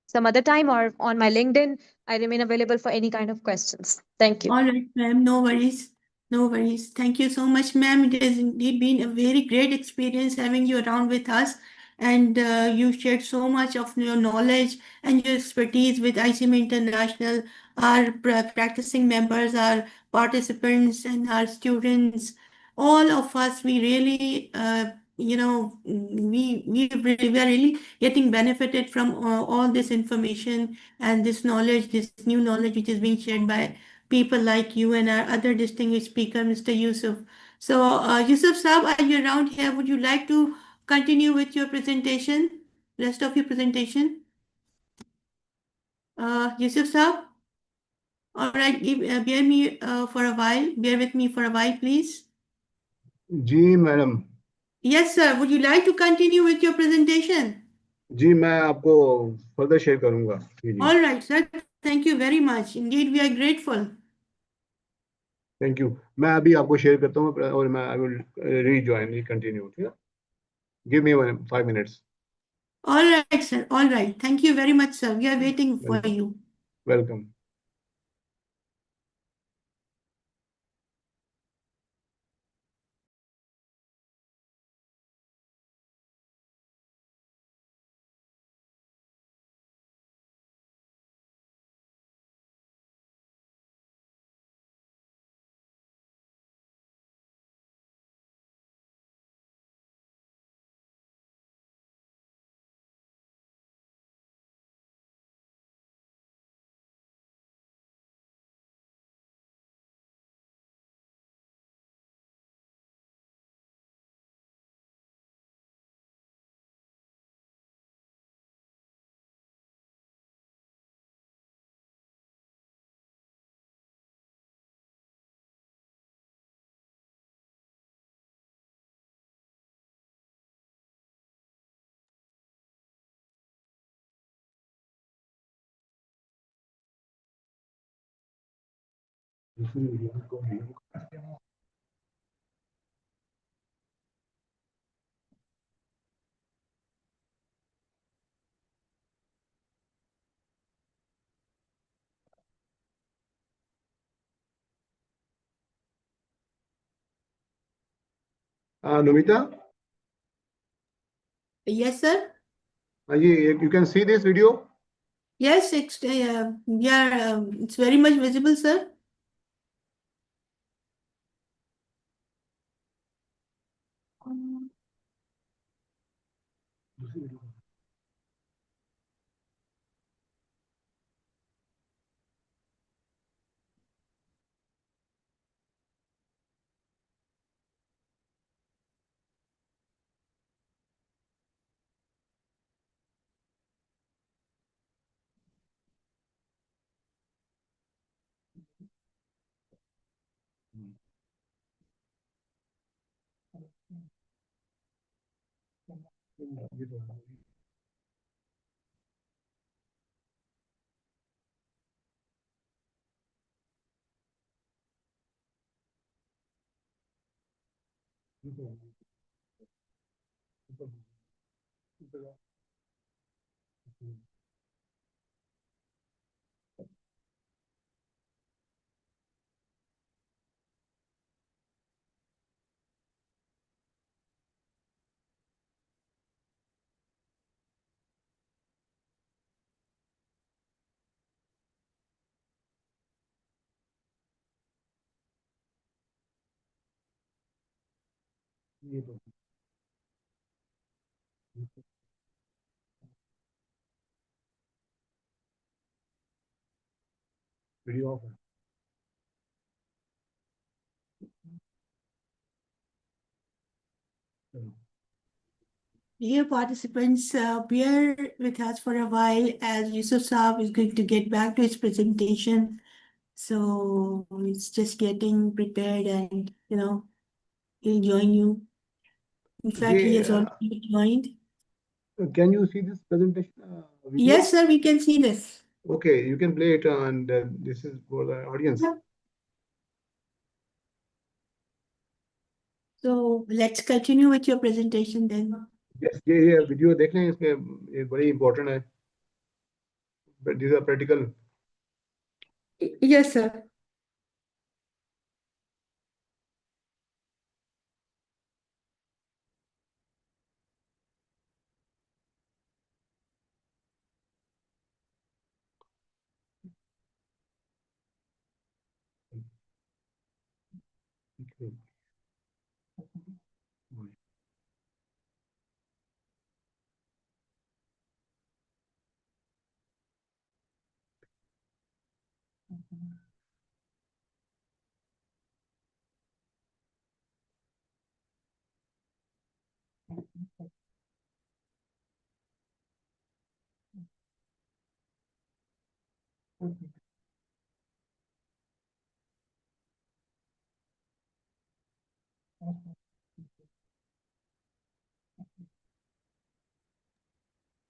[SPEAKER 5] some other time or on my LinkedIn, I remain available for any kind of questions. Thank you.
[SPEAKER 1] All right, ma'am. No worries. No worries. Thank you so much, ma'am. It has indeed been a very great experience having you around with us. And you shared so much of your knowledge and your expertise with ICM International, our practicing members, our participants, and our students. All of us, we really, we are really getting benefited from all this information and this knowledge, this new knowledge which is being shared by people like you and our other distinguished speaker, Mr. Yusuf. So, Yusuf Saab, are you around here? Would you like to continue with your presentation, rest of your presentation? Yusuf Saab? All right, bear with me for a while, please.
[SPEAKER 3] जी madam
[SPEAKER 1] Yes, sir. Would you like to continue with your presentation?
[SPEAKER 3] जी मैं आपको further share करूंगा। जी जी,
[SPEAKER 1] All right, sir. Thank you very much. Indeed, we are grateful.
[SPEAKER 3] Thank you. मैं अभी आपको share करता हूँ और मैं आई विल रीजॉइन कंटिन्यू। ठीक है, give me 5 minutes।
[SPEAKER 1] All right, sir. All right. Thank you very much, sir. We are waiting for you.
[SPEAKER 3] Welcome. Numita,
[SPEAKER 1] Yes, sir.
[SPEAKER 3] you can see this video.
[SPEAKER 1] Yes, yeah, it's very much visible, sir.
[SPEAKER 3] Video off है।
[SPEAKER 1] Dear participants, bear with us for a while as Yusuf Saab is going to get back to his presentation. So it's just getting prepared and, he'll join you. In fact, he has already joined.
[SPEAKER 3] Can you see this presentation video?
[SPEAKER 1] Yes, sir, we can see this.
[SPEAKER 3] Okay, you can play it and this is for the audience.
[SPEAKER 1] So let's continue with your presentation then.
[SPEAKER 3] Yes, ये video देख लें, इसमें ये बड़ी important है। But these are practical.
[SPEAKER 1] Yes, sir.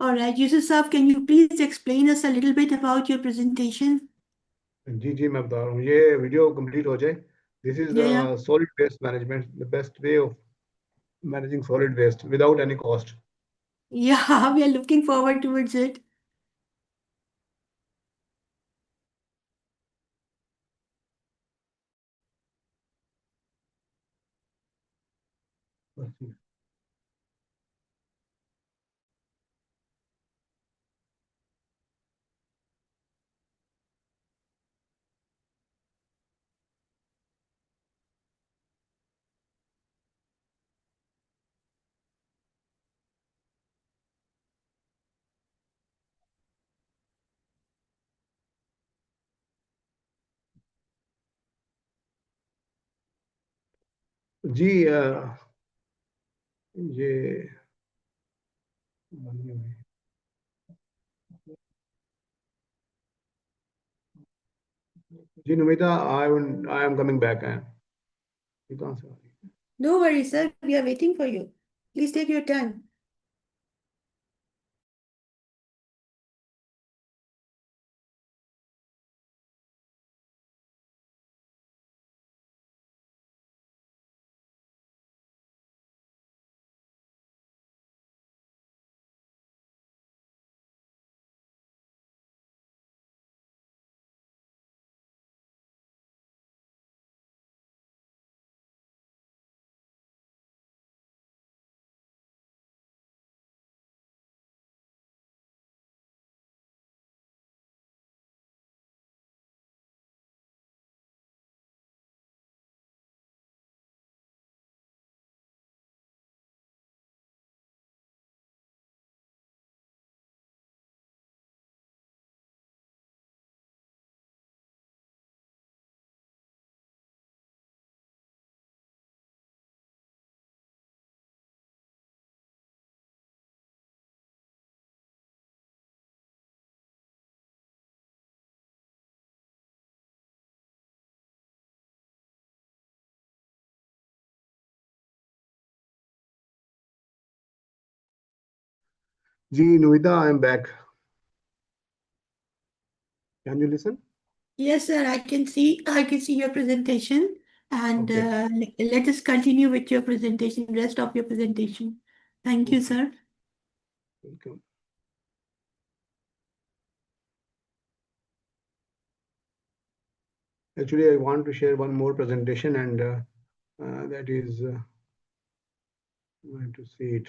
[SPEAKER 1] All right, Yusuf Saab, can you please explain us a little bit about your presentation?
[SPEAKER 3] जी मैं बता रहा हूँ ये वीडियो कंप्लीट हो जाए. This is the
[SPEAKER 1] Yeah.
[SPEAKER 3] solid waste management, the best way of managing solid waste without any cost.
[SPEAKER 1] Yeah, we are looking forward towards it.
[SPEAKER 3] जी ये जी Numita, I am coming back. You can't say.
[SPEAKER 1] No worries, sir. We are waiting for you. Please take your time.
[SPEAKER 3] Ji Numita, I am back. Can you listen?
[SPEAKER 1] Yes, sir. I can see your presentation, and
[SPEAKER 3] Okay.
[SPEAKER 1] let us continue with your presentation, rest of your presentation. Thank you,
[SPEAKER 3] Okay.
[SPEAKER 1] sir.
[SPEAKER 3] Welcome. Actually, I want to share one more presentation, and that is going to see it.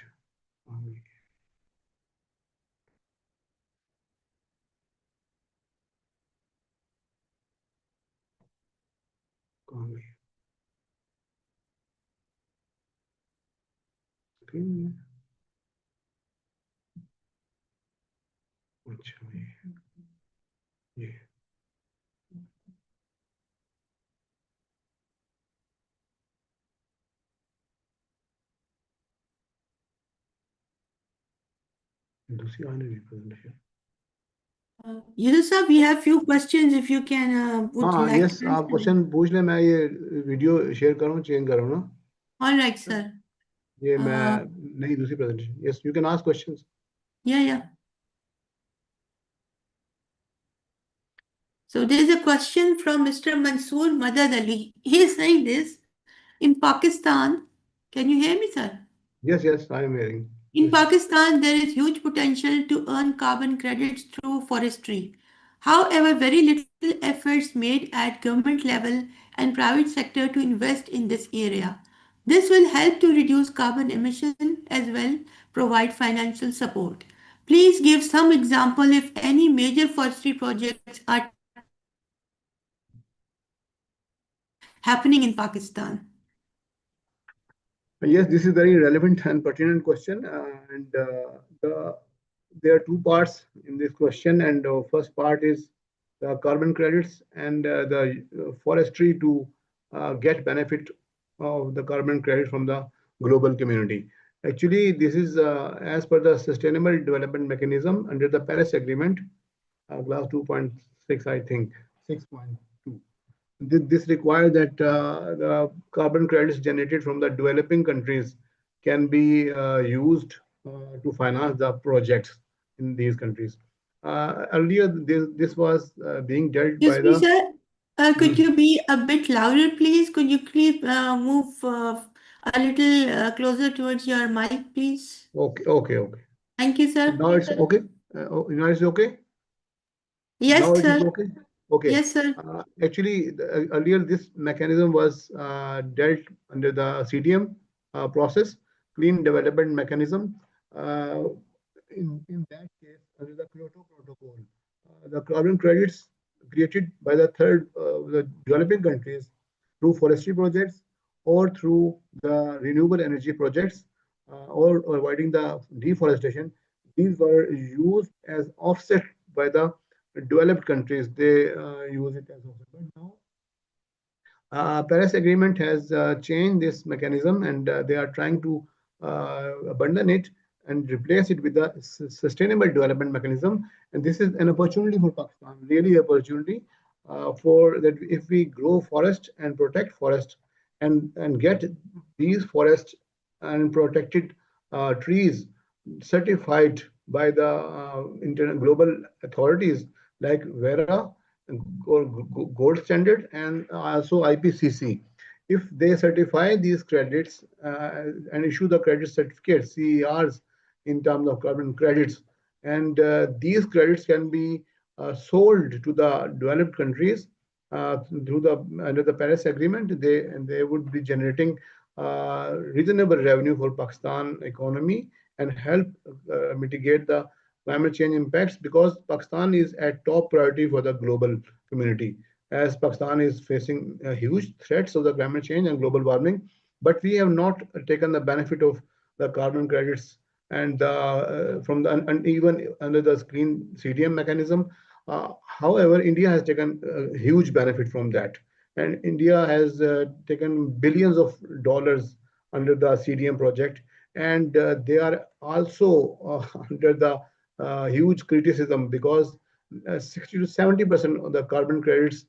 [SPEAKER 3] Screen. अच्छा ये दूसरी आने रही presentation.
[SPEAKER 1] Yusuf sir, we have few questions if you can would
[SPEAKER 3] हाँ
[SPEAKER 1] like
[SPEAKER 3] yes
[SPEAKER 1] to
[SPEAKER 3] आप
[SPEAKER 1] answer them.
[SPEAKER 3] Question पूछ लें मैं ये वीडियो शेयर करूँ चेंज करूँ ना
[SPEAKER 1] All right, sir.
[SPEAKER 3] ये मैं
[SPEAKER 1] Uh,
[SPEAKER 3] नहीं दूसरी presentation. Yes, you can ask questions.
[SPEAKER 1] yeah. So there is a question from Mr. Mansoor Madad Ali. He is saying this in Pakistan. Can you hear me, sir?
[SPEAKER 3] Yes, I am hearing.
[SPEAKER 1] In
[SPEAKER 3] Yes.
[SPEAKER 1] Pakistan, there is huge potential to earn carbon credits through forestry. However, very little efforts made at government level and private sector to invest in this area. This will help to reduce carbon emission as well provide financial support. Please give some example if any major forestry projects are happening in Pakistan.
[SPEAKER 3] Yes, this is very relevant and pertinent question, and there are two parts in this question, and first part is the carbon credits and the forestry to get benefit of the carbon credit from the global community. Actually, this is as per the Sustainable Development Mechanism under the Paris Agreement, class 2.6, I think, 6.2. This requires that the carbon credits generated from the developing countries can be used to finance the projects in these countries. Earlier, this was being dealt by
[SPEAKER 1] Excuse me,
[SPEAKER 3] the.
[SPEAKER 1] sir. Could you be a bit louder, please? Could you please move a little closer towards your mic, please?
[SPEAKER 3] Okay.
[SPEAKER 1] Thank you, sir.
[SPEAKER 3] Now it's okay. Now it's okay. Now
[SPEAKER 1] Yes,
[SPEAKER 3] it is
[SPEAKER 1] sir.
[SPEAKER 3] okay. Okay.
[SPEAKER 1] Yes, sir.
[SPEAKER 3] Actually, earlier this mechanism was dealt under the CDM process, Clean Development Mechanism. Uh, in that case, under the Kyoto Protocol, the carbon credits created by the developing countries through forestry projects or through the renewable energy projects or avoiding the deforestation, these were used as offset by the developed countries. They use it as offset. But now Paris Agreement has changed this mechanism, and they are trying to abandon it and replace it with the Sustainable Development Mechanism. And this is an opportunity for Pakistan, really opportunity for that. If we grow forest and protect forest and get these forests and protected trees certified by the international global authorities like Vera or gold standard and also IPCC. If they certify these credits and issue the credit certificates, CERs, in terms of carbon credits, and these credits can be sold to the developed countries through the under the Paris Agreement, they would be generating reasonable revenue for Pakistan economy and help mitigate the climate change impacts, because Pakistan is at top priority for the global community, as Pakistan is facing huge threats of the climate change and global warming. But we have not taken the benefit of the carbon credits and from the and even under the Green CDM mechanism. However, India has taken huge benefit from that, and India has taken billions of dollars under the CDM project, and they are also under the huge criticism, because 60 to 70% of the carbon credits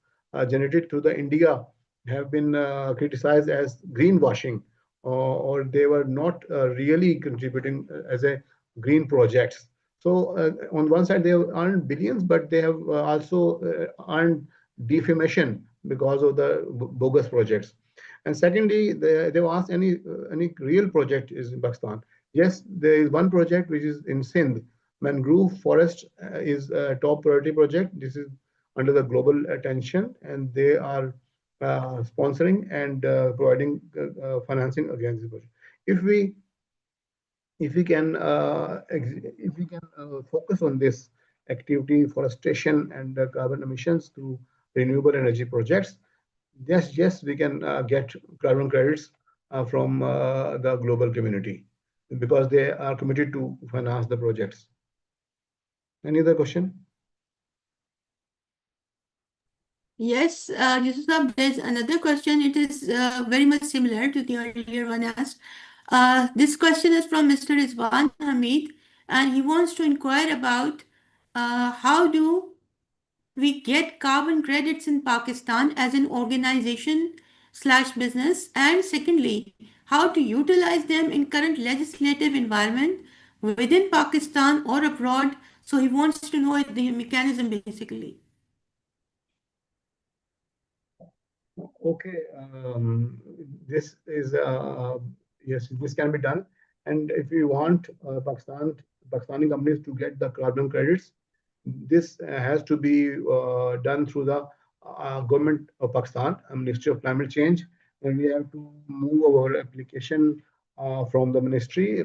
[SPEAKER 3] generated through the India have been criticized as greenwashing, or they were not really contributing as a green projects. So on one side, they have earned billions, but they have also earned defamation because of the bogus projects. And secondly, they've asked any real project is in Pakistan. Yes, there is one project which is in Sindh. Mangrove forest is a top priority project. This is under the global attention, and they are sponsoring and providing financing against this project. If we can focus on this activity, forestation and carbon emissions through renewable energy projects, yes, we can get carbon credits from the global community, because they are committed to finance the projects. Any other question?
[SPEAKER 1] Yes, Yusuf, there's another question. It is very much similar to the earlier one asked. This question is from Mr. Rizwan Hamid, and he wants to inquire about how do we get carbon credits in Pakistan as an organization slash business, and secondly, how to utilize them in current legislative environment within Pakistan or abroad. So he wants to know the mechanism basically.
[SPEAKER 3] Okay, this is yes, this can be done. And if you want Pakistani companies to get the carbon credits, this has to be done through the government of Pakistan, Ministry of Climate Change, and we have to move our application from the ministry,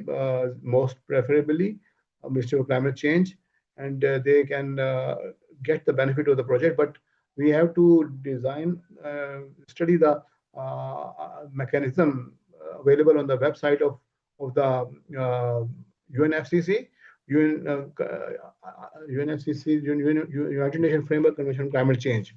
[SPEAKER 3] most preferably Ministry of Climate Change, and they can get the benefit of the project. But we have to study the mechanism available on the website of the UNFCCC, United Nations Framework Convention on Climate Change.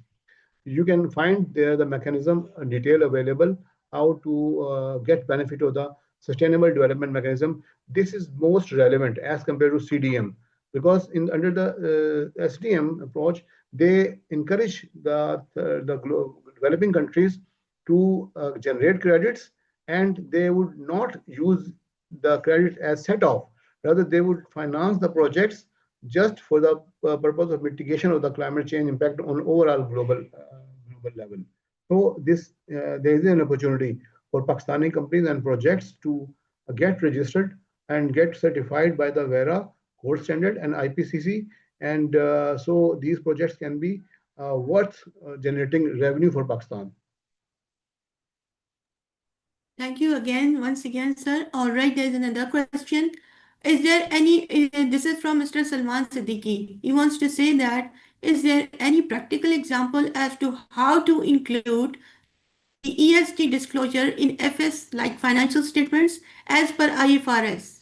[SPEAKER 3] You can find there the mechanism detail available, how to get benefit of the Sustainable Development Mechanism. This is most relevant as compared to CDM, because under the SDM approach, they encourage the developing countries to generate credits, and they would not use the credit as set off. Rather, they would finance the projects just for the purpose of mitigation of the climate change impact on overall global level. So there is an opportunity for Pakistani companies and projects to get registered and get certified by the VERA code standard and IPCC, and so these projects can be worth generating revenue for Pakistan.
[SPEAKER 1] Thank you once again, sir. All right, there's another question. Is there any, this is from Mr. Salman Siddiqui. He wants to say that, is there any practical example as to how to include the ESG disclosure in FS like financial statements as per IFRS?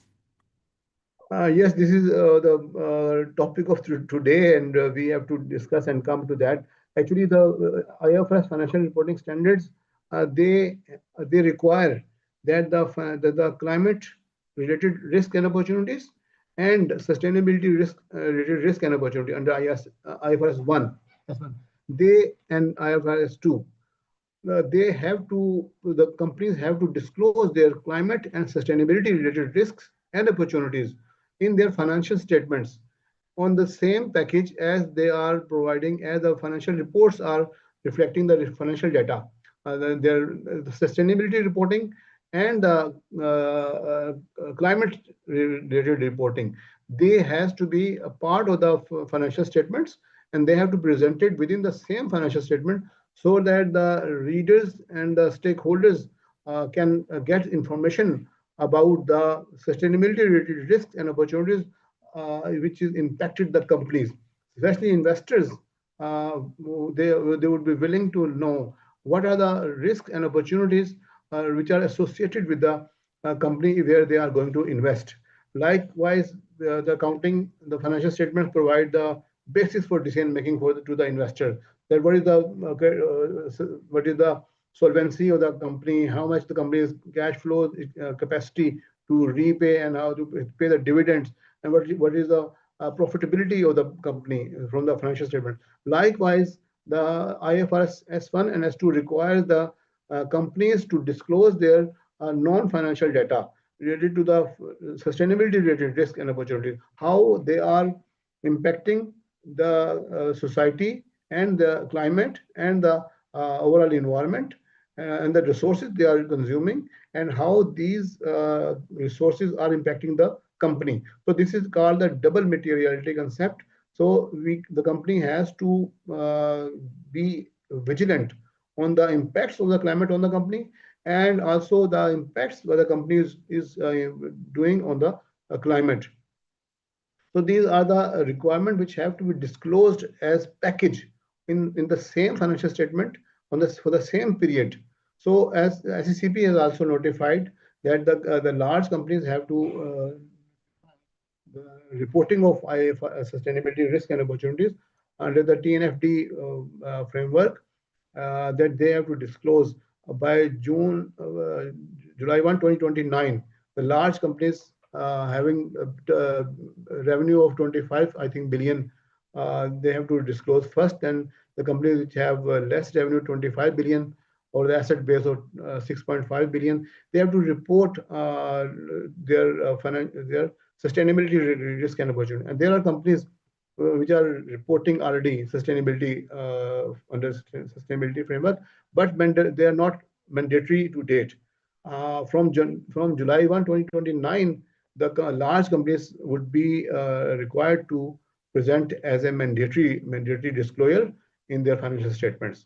[SPEAKER 3] Yes, this is the topic of today, and we have to discuss and come to that. Actually, the IFRS financial reporting standards, they require that the climate related risk and opportunities and sustainability risk related risk and opportunity under IFRS 1, they and IFRS 2, the companies have to disclose their climate and sustainability related risks and opportunities in their financial statements on the same package as they are providing, as the financial reports are reflecting the financial data. The sustainability reporting and the climate related reporting, they has to be a part of the financial statements, and they have to present it within the same financial statement so that the readers and the stakeholders can get information about the sustainability related risks and opportunities which is impacted the companies, especially investors. They would be willing to know what are the risks and opportunities which are associated with the company where they are going to invest. Likewise, the financial statements provide the basis for decision making to the investor. That what is the solvency of the company, how much the company's cash flow capacity to repay and how to pay the dividends, and what is the profitability of the company from the financial statement. Likewise, the IFRS S1 and S2 requires the companies to disclose their non-financial data related to the sustainability related risk and opportunity, how they are impacting the society and the climate and the overall environment and the resources they are consuming, and how these resources are impacting the company. So this is called the double materiality concept. So the company has to be vigilant on the impacts of the climate on the company, and also the impacts that the company is doing on the climate. So these are the requirements which have to be disclosed as package in the same financial statement for the same period. So as SECP has also notified that the large companies have to the reporting of sustainability risk and opportunities under the TNFD framework that they have to disclose by July 1, 2029. The large companies having revenue of 25, I think, billion, they have to disclose first, and the companies which have less revenue, 25 billion, or the asset base of 6.5 billion, they have to report their sustainability risk and opportunity. And there are companies which are reporting already sustainability under sustainability framework, but they are not mandatory to date. From July 1, 2029, the large companies would be required to present as a mandatory disclosure in their financial statements.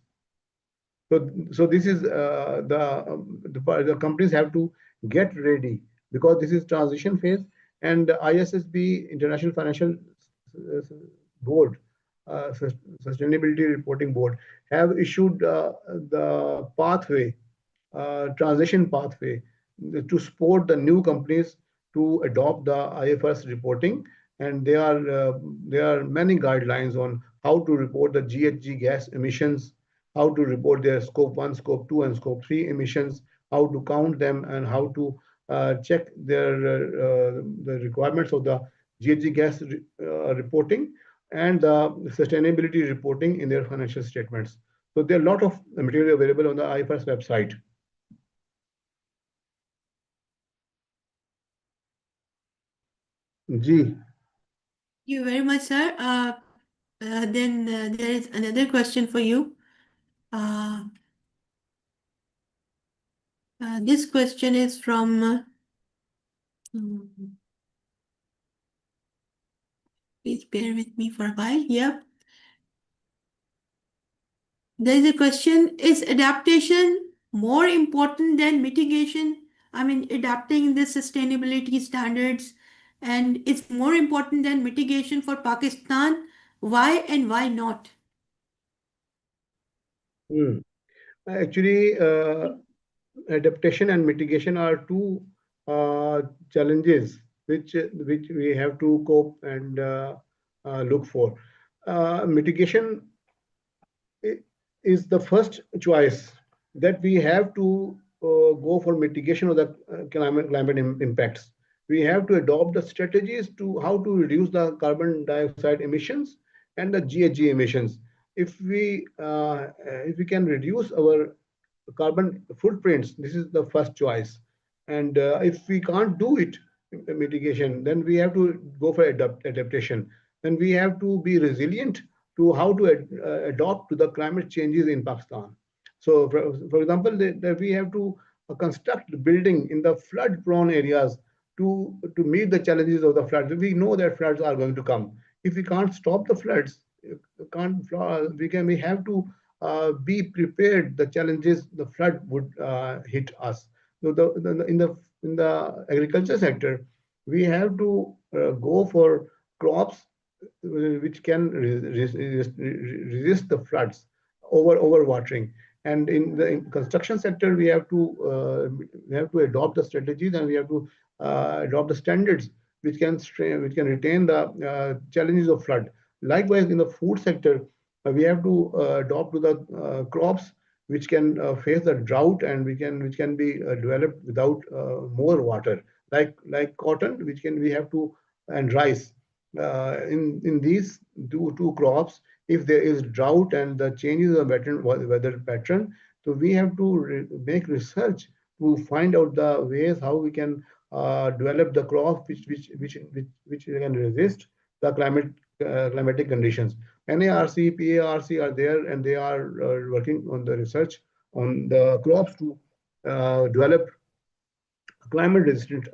[SPEAKER 3] So this is the companies have to get ready, because this is transition phase, and ISSB, International Financial Board, Sustainability Reporting Board, have issued the pathway, transition pathway, to support the new companies to adopt the IFRS reporting. And there are many guidelines on how to report the GHG gas emissions, how to report their scope 1, scope 2, and scope 3 emissions, how to count them, and how to check the requirements of the GHG gas reporting and the sustainability reporting in their financial statements. So there are a lot of material available on the IFRS website. G.
[SPEAKER 1] you very much, sir. Then there is another question for you. Uh, this question is from, hmm, please bear with me for a while. Yep. There is a question, is adaptation more important than mitigation? I mean, adapting the sustainability standards, and it's more important than mitigation for Pakistan. Why and why not?
[SPEAKER 3] Hmm. Actually, adaptation and mitigation are two challenges which we have to cope and look for. Mitigation is the first choice that we have to go for mitigation of the climate impacts. We have to adopt the strategies to how to reduce the carbon dioxide emissions and the GHG emissions. If we can reduce our carbon footprints, this is the first choice. And if we can't do it, mitigation, then we have to go for adaptation. Then we have to be resilient to how to adopt to the climate changes in Pakistan. So, for example, we have to construct building in the flood-prone areas to meet the challenges of the floods. We know that floods are going to come. If we can't stop the floods, we have to be prepared. The challenges the flood would hit us. So in the agriculture sector, we have to go for crops which can resist the floods, over watering. And in the construction sector, we have to adopt the strategies, and we have to adopt the standards which can retain the challenges of flood. Likewise, in the food sector, we have to adopt to the crops which can face the drought, and which can be developed without more water, like cotton, we have to, and rice. In these two crops, if there is drought and the changes of weather pattern, so we have to make research to find out the ways how we can develop the crop which can resist the climatic conditions. NARC, PARC are there, and they are working on the research on the crops to develop climate resistant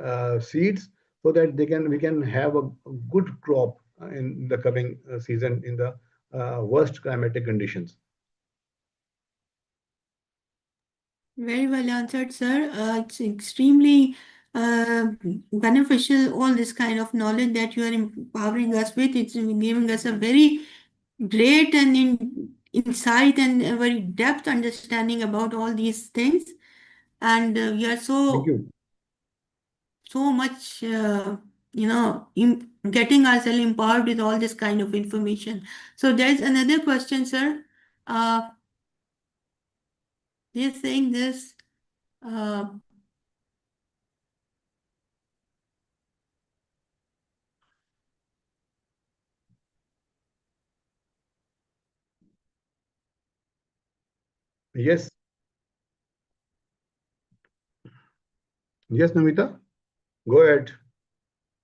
[SPEAKER 3] seeds, so that we can have a good crop in the coming season in the worst climatic conditions.
[SPEAKER 1] Very well answered, sir. It's extremely beneficial, all this kind of knowledge that you are empowering us with. It's giving us a very great and insight and a very depth understanding about all these things. And we are
[SPEAKER 3] Thank you.
[SPEAKER 1] so much, getting ourselves empowered with all this kind of information. So there's another question, sir. Uh, they're saying this. Uh,
[SPEAKER 3] Yes. Yes, Namita, go ahead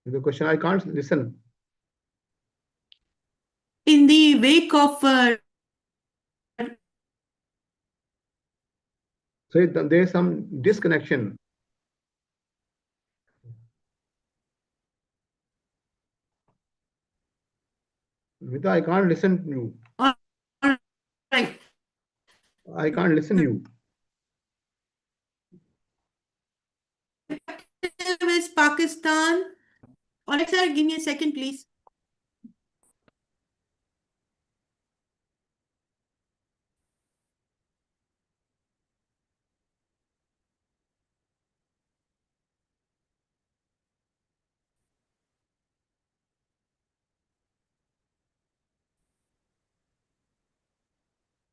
[SPEAKER 3] with the question. I can't listen.
[SPEAKER 1] in the wake of
[SPEAKER 3] So there is some disconnection. Namita, I can't listen to you.
[SPEAKER 1] all right,
[SPEAKER 3] I can't listen to you.
[SPEAKER 1] is Pakistan. All right, sir, give me a second, please.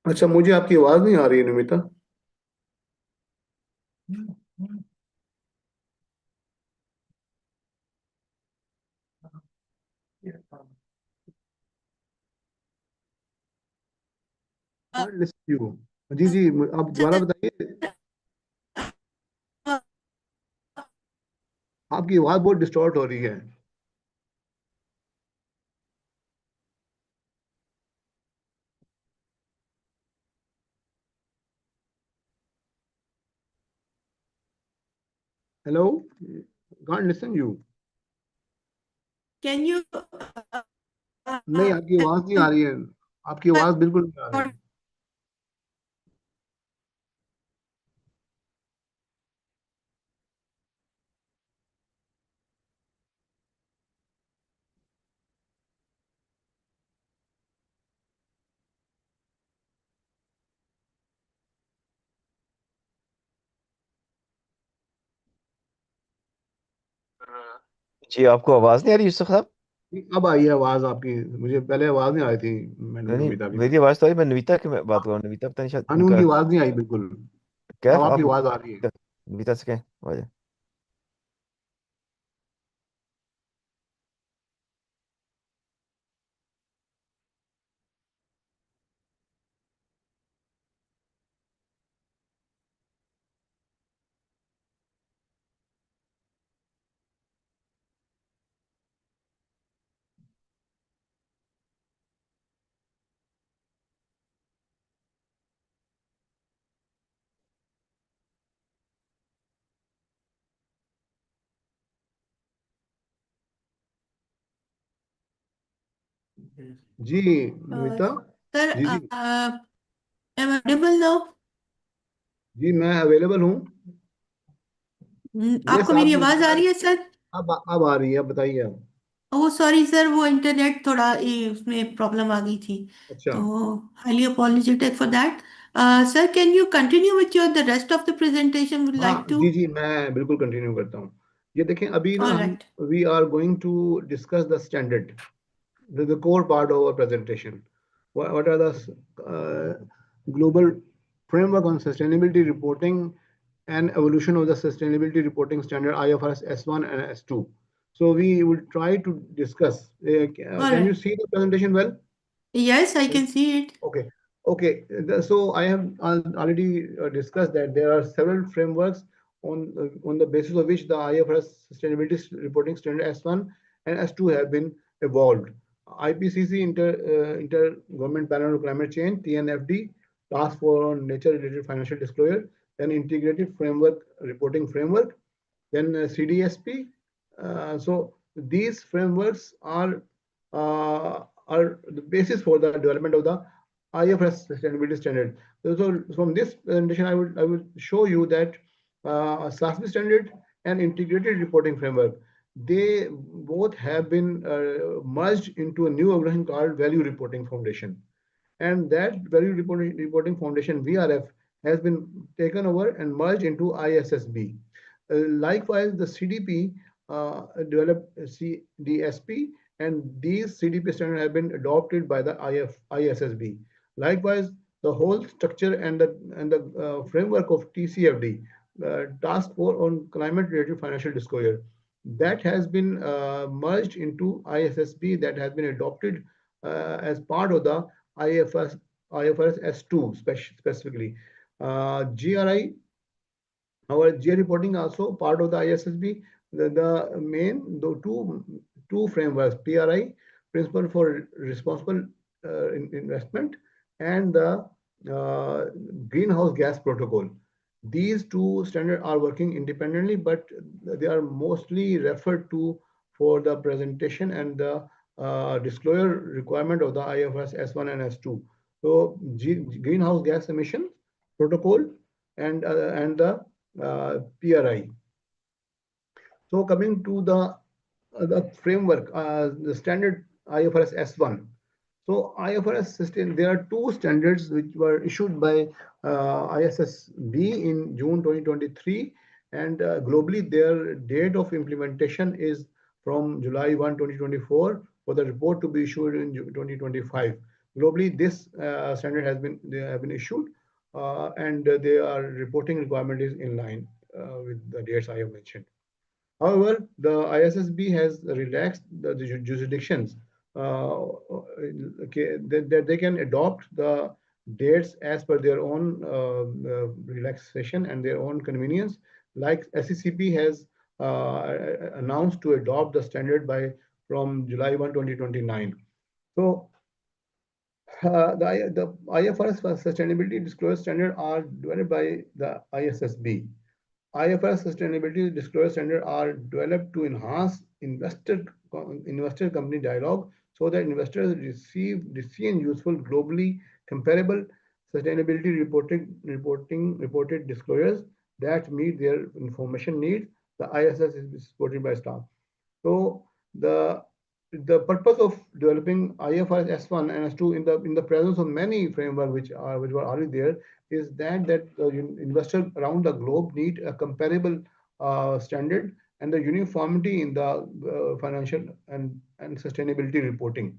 [SPEAKER 3] अच्छा, मुझे आपकी आवाज नहीं आ रही है, Namita. Can't listen to you. जी जी, आप दोबारा बताइए। आपकी आवाज बहुत डिस्टॉर्ट हो रही है। Hello? Can't listen you.
[SPEAKER 1] Can you
[SPEAKER 3] नहीं, आपकी आवाज नहीं आ रही है. आपकी आवाज बिल्कुल नहीं आ रही है.
[SPEAKER 2] जी आपको आवाज नहीं आ रही यूसुफ साहब?
[SPEAKER 3] अब आई है आवाज आपकी. मुझे पहले आवाज नहीं आ रही थी. मैडम
[SPEAKER 2] नहीं
[SPEAKER 3] नमिता की.
[SPEAKER 2] मेरी आवाज तो आई, मैं नविता की बात कर रहा हूँ। नविता पता नहीं शायद
[SPEAKER 3] हाँ,
[SPEAKER 2] उनका
[SPEAKER 3] उनकी आवाज नहीं आई बिल्कुल.
[SPEAKER 2] क्या
[SPEAKER 3] अब आपकी
[SPEAKER 2] आप
[SPEAKER 3] आवाज आ रही है.
[SPEAKER 2] नविता से कहें आवाज।
[SPEAKER 3] जी नमिता.
[SPEAKER 1] सर
[SPEAKER 3] जी जी.
[SPEAKER 1] am I audible now?
[SPEAKER 3] जी मैं अवेलेबल हूँ. यस,
[SPEAKER 1] आपको
[SPEAKER 3] आप
[SPEAKER 1] मेरी आवाज आ रही है सर?
[SPEAKER 3] अब आ रही है. बताइए आप.
[SPEAKER 1] ओह सॉरी सर, वो इंटरनेट थोड़ा उसमें प्रॉब्लम आ गई थी,
[SPEAKER 3] अच्छा.
[SPEAKER 1] तो highly apologetic for that. Sir can you continue with your the rest of the presentation, would
[SPEAKER 3] हाँ
[SPEAKER 1] लाइक टू.
[SPEAKER 3] जी जी, मैं बिल्कुल कंटिन्यू करता हूँ. ये देखें, अभी ना
[SPEAKER 1] ऑल
[SPEAKER 3] हम
[SPEAKER 1] right.
[SPEAKER 3] We are going to discuss the standard, the core part of our presentation. What are the global framework on sustainability reporting and evolution of the sustainability reporting standard IFRS S1 and S2? So we will try to discuss.
[SPEAKER 1] All
[SPEAKER 3] Can you
[SPEAKER 1] right.
[SPEAKER 3] see the presentation well?
[SPEAKER 1] Yes, I can see it.
[SPEAKER 3] Okay, okay. So I have already discussed that there are several frameworks on the basis of which the IFRS Sustainability Reporting Standard S1 and S2 have been evolved. IPCC Inter Government Panel on Climate Change (TNFD) Task Force on Nature-related Financial Disclosure, then Integrated Framework Reporting Framework, then CDSP. So these frameworks are the basis for the development of the IFRS sustainability standard. So from this presentation, I would show you that SASB standard and integrated reporting framework, they both have been merged into a new organization called Value Reporting Foundation, and that Value Reporting Foundation (VRF) has been taken over and merged into ISSB. Likewise, the CDP developed CDSP, and these CDP standards have been adopted by the ISSB. Likewise, the whole structure and the framework of TCFD, Task Force on Climate-related Financial Disclosure, that has been merged into ISSB, that has been adopted as part of the IFRS S2 specifically. GRI, our GR reporting also part of the ISSB. The main two frameworks, PRI, Principle for Responsible Investment, and the Greenhouse Gas Protocol. These two standards are working independently, but they are mostly referred to for the presentation and the disclosure requirement of the IFRS S1 and S2. So Greenhouse Gas Emission Protocol and the PRI. So coming to the framework, the standard IFRS S1. So IFRS system, there are two standards which were issued by ISSB in June 2023, and globally their date of implementation is from July 1, 2024, for the report to be issued in 2025. Globally, this standard they have been issued, and their reporting requirement is in line with the dates I have mentioned. However, the ISSB has relaxed the jurisdictions that they can adopt the dates as per their own relaxation and their own convenience. Like SECP has announced to adopt the standard from July 1, 2029. So the IFRS Sustainability Disclosure Standard are developed by the ISSB. IFRS sustainability disclosure standards are developed to enhance investor company dialogue so that investors receive useful globally comparable sustainability reported disclosures that meet their information needs. The ISS is supported by staff. So the purpose of developing IFRS S1 and S2 in the presence of many frameworks which were already there is that investors around the globe need a comparable standard and the uniformity in the financial and sustainability reporting.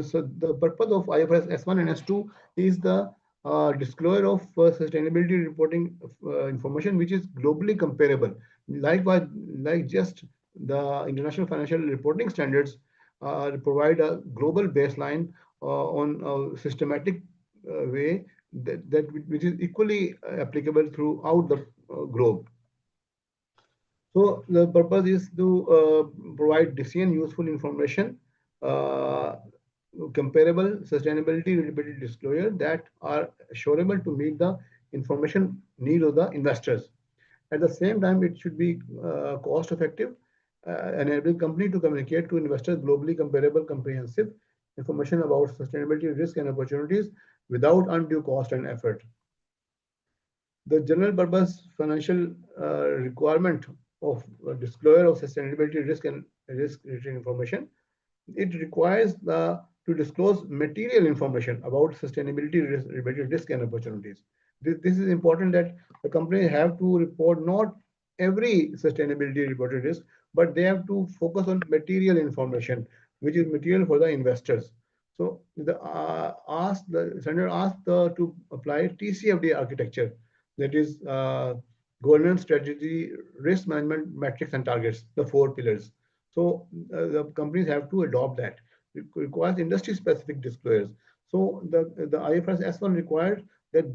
[SPEAKER 3] So the purpose of IFRS S1 and S2 is the disclosure of sustainability reporting information which is globally comparable. Likewise, like just the international financial reporting standards provide a global baseline on a systematic way which is equally applicable throughout the globe. So the purpose is to provide decision useful information, comparable sustainability related disclosure that are assurable to meet the information needs of the investors. At the same time, it should be cost effective, enabling company to communicate to investors globally comparable, comprehensive information about sustainability risk and opportunities without undue cost and effort. The general purpose financial requirement of disclosure of sustainability risk and risk related information, it requires to disclose material information about sustainability related risk and opportunities. This is important that the company have to report not every sustainability reported risk, but they have to focus on material information, which is material for the investors. So the standard asks to apply TCFD architecture, that is governance, strategy, risk management, metrics, and targets, the 4 pillars. So the companies have to adopt that. It requires industry-specific disclosures. So the IFRS S1 requires that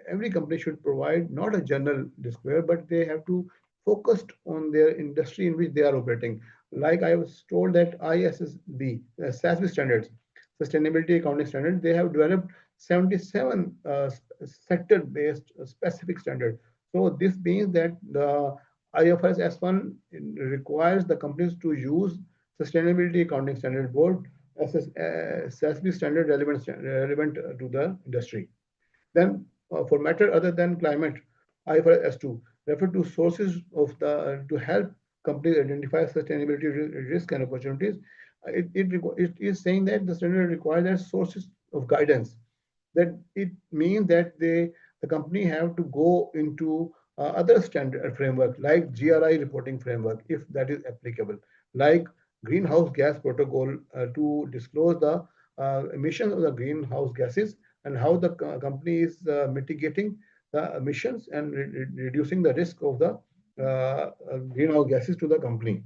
[SPEAKER 3] every company should provide not a general disclosure, but they have to focus on their industry in which they are operating. Like I was told that ISSB, SASB standards, Sustainability Accounting Standards, they have developed 77 sector-based specific standards. So this means that the IFRS S1 requires the companies to use Sustainability Accounting Standard Board SASB standard relevant to the industry. Then for matter other than climate, IFRS S2 refer to sources of to help companies identify sustainability risk and opportunities. It is saying that the standard requires sources of guidance. That it means that the company have to go into other standard framework like GRI reporting framework, if that is applicable, like greenhouse gas protocol to disclose the emissions of the greenhouse gases and how the company is mitigating the emissions and reducing the risk of the greenhouse gases to the company.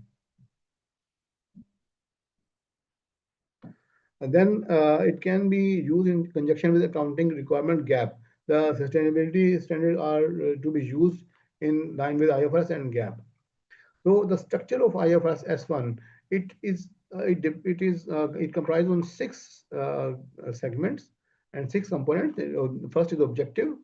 [SPEAKER 3] And then it can be used in conjunction with accounting requirement gap. The sustainability standards are to be used in line with IFRS and GAAP. So the structure of IFRS S1, it comprises on 6 segments and 6 components. First is objective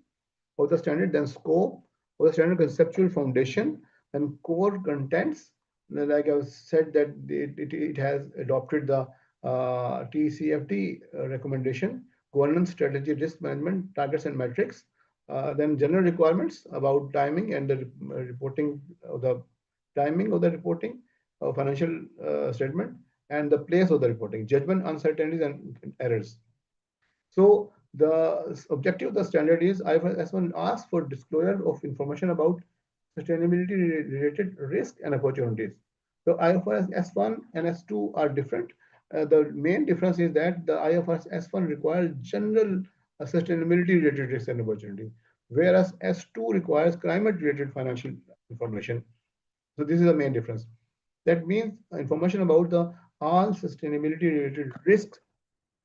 [SPEAKER 3] of the standard, then scope of the standard, conceptual foundation, and core contents. Like I said that it has adopted the TCFD recommendation, governance, strategy, risk management, targets and metrics. Then general requirements about timing and the reporting of the timing of the reporting of financial statement and the place of the reporting, judgment, uncertainties, and errors. So the objective of the standard is IFRS S1 asks for disclosure of information about sustainability related risk and opportunities. So IFRS S1 and S2 are different. The main difference is that the IFRS S1 requires general sustainability related risks and opportunities, whereas S2 requires climate related financial information. So this is the main difference. That means information about the all sustainability related risks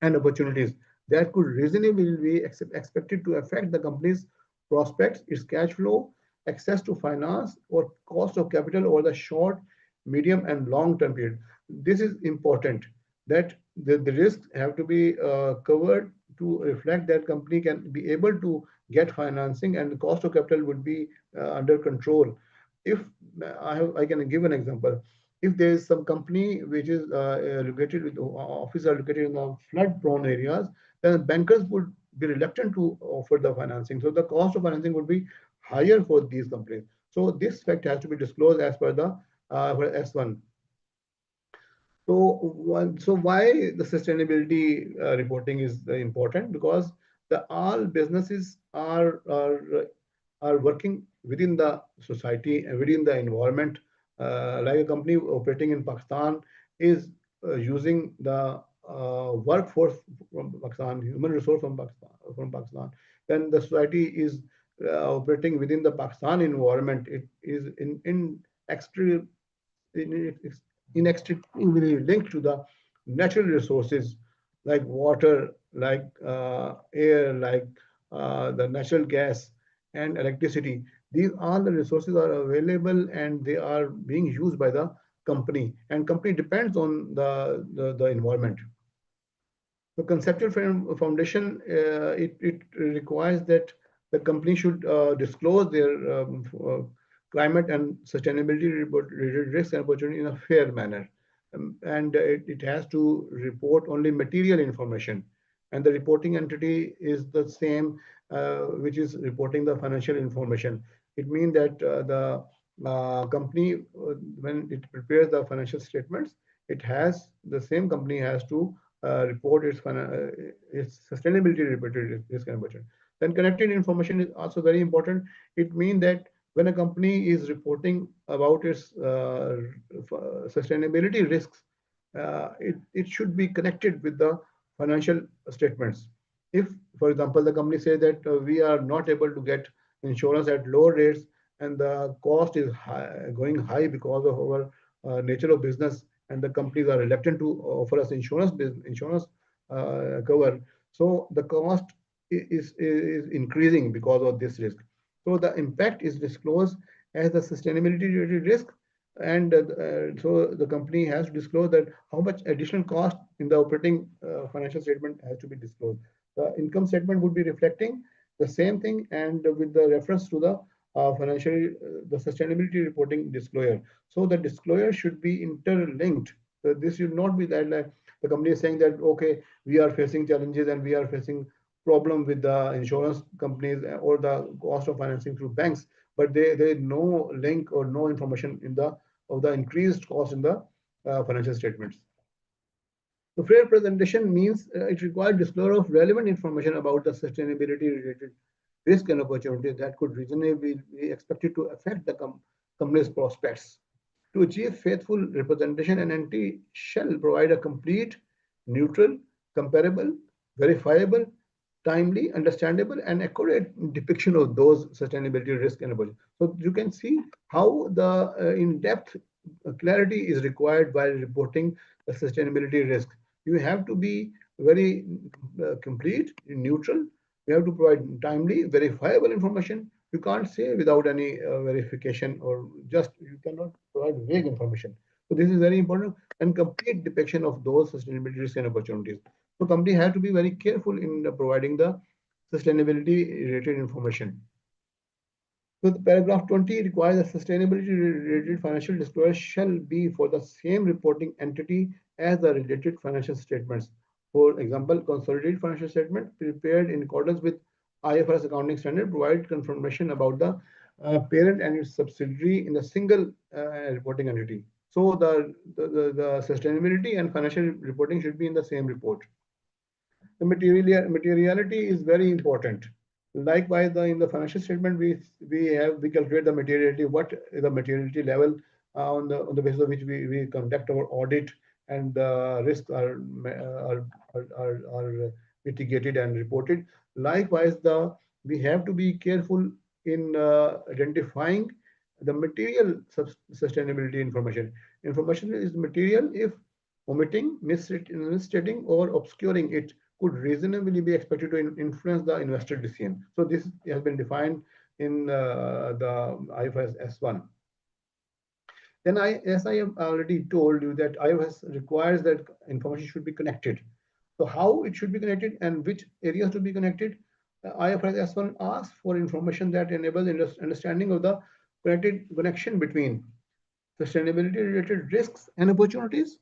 [SPEAKER 3] and opportunities that could reasonably be expected to affect the company's prospects, its cash flow, access to finance, or cost of capital over the short, medium, and long-term period. This is important that the risks have to be covered to reflect that company can be able to get financing and the cost of capital would be under control. If I can give an example. If there is some company which is located with offices are located in the flood-prone areas, then bankers would be reluctant to offer the financing. So the cost of financing would be higher for these companies. So this fact has to be disclosed as per the for S1. So why the sustainability reporting is important? Because all businesses are working within the society and within the environment. Like a company operating in Pakistan is using the workforce from Pakistan, human resource from Pakistan. Then the society is operating within the Pakistan environment. It is inextricably linked to the natural resources like water, like air, like the natural gas and electricity. These all the resources are available and they are being used by the company, and company depends on the environment. The conceptual foundation, it requires that the company should disclose their climate and sustainability risks and opportunity in a fair manner. And it has to report only material information. And the reporting entity is the same, which is reporting the financial information. It means that the company, when it prepares the financial statements, the same company has to report its sustainability reported risk and opportunity. Then connected information is also very important. It means that when a company is reporting about its sustainability risks, it should be connected with the financial statements. If, for example, the company says that we are not able to get insurance at low rates and the cost is going high because of our nature of business, and the companies are reluctant to offer us insurance cover. So the cost is increasing because of this risk. So the impact is disclosed as the sustainability related risk, and so the company has to disclose that how much additional cost in the operating financial statement has to be disclosed. The income statement would be reflecting the same thing, and with the reference to the the sustainability reporting disclosure. So the disclosure should be interlinked. So this should not be that like the company is saying that, okay, we are facing challenges and we are facing problem with the insurance companies or the cost of financing through banks, but there is no link or no information in the of the increased cost in the financial statements. The fair presentation means it requires disclosure of relevant information about the sustainability related risk and opportunities that could reasonably be expected to affect the company's prospects. To achieve faithful representation, an entity shall provide a complete, neutral, comparable, verifiable, timely, understandable, and accurate depiction of those sustainability risks and opportunities. So you can see how the in-depth clarity is required while reporting the sustainability risk. You have to be very complete, neutral. You have to provide timely, verifiable information. You can't say without any verification, or just you cannot provide vague information. So this is very important, and complete depiction of those sustainability risks and opportunities. So company has to be very careful in providing the sustainability related information. So the paragraph 20 requires a sustainability related financial disclosure shall be for the same reporting entity as the related financial statements. For example, consolidated financial statement prepared in accordance with IFRS accounting standard provide confirmation about the parent and its subsidiary in a single reporting entity. So the sustainability and financial reporting should be in the same report. The materiality is very important. Likewise, in the financial statement, we calculate the materiality. What is the materiality level on the basis of which we conduct our audit, and the risks are mitigated and reported. Likewise, we have to be careful in identifying the material sustainability information. Information is material if omitting, misstating, or obscuring it could reasonably be expected to influence the investor decision. So this has been defined in the IFRS S1. Then as I have already told you that IFRS requires that information should be connected. So how it should be connected and which areas to be connected. IFRS S1 asks for information that enables understanding of the connection between sustainability related risks and opportunities,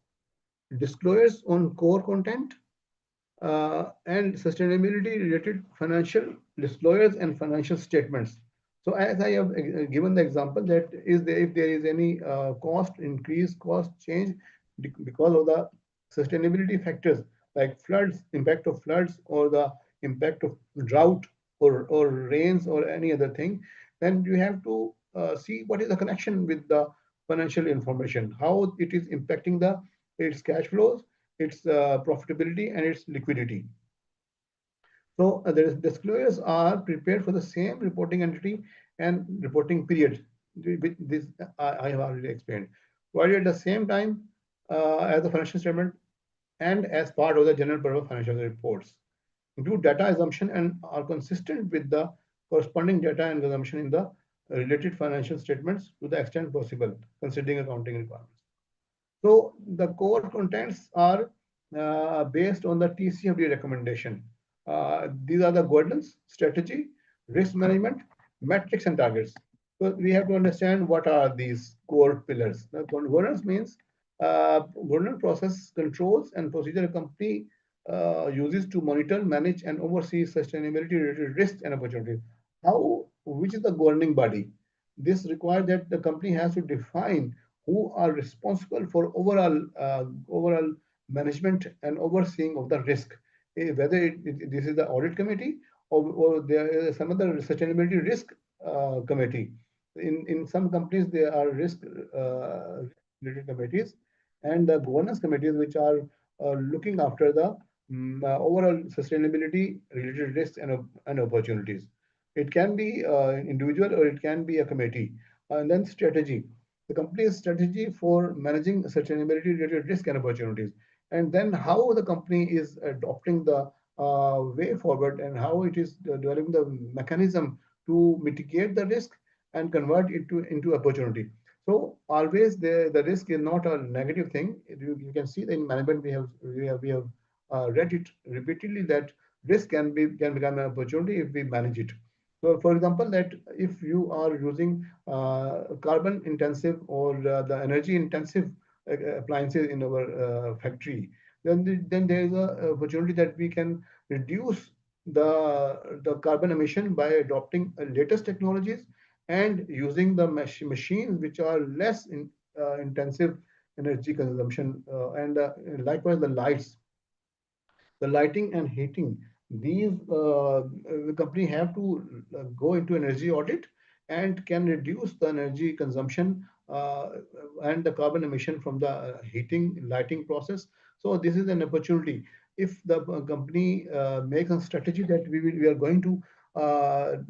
[SPEAKER 3] disclosures on core content, and sustainability related financial disclosures and financial statements. So as I have given the example that if there is any cost increase, cost change because of the sustainability factors like floods, impact of floods, or the impact of drought or rains or any other thing, then you have to see what is the connection with the financial information, how it is impacting its cash flows, its profitability, and its liquidity. So the disclosures are prepared for the same reporting entity and reporting period. With this, I have already explained. While at the same time as the financial statement and as part of the general purpose financial reports, include data assumption and are consistent with the corresponding data and assumption in the related financial statements to the extent possible, considering accounting requirements. So the core contents are based on the TCFD recommendation. These are the governance, strategy, risk management, metrics, and targets. So we have to understand what are these core pillars. The governance means governance process controls and procedure a company uses to monitor, manage, and oversee sustainability related risks and opportunities. Which is the governing body? This requires that the company has to define who are responsible for overall management and overseeing of the risk. Whether this is the audit committee or there is some other sustainability risk committee. In some companies there are risk related committees and the governance committees which are looking after the overall sustainability related risks and opportunities. It can be individual or it can be a committee. And then strategy, the company's strategy for managing sustainability related risk and opportunities, and then how the company is adopting the way forward and how it is developing the mechanism to mitigate the risk and convert it into opportunity. So always the risk is not a negative thing. You can see that in management we have read it repeatedly that risk can become an opportunity if we manage it. So, for example, that if you are using carbon intensive or the energy intensive appliances in our factory, then there is a opportunity that we can reduce the carbon emission by adopting latest technologies and using the machines which are less intensive energy consumption and likewise the lighting and heating. These the company have to go into energy audit and can reduce the energy consumption and the carbon emission from the heating lighting process. So this is an opportunity. If the company makes a strategy that we are going to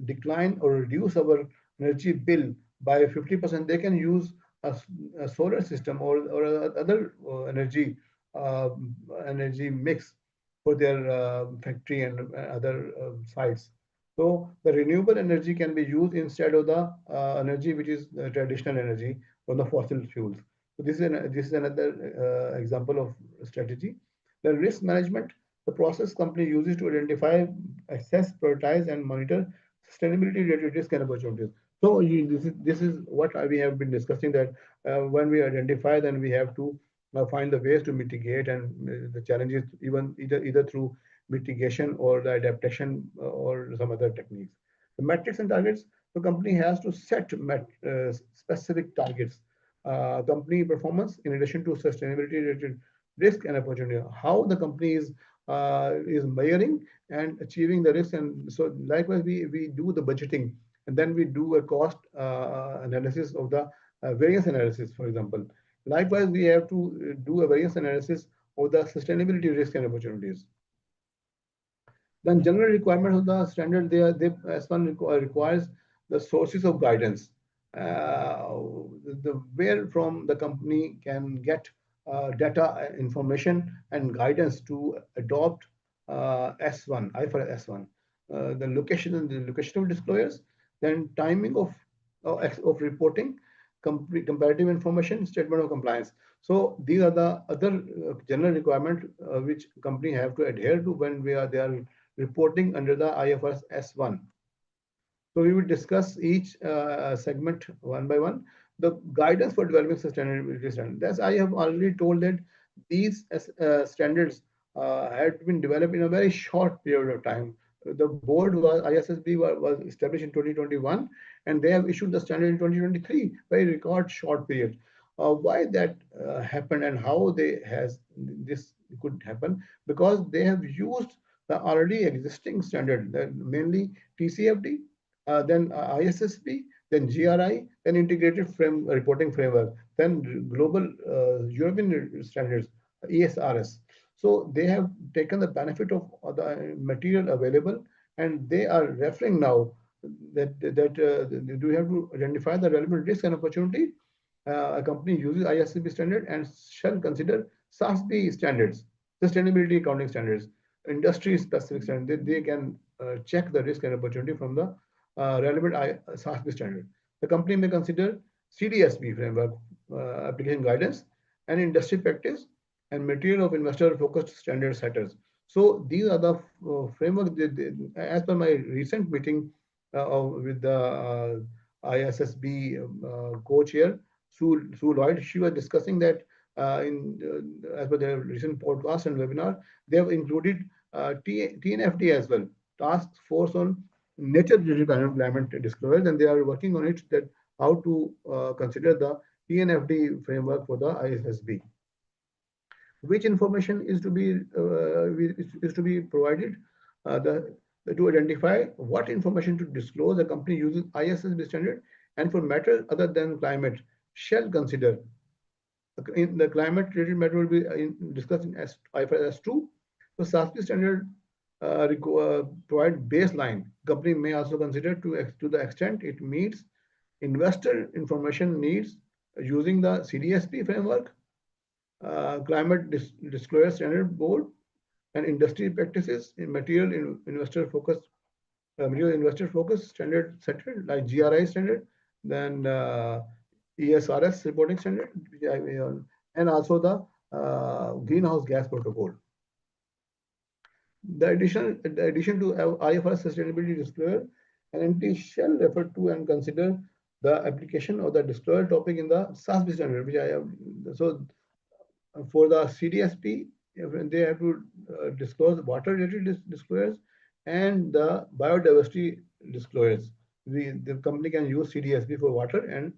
[SPEAKER 3] decline or reduce our energy bill by 50%, they can use a solar system or other uh, energy mix for their factory and other sites. So the renewable energy can be used instead of the energy which is traditional energy from the fossil fuels. So this is another example of strategy. The risk management, the process company uses to identify, assess, prioritize, and monitor sustainability related risk and opportunities. So this is what we have been discussing, that when we identify, then we have to find the ways to mitigate and the challenges, even either through mitigation or the adaptation or some other techniques. The metrics and targets, the company has to set specific targets, company performance in addition to sustainability related risk and opportunity, how the company is measuring and achieving the risk. And so likewise we do the budgeting, and then we do a cost analysis of the variance analysis, for example. Likewise, we have to do a variance analysis of the sustainability risk and opportunities. Then general requirements of the standard, they as one requires the sources of guidance, where from the company can get data information and guidance to adopt S1, IFRS S1, the location of disclosures, then timing of reporting, comparative information, statement of compliance. So these are the other general requirements which company have to adhere to when they are reporting under the IFRS S1. So we will discuss each segment one by one. The guidance for developing sustainability standards. As I have already told that these standards had been developed in a very short period of time. The board was ISSB was established in 2021, and they have issued the standard in 2023, very record short period. Why that happened and how this could happen? Because they have used the already existing standard, mainly TCFD, then ISSB, then GRI, then integrated reporting framework, then global European standards, ESRS. So they have taken the benefit of the material available, and they are referring now that do you have to identify the relevant risk and opportunity. A company uses ISSB standard and shall consider SASB standards, sustainability accounting standards, industry specific standards. They can check the risk and opportunity from the relevant SASB standard. The company may consider CDSB framework, application guidance, and industry practice and material of investor focused standard setters. So these are the framework. As per my recent meeting with the ISSB co-chair, Sue Lloyd, she was discussing that as per their recent podcast and webinar, they have included TNFD as well, Task Force on Nature-related climate disclosures, and they are working on it that how to consider the TNFD framework for the ISSB. Which information is to be provided? To identify what information to disclose, a company uses ISSB standard, and for matters other than climate shall consider. In the climate-related matter will be discussed in IFRS 2. So SASB standard provide baseline. Company may also consider to the extent it meets investor information needs using the CDSP framework, climate disclosure standard board, and industry practices in material investor focus standard setter like GRI standard, then ESRS reporting standard, and also the greenhouse gas protocol. The addition to IFRS sustainability disclosure, an entity shall refer to and consider the application of the disclosure topic in the SASB standard, which I have. So for the CDSP, they have to disclose water-related disclosures and the biodiversity disclosures. The company can use CDSP for water and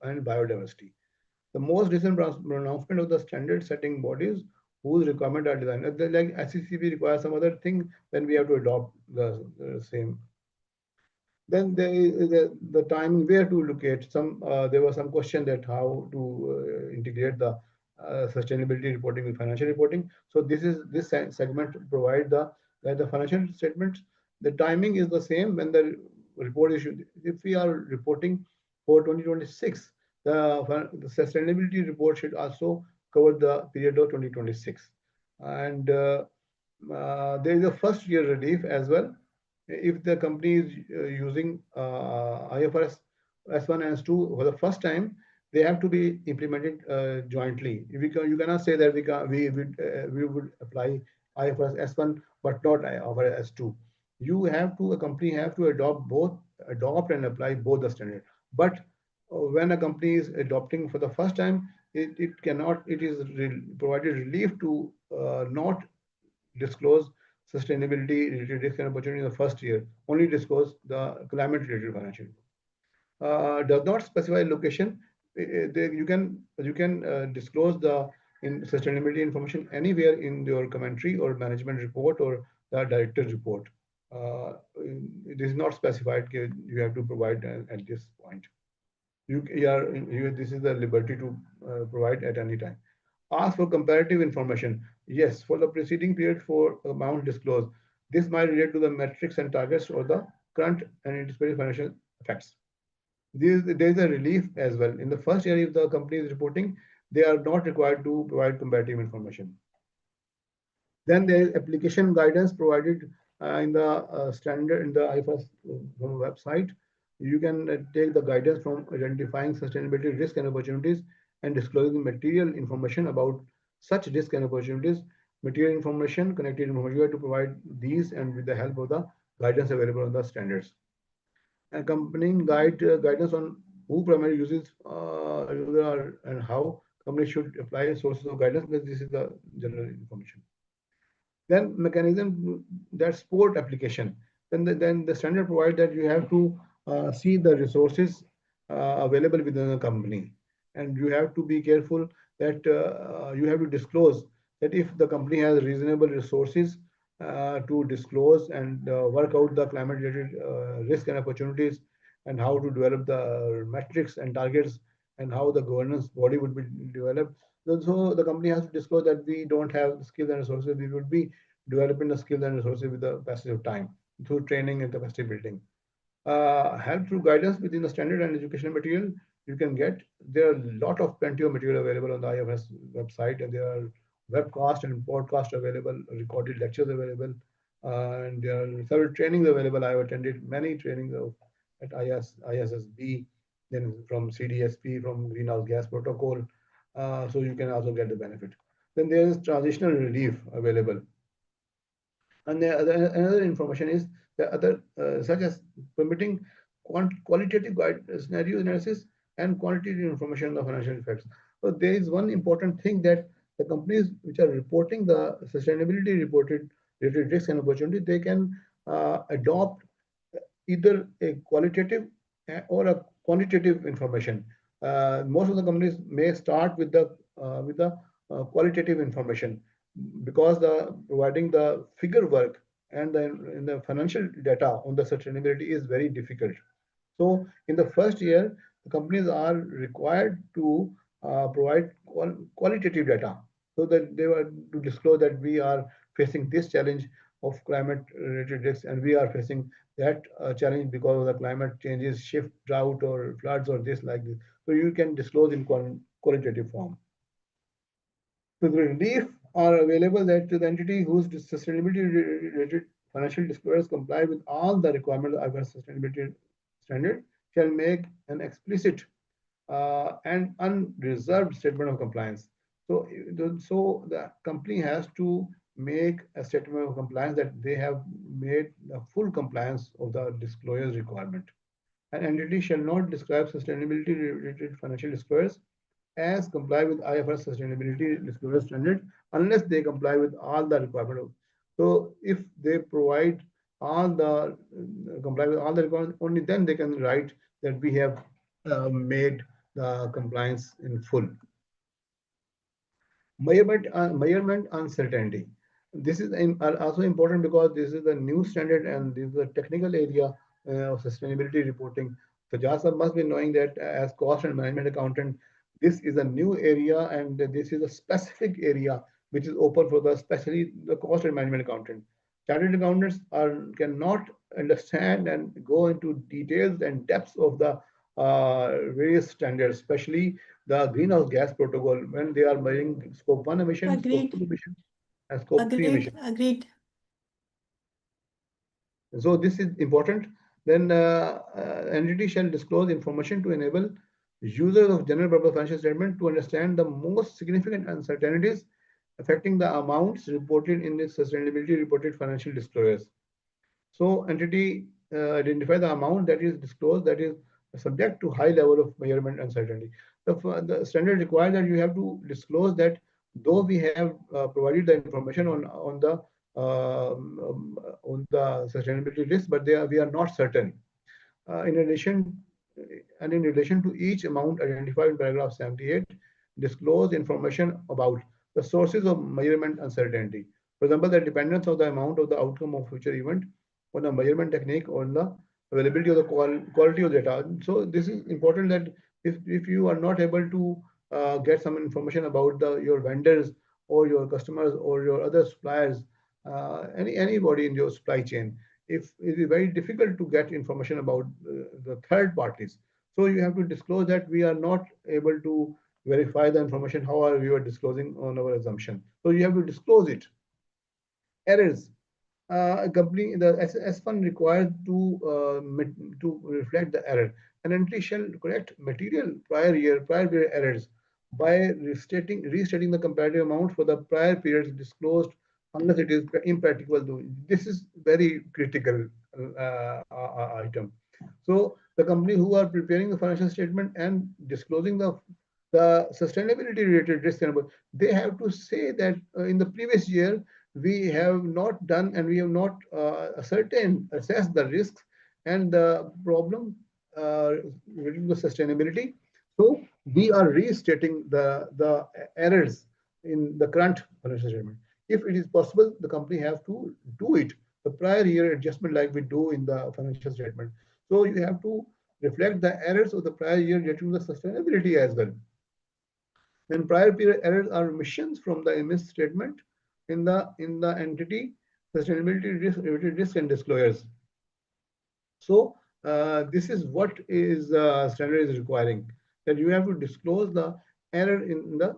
[SPEAKER 3] biodiversity. The most recent pronouncement of the standard setting bodies whose requirements are designed. Like SCCP requires some other thing, then we have to adopt the same. Then there is the time where to locate. There was some question that how to integrate the sustainability reporting with financial reporting. So this segment provide the financial statements. The timing is the same when the report issued. If we are reporting for 2026, the sustainability report should also cover the period of 2026. And there is a first year relief as well. If the company is using IFRS S1 and S2 for the first time, they have to be implemented jointly. You cannot say that we would apply IFRS S1 but not IFRS S2. A company have to adopt and apply both the standard. But when a company is adopting for the first time, it is provided relief to not disclose sustainability related risk and opportunity in the first year, only disclose the climate related financial. Does not specify location. You can disclose the sustainability information anywhere in your commentary or management report or the director's report. It is not specified. You have to provide at this point. This is the liberty to provide at any time. Ask for comparative information. Yes, for the preceding period for amount disclosed. This might relate to the metrics and targets or the current and anticipated financial effects. There is a relief as well. In the first year, if the company is reporting, they are not required to provide comparative information. Then there is application guidance provided in the standard in the IFRS website. You can take the guidance from identifying sustainability risk and opportunities and disclosing material information about such risks and opportunities. Material information, connected information, you have to provide these and with the help of the guidance available on the standards. Accompanying guidance on who primarily uses user are and how companies should apply sources of guidance. This is the general information. Then mechanism that support application. Then the standard provides that you have to see the resources available within the company, and you have to be careful that you have to disclose that if the company has reasonable resources to disclose and work out the climate related risk and opportunities, and how to develop the metrics and targets, and how the governance body would be developed. So the company has to disclose that we don't have the skills and resources. We would be developing the skills and resources with the passage of time through training and capacity building. Help through guidance within the standard and educational material you can get. There are a lot of plenty of material available on the IFS website, and there are webcasts and podcasts available, recorded lectures available, and there are several trainings available. I have attended many trainings at ISSB, then from CDSP, from greenhouse gas protocol, so you can also get the benefit. Then there is transitional relief available. And the another information is the other, such as permitting qualitative scenario analysis and quantitative information on the financial effects. So there is one important thing that the companies which are reporting the sustainability reported related risks and opportunity, they can adopt either a qualitative or a quantitative information. Most of the companies may start with the qualitative information, because the providing the figure work and the financial data on the sustainability is very difficult. So in the first year, the companies are required to provide qualitative data, so that they were to disclose that we are facing this challenge of climate related risks, and we are facing that challenge because of the climate changes, shift, drought, or floods, or this like this. So you can disclose in qualitative form. So the relief are available that to the entity whose sustainability related financial disclosures comply with all the requirements of our sustainability standard shall make an explicit and unreserved statement of compliance. So the company has to make a statement of compliance that they have made the full compliance of the disclosures requirement. An entity shall not describe sustainability related financial disclosures as comply with IFRS sustainability disclosure standard unless they comply with all the requirements. So if they provide all the comply with all the requirements, only then they can write that we have made the compliance in full. Measurement uncertainty. This is also important because this is a new standard and this is a technical area of sustainability reporting. So Jasab must be knowing that as cost and management accountant, this is a new area, and this is a specific area which is open for the especially the cost and management accountant. Chartered accountants cannot understand and go into details and depths of the various standards, especially the greenhouse gas protocol when they are measuring scope 1 emission,
[SPEAKER 1] Agreed.
[SPEAKER 3] scope 2 emission, and scope 3
[SPEAKER 1] Agreed.
[SPEAKER 3] emission.
[SPEAKER 1] Agreed.
[SPEAKER 3] So this is important. Then entity shall disclose information to enable users of general purpose financial statement to understand the most significant uncertainties affecting the amounts reported in the sustainability reported financial disclosures. So entity identify the amount that is disclosed that is subject to high level of measurement uncertainty. The standard requires that you have to disclose that though we have provided the information on the sustainability risk, but we are not certain. In addition, and in relation to each amount identified in paragraph 78, disclose information about the sources of measurement uncertainty. For example, the dependence of the amount of the outcome of future event on the measurement technique or the availability of the quality of data. So this is important that if you are not able to get some information about your vendors or your customers or your other suppliers, anybody in your supply chain, if it is very difficult to get information about the third parties. So you have to disclose that we are not able to verify the information, however we are disclosing on our assumption. So you have to disclose it. Errors. A company, the S1 requires to reflect the error. An entity shall correct material prior year errors by restating the comparative amount for the prior periods disclosed unless it is impracticable. This is very critical item. So the company who are preparing the financial statement and disclosing the sustainability related risk, they have to say that in the previous year we have not done and we have not assessed the risks and the problem related to the sustainability. So we are restating the errors in the current financial statement. If it is possible, the company has to do it, the prior year adjustment like we do in the financial statement. So you have to reflect the errors of the prior year related to the sustainability as well. Then prior period errors are omissions from the MS statement in the entity sustainability risk and disclosures. So this is what is standard is requiring, that you have to disclose the error in the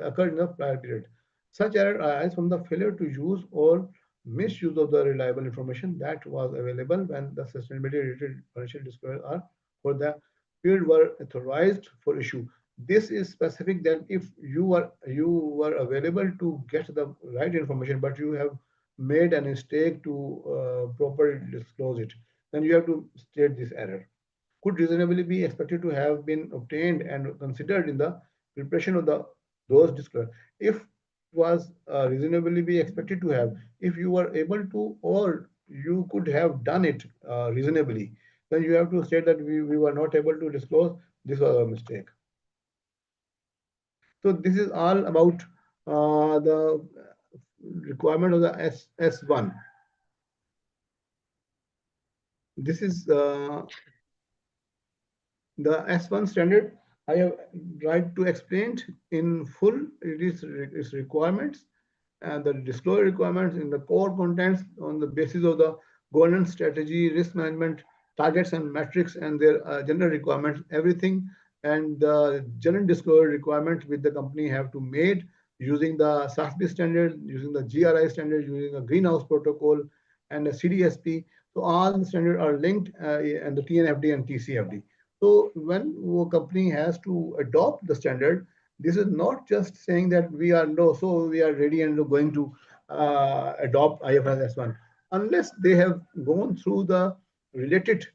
[SPEAKER 3] occurred in the prior period. Such error arise from the failure to use or misuse of the reliable information that was available when the sustainability related financial disclosures are for the period were authorized for issue. This is specific that if you were available to get the right information, but you have made a mistake to properly disclose it, then you have to state this error. Could reasonably be expected to have been obtained and considered in the preparation of those disclosures. If was reasonably be expected to have, if you were able to or you could have done it reasonably, then you have to state that we were not able to disclose, this was a mistake. So this is all about the requirement of the S1. This is the S1 standard. I have tried to explain in full its requirements and the disclosure requirements in the core contents on the basis of the governance strategy, risk management, targets and metrics and their general requirements, everything, and the general disclosure requirements which the company have to made using the SASB standard, using the GRI standard, using the greenhouse protocol and the CDSP. So all the standards are linked and the TNFD and TCFD. So when a company has to adopt the standard, this is not just saying that we are ready and going to adopt IFRS S1, unless they have gone through the related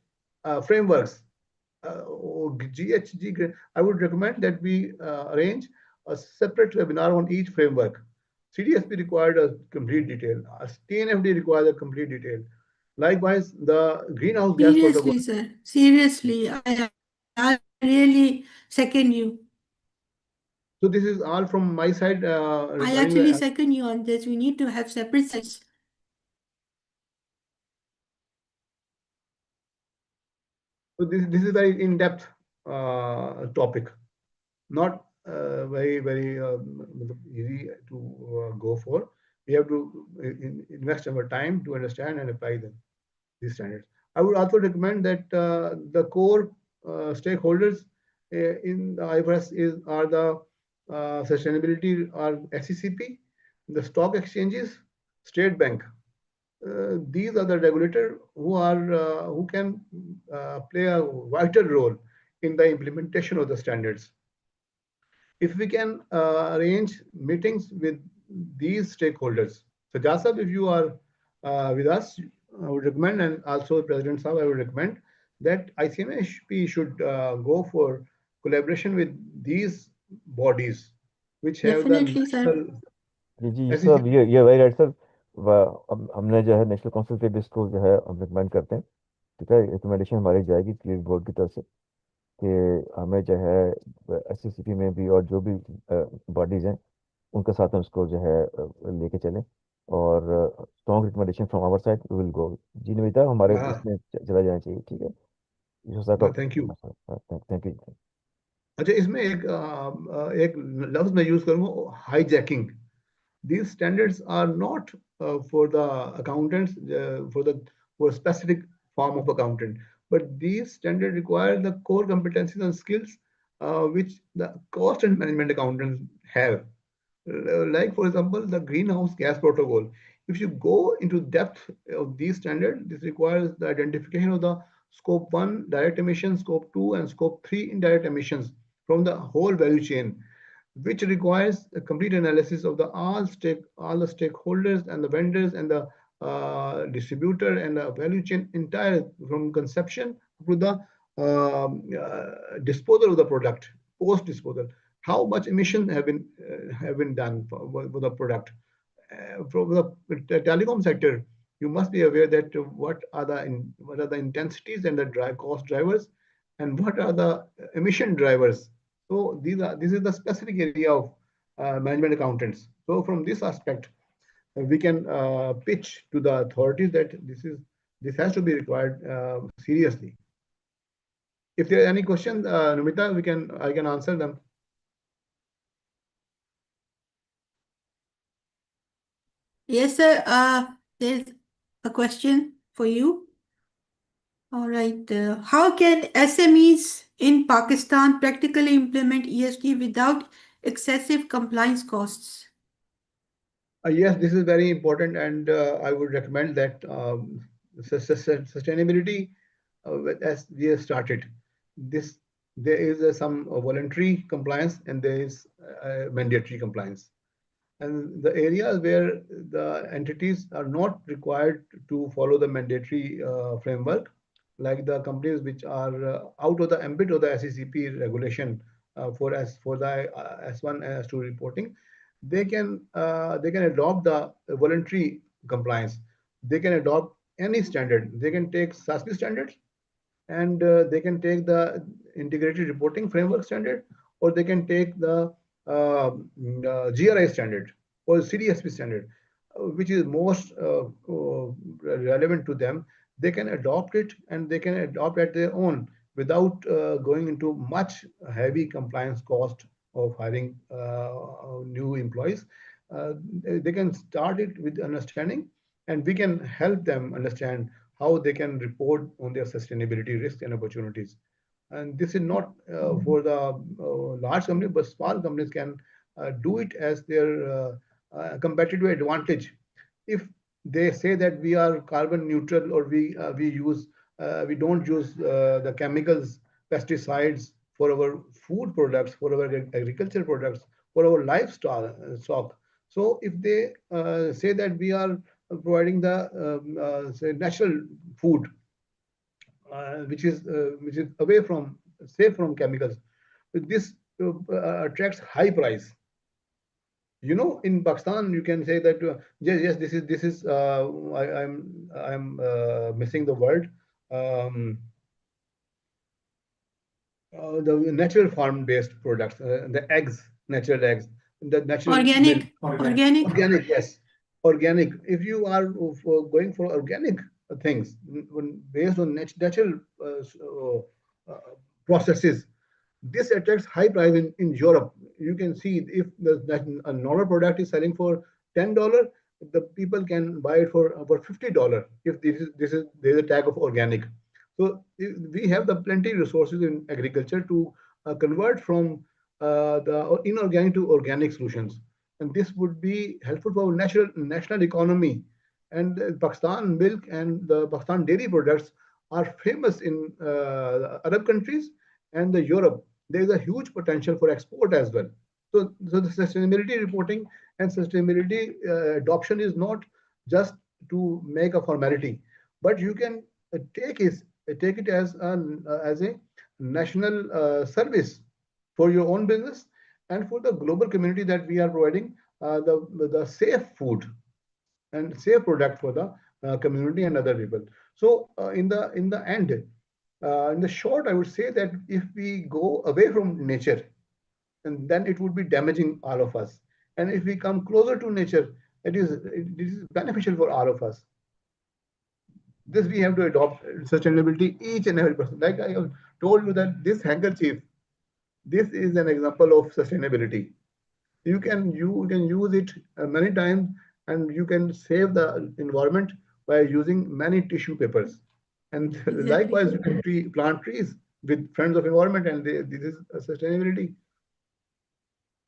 [SPEAKER 3] frameworks. GHG, I would recommend that we arrange a separate webinar on each framework. CDSP required a complete detail. TNFD requires a complete detail. Likewise, the greenhouse gas protocol.
[SPEAKER 1] Seriously, sir. Seriously, I really second you.
[SPEAKER 3] So this is all from my side.
[SPEAKER 1] I actually second you on this. We need to have separate sets.
[SPEAKER 3] So this is very in-depth topic, not very easy to go for. We have to invest our time to understand and apply these standards. I would also recommend that the core stakeholders in the IFRS are the sustainability or SECP, the stock exchanges, State Bank. These are the regulator who can play a vital role in the implementation of the standards. If we can arrange meetings with these stakeholders, so Jasab, if you are with us, I would recommend, and also President Saab, I would recommend that ICMHP should go for collaboration with these bodies, which have
[SPEAKER 1] Definitely,
[SPEAKER 3] the
[SPEAKER 1] sir.
[SPEAKER 2] जी sir ये वही right sir हमने जो है national council पे भी इसको जो है हम रिकमेंड करते हैं, ठीक है। रिकमेंडेशन हमारी जाएगी क्लियर बोर्ड की तरफ से कि हमें जो है SCCP में भी और जो भी बॉडीज हैं उनके साथ हम इसको जो है लेके चलें और strong recommendation from our side we will go. जी निविता हमारे इसमें चला जाना चाहिए, ठीक है।
[SPEAKER 3] Thank you.
[SPEAKER 2] Thank you.
[SPEAKER 3] अच्छा, इसमें एक लफ्ज मैं यूज करूंगा, hijacking. These standards are not for the accountants, for specific form of accountant, but these standards require the core competencies and skills which the cost and management accountants have. Like for example, the greenhouse gas protocol. If you go into depth of these standards, this requires the identification of the scope 1 direct emissions, scope 2 and scope 3 indirect emissions from the whole value chain. which requires a complete analysis of all the stakeholders and the vendors and the distributor and the value chain entire, from conception to the disposal of the product, post disposal. How much emission have been done for the product. From the telecom sector, you must be aware that what are the intensities and the cost drivers, and what are the emission drivers. So this is the specific area of management accountants. So from this aspect, we can pitch to the authorities that this has to be required seriously. If there are any questions, Numita, I can answer them.
[SPEAKER 1] Yes, sir. There's a question for you. All right. How can SMEs in Pakistan practically implement ESG without excessive compliance costs?
[SPEAKER 3] Yes, this is very important, and I would recommend that sustainability, as we have started, there is some voluntary compliance and there is mandatory compliance. And the areas where the entities are not required to follow the mandatory framework, like the companies which are out of the ambit of the SECP regulation for the S1 and S2 reporting, they can adopt the voluntary compliance. They can adopt any standard. They can take SASB standards, and they can take the integrated reporting framework standard, or they can take the GRI standard or CDSP standard, which is most relevant to them. They can adopt it, and they can adopt at their own without going into much heavy compliance cost of hiring new employees. They can start it with understanding, and we can help them understand how they can report on their sustainability risks and opportunities. And this is not for the large companies, but small companies can do it as their competitive advantage. If they say that we are carbon neutral, or we don't use the chemicals, pesticides for our food products, for our agriculture products, for our livestock stock. So if they say that we are providing the say natural food, which is away from, safe from chemicals, this attracts high price. In Pakistan, you can say that yes, this is I'm missing the word. The natural farm-based products, the eggs, natural eggs, the natural
[SPEAKER 1] Organic.
[SPEAKER 3] milk.
[SPEAKER 1] Organic.
[SPEAKER 3] Yes, organic. If you are going for organic things based on natural processes, this attracts high price in Europe. You can see if a normal product is selling for $10, the people can buy it for about $50 if there's a tag of organic. So we have the plenty resources in agriculture to convert from the inorganic to organic solutions, and this would be helpful for our national economy. And Pakistan milk and the Pakistan dairy products are famous in Arab countries and the Europe. There is a huge potential for export as well. So the sustainability reporting and sustainability adoption is not just to make a formality, but you can take it as a national service for your own business and for the global community, that we are providing the safe food and safe product for the community and other people. So in the end, in the short, I would say that if we go away from nature, and then it would be damaging all of us. And if we come closer to nature, it is beneficial for all of us. This we have to adopt sustainability, each and every person. Like I have told you that this handkerchief, this is an example of sustainability. You can use it many times, and you can save the environment by using many tissue papers. And
[SPEAKER 1] Exactly.
[SPEAKER 3] likewise, you can plant trees with friends of environment, and this is sustainability.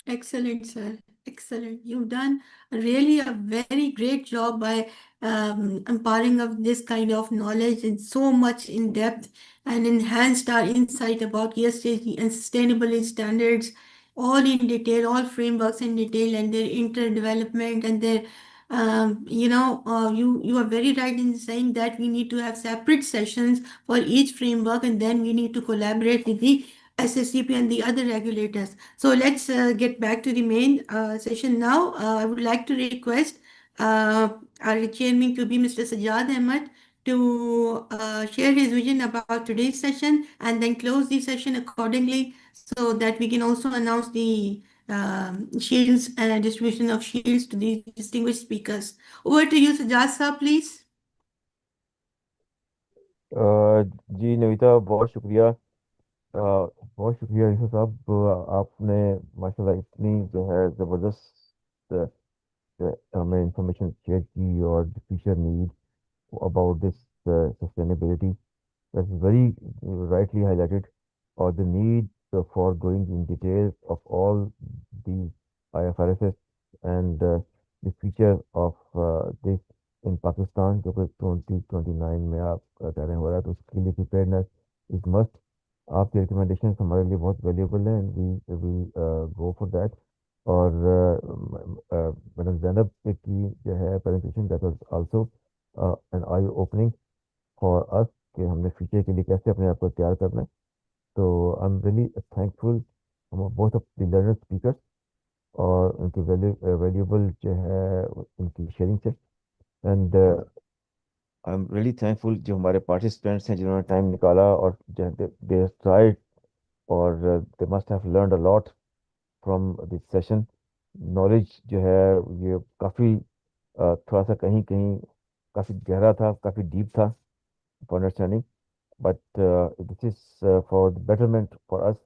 [SPEAKER 1] Excellent, sir. Excellent. You've done really a very great job by empowering of this kind of knowledge and so much in depth, and enhanced our insight about ESG and sustainability standards all in detail, all frameworks in detail, and their interdevelopment and their, you are very right in saying that we need to have separate sessions for each framework, and then we need to collaborate with the SSCP and the other regulators. So let's get back to the main session now. I would like to request our chairman to be Mr. Sajjad Ahmed to share his vision about today's session and then close the session accordingly so that we can also announce the shields and distribution of shields to the distinguished speakers. Over to you, Sajjad sir, please.
[SPEAKER 2] जी नविता, बहुत शुक्रिया। बहुत शुक्रिया ईसा साहब, आपने माशाल्लाह इतनी जो है ज़बरदस्त हमें इंफॉर्मेशन शेयर की और future need about this sustainability that is very rightly highlighted, or the need for going in detail of all the IFRSs and the future of this in Pakistan, जो कि 2029 में आप कह रहे हैं हो रहा है, तो उसके लिए preparedness is must। आपकी रिकमेंडेशन हमारे लिए बहुत वैल्यूएबल है and we go for that. और मैडम जैनब की जो है presentation, that was also an eye opening for us कि हमने फ्यूचर के लिए कैसे अपने आप को तैयार करना है। तो I am really thankful both of the learner speakers और उनकी वैल्यूएबल जो है उनकी शेयरिंग से। And I am really thankful जो हमारे पार्टिसिपेंट्स हैं जिन्होंने टाइम निकाला और दे ट्राइड और they must have learned a lot from this session. Knowledge जो है ये काफ़ी थोड़ा सा कहीं कहीं काफ़ी गहरा था, काफ़ी डीप था for understanding, but this is for the betterment for us.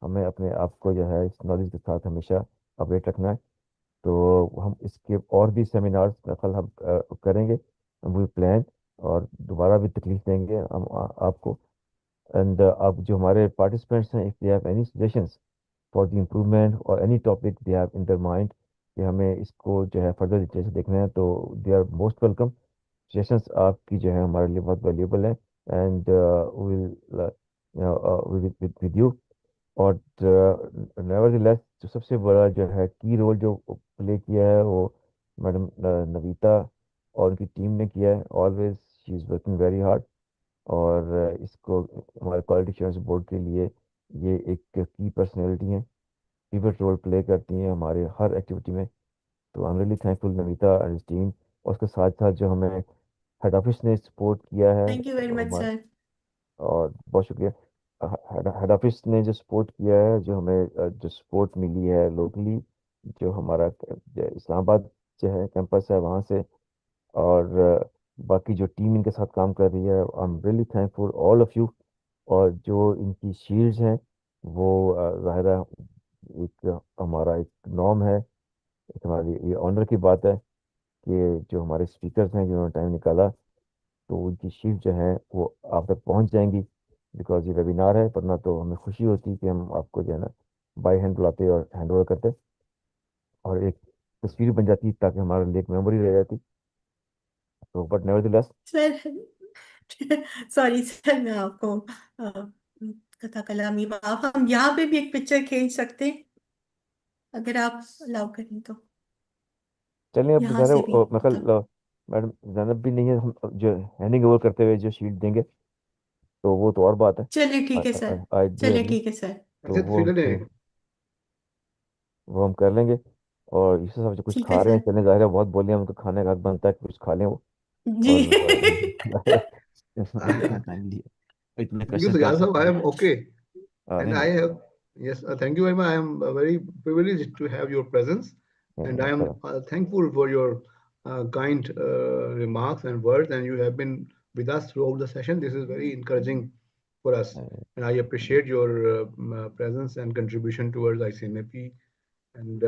[SPEAKER 2] हमें अपने आप को जो है इस नॉलेज के साथ हमेशा अपडेट रखना है। तो हम इसके और भी सेमिनार्स कल हम करेंगे, हम वो प्लान और दोबारा भी तकलीफ देंगे हम आपको। एंड अब जो हमारे पार्टिसिपेंट्स हैं, if they have any suggestions for the improvement और any topic they have in their mind कि हमें इसको जो है फर्दर डिटेल से देखना है, तो they are most welcome. Suggestions आपकी जो है हमारे लिए बहुत वैल्यूएबल है एंड विल विद यू। और नेवरदलेस जो सबसे बड़ा जो है की रोल जो प्ले किया है वो मैडम नवीता और उनकी टीम ने किया है। Always she is working very hard और इसको हमारे क्वालिटी एश्योरेंस बोर्ड के लिए ये एक की पर्सनैलिटी है, पिवट रोल प्ले करती हैं हमारे हर एक्टिविटी में। तो I am really thankful Navita and his team. और उसके साथ साथ जो हमें हेड ऑफिस ने सपोर्ट किया है
[SPEAKER 1] Thank you very much,
[SPEAKER 2] हमारे,
[SPEAKER 1] sir.
[SPEAKER 2] और बहुत शुक्रिया हेड ऑफिस ने जो सपोर्ट किया है, जो हमें जो सपोर्ट मिली है लोकली, जो हमारा जो इस्लामाबाद जो है कैंपस है वहाँ से, और बाकी जो टीम इनके साथ काम कर रही है, आई am really thankful all of you. और जो इनकी शील्ड्स हैं वो ज़ाहिर है एक हमारा एक नॉर्म है, एक हमारी ये ऑनर की बात है कि जो हमारे स्पीकर्स हैं जिन्होंने टाइम निकाला, तो उनकी शीट जो है वो आप तक पहुंच जाएंगी, बिकॉज ये वेबिनार है। वरना तो हमें खुशी होती कि हम आपको जो है ना बाय हैंड बुलाते और हैंड ओवर करते और एक तस्वीर बन जाती ताकि हमारे लिए एक मेमोरी रह जाती। तो but nevertheless
[SPEAKER 1] sir sorry sir, मैं आपको कथा कलामी माफ, हम यहाँ पे भी एक पिक्चर खींच सकते हैं अगर आप अलाउ करें तो,
[SPEAKER 2] चलें। अब
[SPEAKER 1] यहाँ
[SPEAKER 2] ज़ाहिर
[SPEAKER 1] से भी
[SPEAKER 2] मैं कल
[SPEAKER 1] मतलब।
[SPEAKER 2] मैडम जैनब भी नहीं है, हम जो हैंडिंग ओवर करते हुए जो शीट देंगे तो वो तो और बात है।
[SPEAKER 1] चलिए ठीक है सर,
[SPEAKER 2] आई डू
[SPEAKER 1] चलिए
[SPEAKER 2] एग्री।
[SPEAKER 1] ठीक है सर।
[SPEAKER 2] तो
[SPEAKER 3] अच्छा तो फिर ले
[SPEAKER 2] वो हम कर लेंगे। और इस हिसाब से कुछ
[SPEAKER 1] ठीक है
[SPEAKER 2] खा रहे हैं,
[SPEAKER 1] सर
[SPEAKER 2] चलें, ज़ाहिर है बहुत बोले हम तो खाने का हक बनता है कि कुछ खा लें वो।
[SPEAKER 1] जी।
[SPEAKER 2] और इतना टाइम लिया, इतने
[SPEAKER 3] thank you
[SPEAKER 2] क्वेश्चंस का
[SPEAKER 3] Sajjad
[SPEAKER 2] आंसर
[SPEAKER 3] sir, I
[SPEAKER 2] दिया।
[SPEAKER 3] am okay. And
[SPEAKER 2] नहीं
[SPEAKER 3] I
[SPEAKER 2] नहीं,
[SPEAKER 3] have, yes, thank you very much. I am very privileged to have your presence, and I am
[SPEAKER 2] अच्छा,
[SPEAKER 3] thankful for your kind remarks and words. And you have been with us throughout the session. This is very encouraging for us, and I appreciate your presence and contribution towards ICMAP and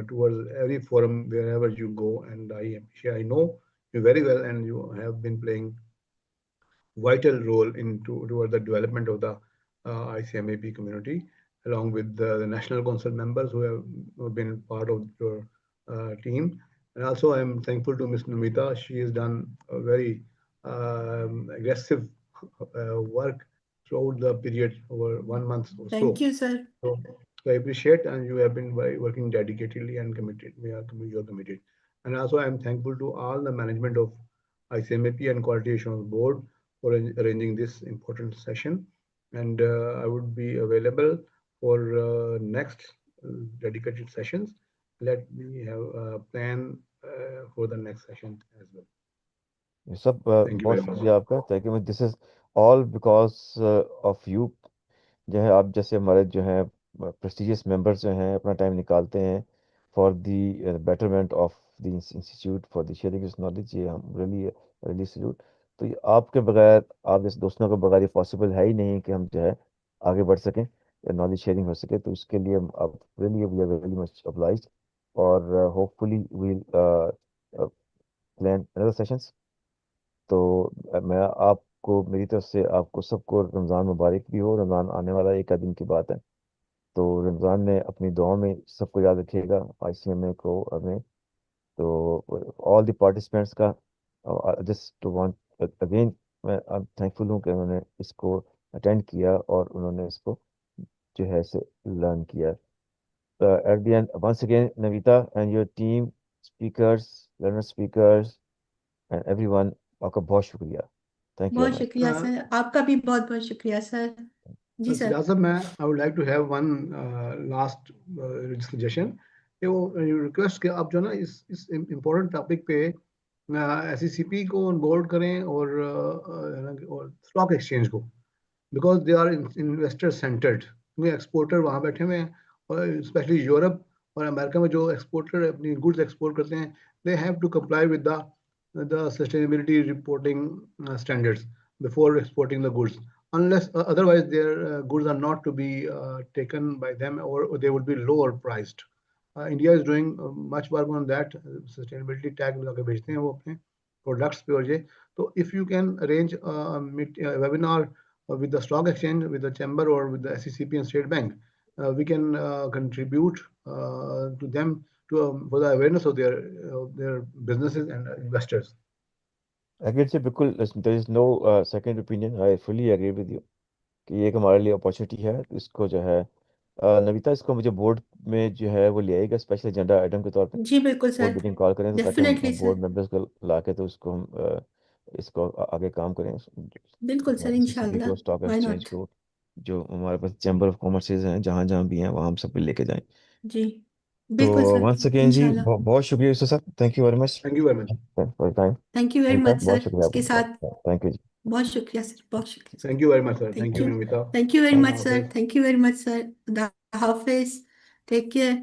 [SPEAKER 3] towards every forum wherever you go. And I know you very well, and you have been playing vital role toward the development of the ICMAP community, along with the national council members who have been part of your team. And also, I am thankful to Ms. Namita. She has done a very aggressive work throughout the period over 1 month or
[SPEAKER 1] thank
[SPEAKER 3] so.
[SPEAKER 1] You sir.
[SPEAKER 3] So So I appreciate, and you have been working dedicatedly and committed. You are committed, and also I am thankful to all the management of ICMAP and Quality Assurance Board for arranging this important session. And I would be available for next dedicated sessions. Let me have a plan for the next session as well.
[SPEAKER 2] ये सब
[SPEAKER 3] Thank you
[SPEAKER 2] बहुत
[SPEAKER 3] very much.
[SPEAKER 2] शुक्रिया आपका। Thank you. This is all because of you. जो है आप जैसे हमारे जो है प्रेस्टिजियस मेंबर्स जो हैं अपना टाइम निकालते हैं for the betterment of the institute for the sharing this knowledge, ये हम रियली रियली सल्यूट। तो ये आपके बगैर, आप जैसे दोस्तों के बगैर ये पॉसिबल है ही नहीं कि हम जो है आगे बढ़ सकें, नॉलेज शेयरिंग हो सके। तो उसके लिए हम आप really we are very much obliged, और hopefully we'll plan another sessions. तो मैं आपको, मेरी तरफ से आपको सबको रमज़ान मुबारक भी हो। रमज़ान आने वाला एक आध दिन की बात है, तो रमज़ान में अपनी दुआ में सबको याद रखिएगा, ICMA को, हमें। तो ऑल द पार्टिसिपेंट्स का जस्ट टू वांट अगेन, मैं थैंकफुल हूँ कि उन्होंने इसको अटेंड किया और उन्होंने इसको जो है से लर्न किया। At the end once again Navita and your team, speakers, learner speakers and everyone, आपका बहुत शुक्रिया। थैंक यू
[SPEAKER 1] बहुत
[SPEAKER 2] वेरी मच।
[SPEAKER 1] शुक्रिया सर, आपका भी बहुत बहुत शुक्रिया सर। जी sir.
[SPEAKER 3] Siraj sir, I would like to have one last suggestion. वो रिक्वेस्ट कि आप जो ना इस इम्पोर्टेंट टॉपिक पे SECP को ऑन बोर्ड करें और स्टॉक एक्सचेंज को, because they are investor centred. क्योंकि एक्सपोर्टर वहाँ बैठे हुए हैं, और स्पेशली यूरोप और अमेरिका में जो एक्सपोर्टर अपनी गुड्स एक्सपोर्ट करते हैं, they have to comply with the sustainability reporting standards before exporting the goods, unless otherwise their goods are not to be taken by them, or they would be lower priced. India is doing much work on that. Sustainability tag लगा के बेचते हैं वो अपने products पे। और ये तो if you can arrange a webinar with the stock exchange, with the chamber, or with the SECP and State Bank, we can contribute to them for the awareness of their businesses and investors.
[SPEAKER 2] Agree से बिल्कुल, there is no second opinion, I fully agree with you कि ये एक हमारे लिए opportunity है। तो इसको जो है नविता, इसको मुझे बोर्ड में जो है वो ले आएगा स्पेशल एजेंडा आइटम के तौर पे।
[SPEAKER 1] जी बिल्कुल
[SPEAKER 2] बोर्ड
[SPEAKER 1] सर,
[SPEAKER 2] मीटिंग कॉल करें तो ताकि हम
[SPEAKER 1] डेफिनेटली
[SPEAKER 2] बोर्ड
[SPEAKER 1] सर।
[SPEAKER 2] मेंबर्स को ला के तो उसको हम इसको आगे काम करें।
[SPEAKER 1] बिल्कुल सर,
[SPEAKER 2] SECP
[SPEAKER 1] इंशाल्लाह,
[SPEAKER 2] को, स्टॉक
[SPEAKER 1] व्हाई
[SPEAKER 2] एक्सचेंज
[SPEAKER 1] नॉट।
[SPEAKER 2] को, जो हमारे पास चैम्बर ऑफ कॉमर्स हैं जहाँ जहाँ भी हैं वहाँ हम सब लेके जाएं।
[SPEAKER 1] जी
[SPEAKER 2] तो
[SPEAKER 1] बिल्कुल सर,
[SPEAKER 2] वंस अगेन जी
[SPEAKER 1] इंशाल्लाह।
[SPEAKER 2] बहुत शुक्रिया Yusuf sir, thank you very much
[SPEAKER 3] Thank you very much.
[SPEAKER 2] For time.
[SPEAKER 1] Thank you very
[SPEAKER 2] Navita
[SPEAKER 1] much
[SPEAKER 2] बहुत
[SPEAKER 1] सर,
[SPEAKER 2] शुक्रिया
[SPEAKER 1] इसके साथ
[SPEAKER 2] आपका, थैंक यू जी।
[SPEAKER 1] बहुत शुक्रिया सर, बहुत शुक्रिया sir.
[SPEAKER 3] Thank you very much, sir. Thank
[SPEAKER 1] thank
[SPEAKER 3] you,
[SPEAKER 1] you,
[SPEAKER 3] Namita.
[SPEAKER 1] Thank you very
[SPEAKER 2] Thank
[SPEAKER 1] much
[SPEAKER 2] you.
[SPEAKER 1] Sir, thank you very much sir. खुदा हाफिज, टेक केयर।